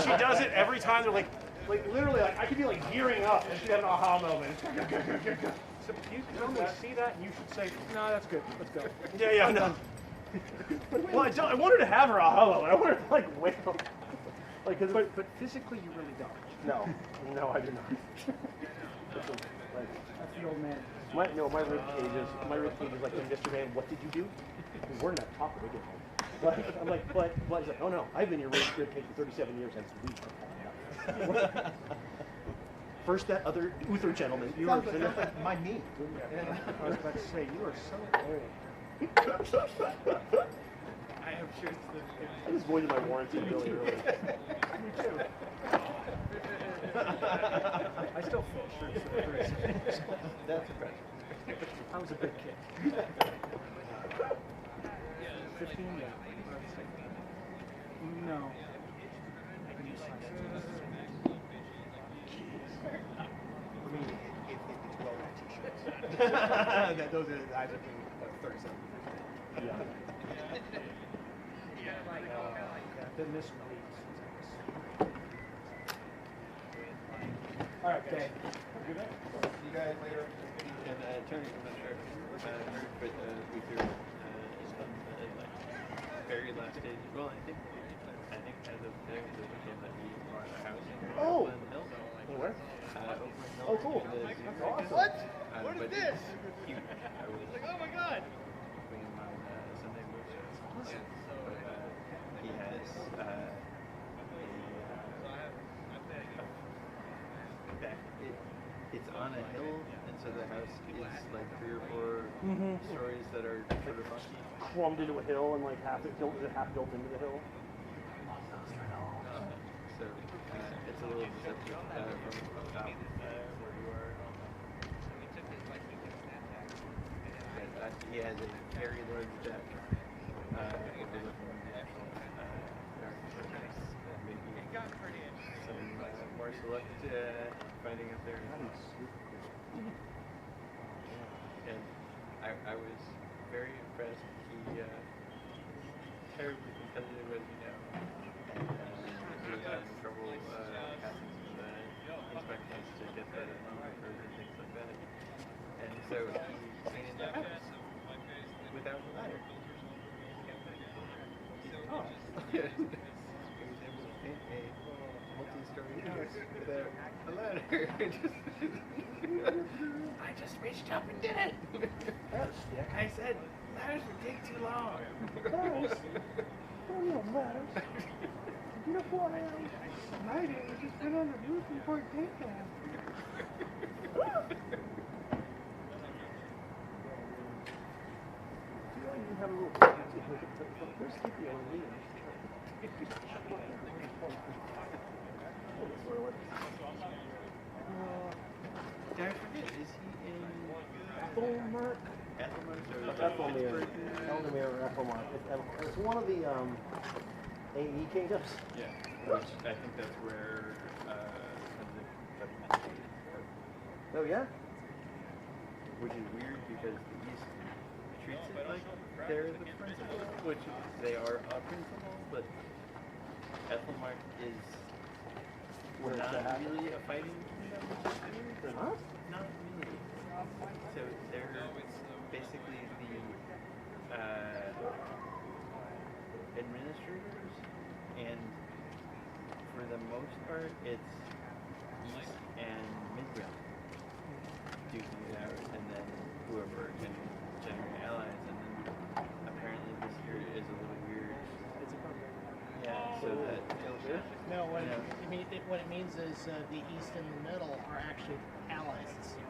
She does it every time. They're like Like literally, like I could be like gearing up and she'd have an aha moment. So you can normally see that, and you should say, "No, that's good. Let's go." Yeah, no. Well, I want her to have her aha moment. I want her to like wait. Like, But physically, you really don't. no, I do not. That's the old man. My rib cage is like, Mr. Man, what did you do? We're not talking when we get home. I'm like, but he's like, oh no, I've been in your rib cage for 37 years and it's weak. First, that other Uther gentleman. You Sounds like my knee. I was about to say, you are so old. I am sure it's the. I just voided my warranty really early. Me too. I still fit shirts for 36. That's impressive. I was a big kid. 15, yeah. No. Those are the eyes are 37. Yeah. Been this week. All right, guys. Have a good night. See you guys later. And Tony, I'm not sure if you heard, but Uther is on the very last stage. Well, I think as of today, it became that we bought a house in Oakland Hill. Where? Oakland Hill. Oh, cool. That's awesome. What? What is this? Cute. I was like, oh my god. Between my Sunday moves. Awesome. But he has it's on a hill, and so the house is like 3 or 4 stories that are sort of funky. Crumbed into a hill and like half built into the hill. So it's a little deceptive from up top where you are. He has a very large deck overlooking maybe some more select finding up there. And I was very impressed. He terribly competitive, as you know. And he was having trouble passing some of the inspections to get the numbers and things like that. And so he painted that house without a ladder. Oh. He was able to paint a multi-story house without a ladder. I just reached up and did it. I said, ladders would take too long. Ladders? Oh, no, ladders. You know what I am? I didn't just been on the roof before it came down. You have a little. Where's Skippy on me? Did I forget? Is he in Ethelmark? Ethelmark? Ethelmark. It's one of the AE kingdoms. Yeah, which I think that's where Oh yeah? which is weird because the East treats it like they're the principal, which they are a principal, but Ethelmark is not really a fighting kingdom. They're not? Not really. So they're basically the administrators, and for the most part, it's East and Midground duking it out, and then whoever can generate allies, and then apparently this year is a little weird. It's a program. Yeah, so that No, what it means is the East and the Middle are actually allies this year.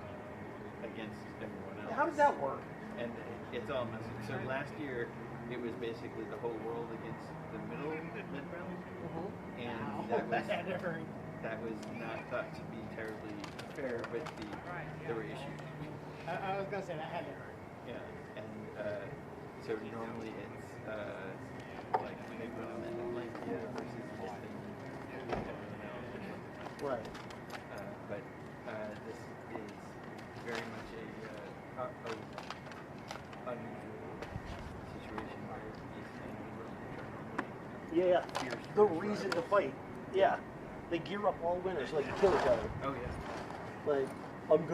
against everyone else. How does that work? And it's all messy. So last year, it was basically the whole world against the mid-realm, and that was not thought to be terribly fair, but there were issues. I was gonna say that had to hurt. Yeah, and so normally it's like mid-realm and Atlantia versus just everyone else. Right. But this is very much a unusual situation where East and Midwest are normally Yeah. fierce The for reason each to other. fight. Yeah. they gear up all winter so they can kill each other. Oh yeah. Like, I'm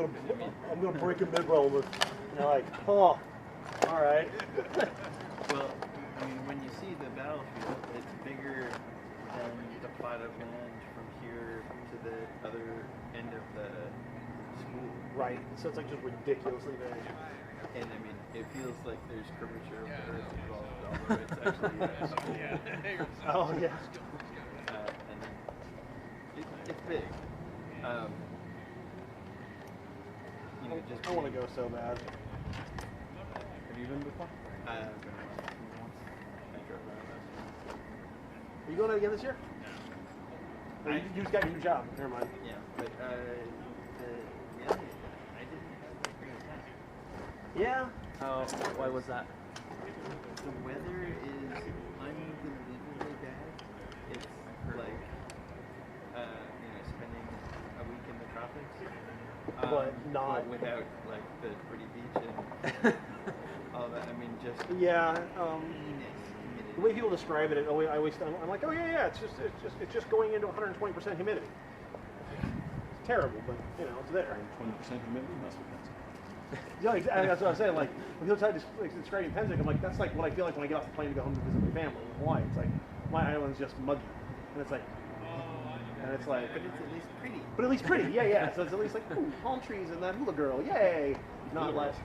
gonna break a mid-roll with, and they're like, oh, all right. Well, I mean, when you see the battlefield, it's bigger than the plot of land from here to the other end of the school. Right. So it's like just ridiculously big. And I mean, it feels like there's curvature of the earth involved, although it's actually a school. Oh yeah. And it's big. You know, just I want to go so bad. Have you been before? I've been once. I drove around last year. Are you going out again this year? Or you just got your new job. Never mind. Yeah, but the reality is I didn't bring a tent. Yeah. Oh, why was that? The weather is unbelievably bad. It's like, spending a week in the tropics. But not without like the pretty beach and all that. I mean, just yeah. humidity. The way people describe it, I'm like, oh yeah, it's just going into 120% humidity. It's terrible, but it's there. 20% humidity must be nice. Yeah, exactly. That's what I'm saying. Like when people try to describe Penzing, I'm like, that's like what I feel like when I get off the plane to go home to visit my family in Hawaii. It's like my island's just muggy, and it's like, but it's at least pretty. But at least pretty, yeah. So it's at least like, ooh, palm trees and that hula girl, yay! Not like,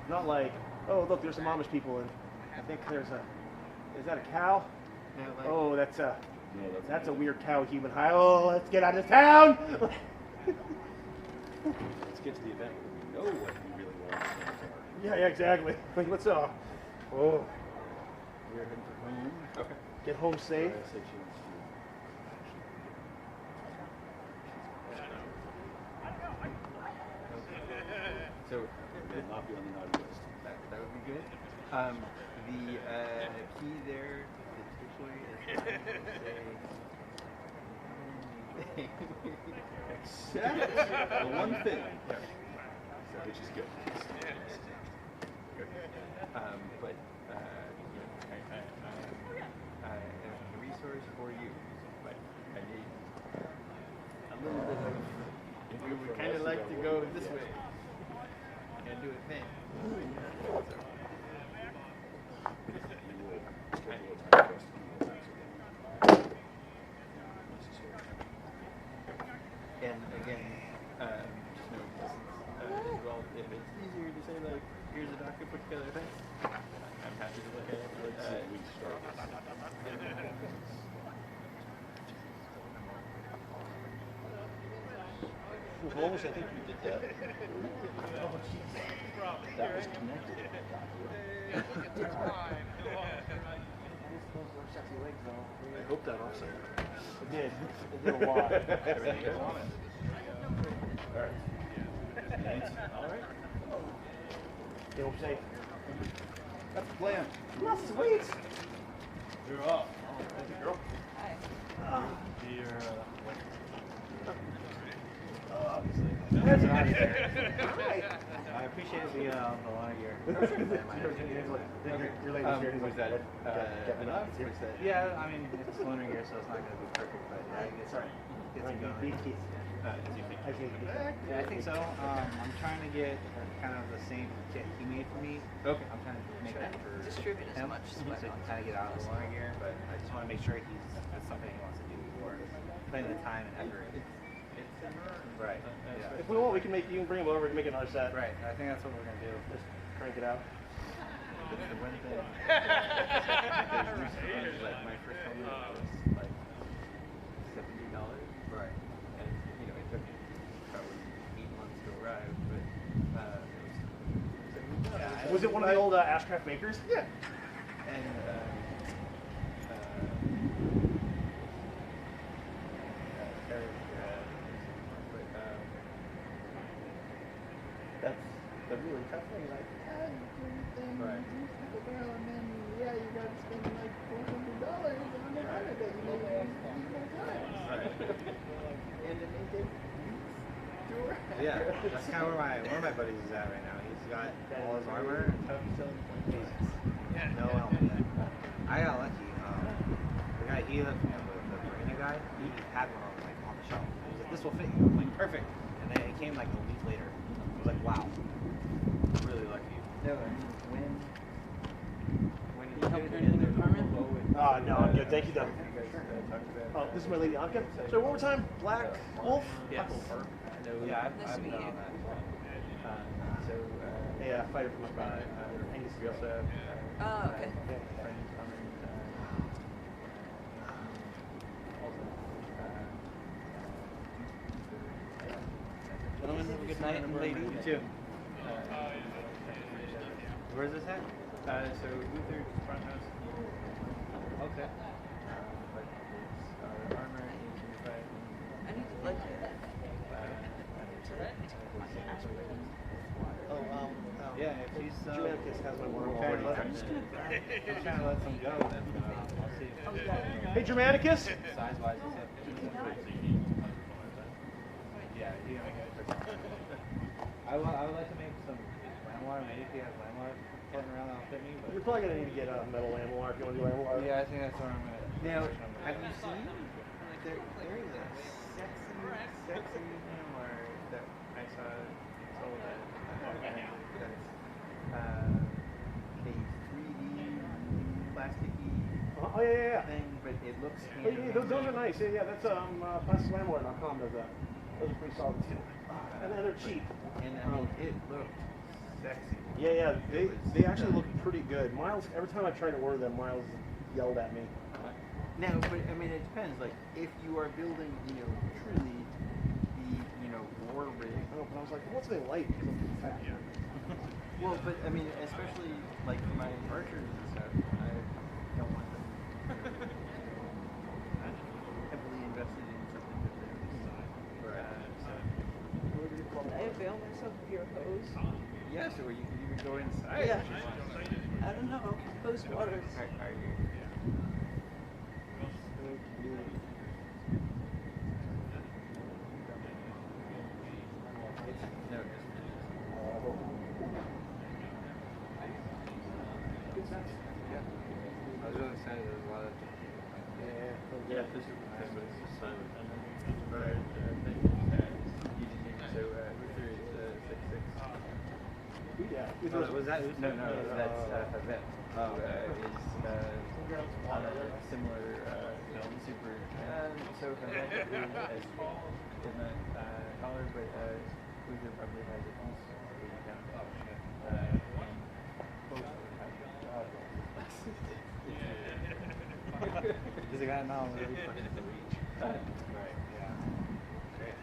oh look, there's some Amish people, and I think is that a cow? Yeah, like, Oh, that's a weird cow human high. Oh, let's get out of this town! Let's get to the event where we know what we really want. Yeah, exactly. Like, let's oh, We're heading for home. okay. get home safe. So Will not be on the naughty list. that would be good. The key there, the takeaway is Except the one thing, which is good. Good. But I have a resource for you, but I need a little bit of. We would kind of like to go this way and do it then. And again, just know as well, if it's easier to say like, here's a document put together thing, I'm happy to look at it. As long as I think you did that. That was connected. I hope that offset. It did. It did a lot. Everything is on it. All right. Get home safe. That's the plan. That's sweet. You're off. Thank you, girl. That's I appreciate the lawn gear. Your lady's here. Was that enough? Was that? Yeah, I mean, it's loaner gear, so it's not going to be perfect, but yeah, it gets it going. Yeah, I think so. I'm trying to get kind of the same kit he made for me. Okay. I'm trying to make that for Distribute as him, much so he can kind of get out of the loaner gear, but I just want to make sure that's something he wants to do before putting the time and effort. Right. Yeah. If we want, you can bring him over and make another set. Right. I think that's what we're gonna do. Just crank it out. The one thing like my first helmet was like $70. Right. And it took probably 8 months to arrive, but it was Was it one of the old Ashcraft makers? Yeah. And that's the really tough thing. Like, Right. and then you got to spend like $400 on the helmet that you need Right. and then they take weeks to arrive. Yeah, that's kind of where one of my buddies is at right now. He's got all his armor. No helmet. I got lucky. The guy he hooked me up with, the Marina guy, he had one on the shelf. this will fit you. I'm like, perfect. And then it came like a week later. I was like, wow. Really lucky. No, I mean, when you help turn in the apartment? No, I'm good. Thank you, though. You guys talked about. Oh, this is my lady Anka. So one more time, Black Wolf. Yes. Yeah, I've been on that. So, Yeah, fighter from my back. we also have Oh, okay. friends coming. Gentlemen, have a good night, and lady. You too. Where's this at? So Luther's front house. Okay. But it's armor, HMFWS. I need to look at it. Yeah, if he's Julianus has my word. I'm just trying to let some go, then I'll see. Hey, Germanicus. Size-wise, yeah, I would like to make some landwater. Maybe if you have landwater floating around, that'll fit me. But You're probably gonna need to get a metal landwater if you want to do landwater. yeah, I think that's what I'm gonna. Now, have you seen there is a sexy memoir that I saw sold at that's a 3D plasticky Oh yeah. thing, but it looks Oh, yeah, those are nice. Yeah, that's plasticlandwater.com does that. Those are pretty solid too. And then they're cheap. and I mean it looked sexy. Yeah, they actually look pretty good. Miles, every time I tried to order them, Miles yelled at me. Now, but I mean, it depends. Like, if you are building, truly the, war rig. Oh, but I was like, what's they like? Well, but I mean, especially like for my archers and stuff, I don't want them heavily invested in something that they're Can I avail myself of your hose? yeah, so you can even go inside. Yeah. I don't know. Hose waters. Are you? No. I was really excited. There was a lot of this is so Luther is 6'6". Yeah. Was that no, that's Havet, who is on a similar super. So Havet is not taller, but Luther probably has at least 80 pounds. There's a guy now really fucking the reach. Right, yeah. Great.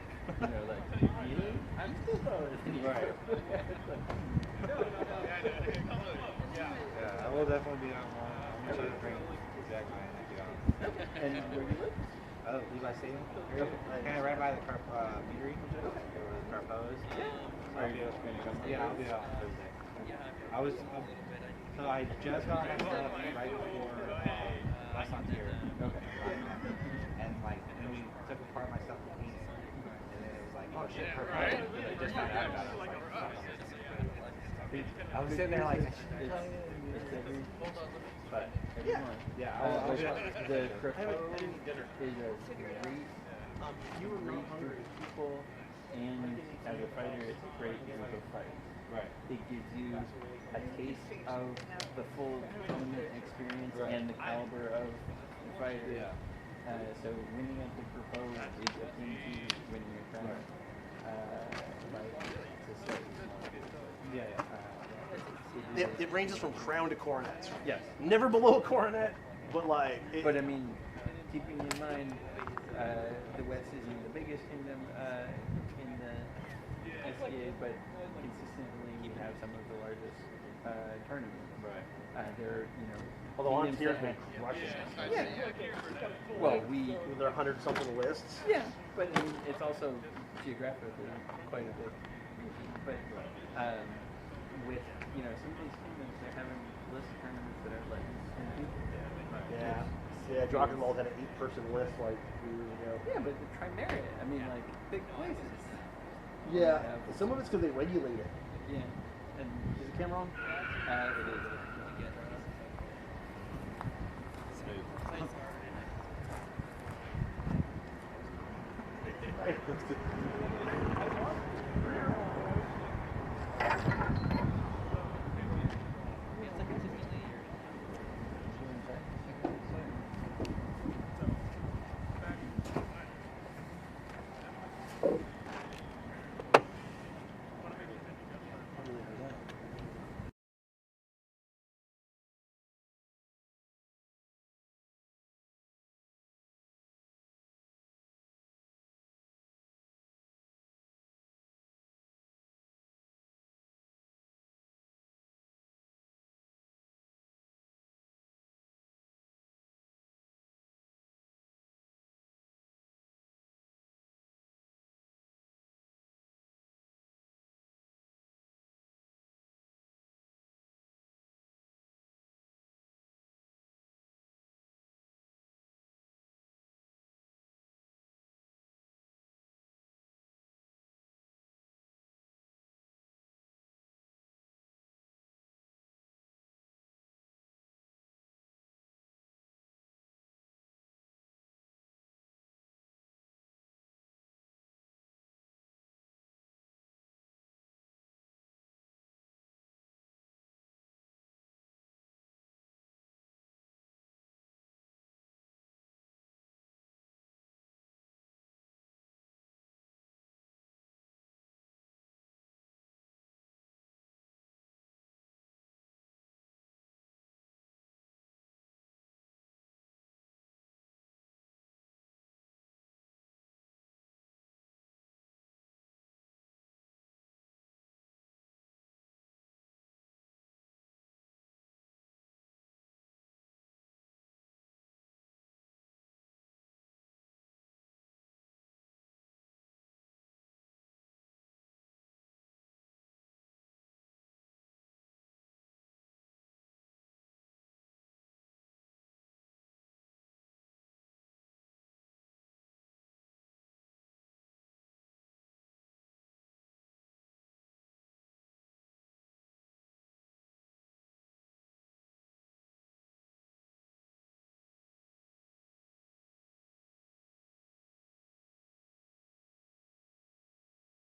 Like, really? I'm still taller than you. Right. Yeah, I will definitely be on one. I'm gonna try to bring Zach my nephew on. And where do you live? Oh, Levi Stadium? Kind of right by the car meadery, where the Carpo is. Yeah, I'll be out on Thursday. So I just got my stuff right before last on here. Okay. And like, when we took apart my stuff to piece, and then it was like, oh shit, Carpo. I just found out about it. I was like, I was sitting there like, but yeah, I'll be out. The Crypto is a great group of people, and as a fighter, it's a great group of fighters. Right. It gives you a taste of the full tournament experience and the caliber of the fighter. Yeah. So winning at the Crypto is akin to winning a tournament. It ranges from crown to coronet. Yes. Never below a coronet, but like. But I mean, keeping in mind, the West isn't the biggest kingdom in the SCA, but consistently we have some of the largest tournaments. Right. They're, although on kingdoms tier that been have- crushing. Yeah. Well, there are 100-something lists. Yeah, but I mean, it's also geographically quite a bit. But with some of these kingdoms, they're having list tournaments that are like 10 people. Yeah, Dragonball had an 8-person list like 2 years ago. Yeah, but the Trimeria, I mean, like big places. Yeah, some of it's because they regulate it. Yeah. And is the camera on? It is. Hey.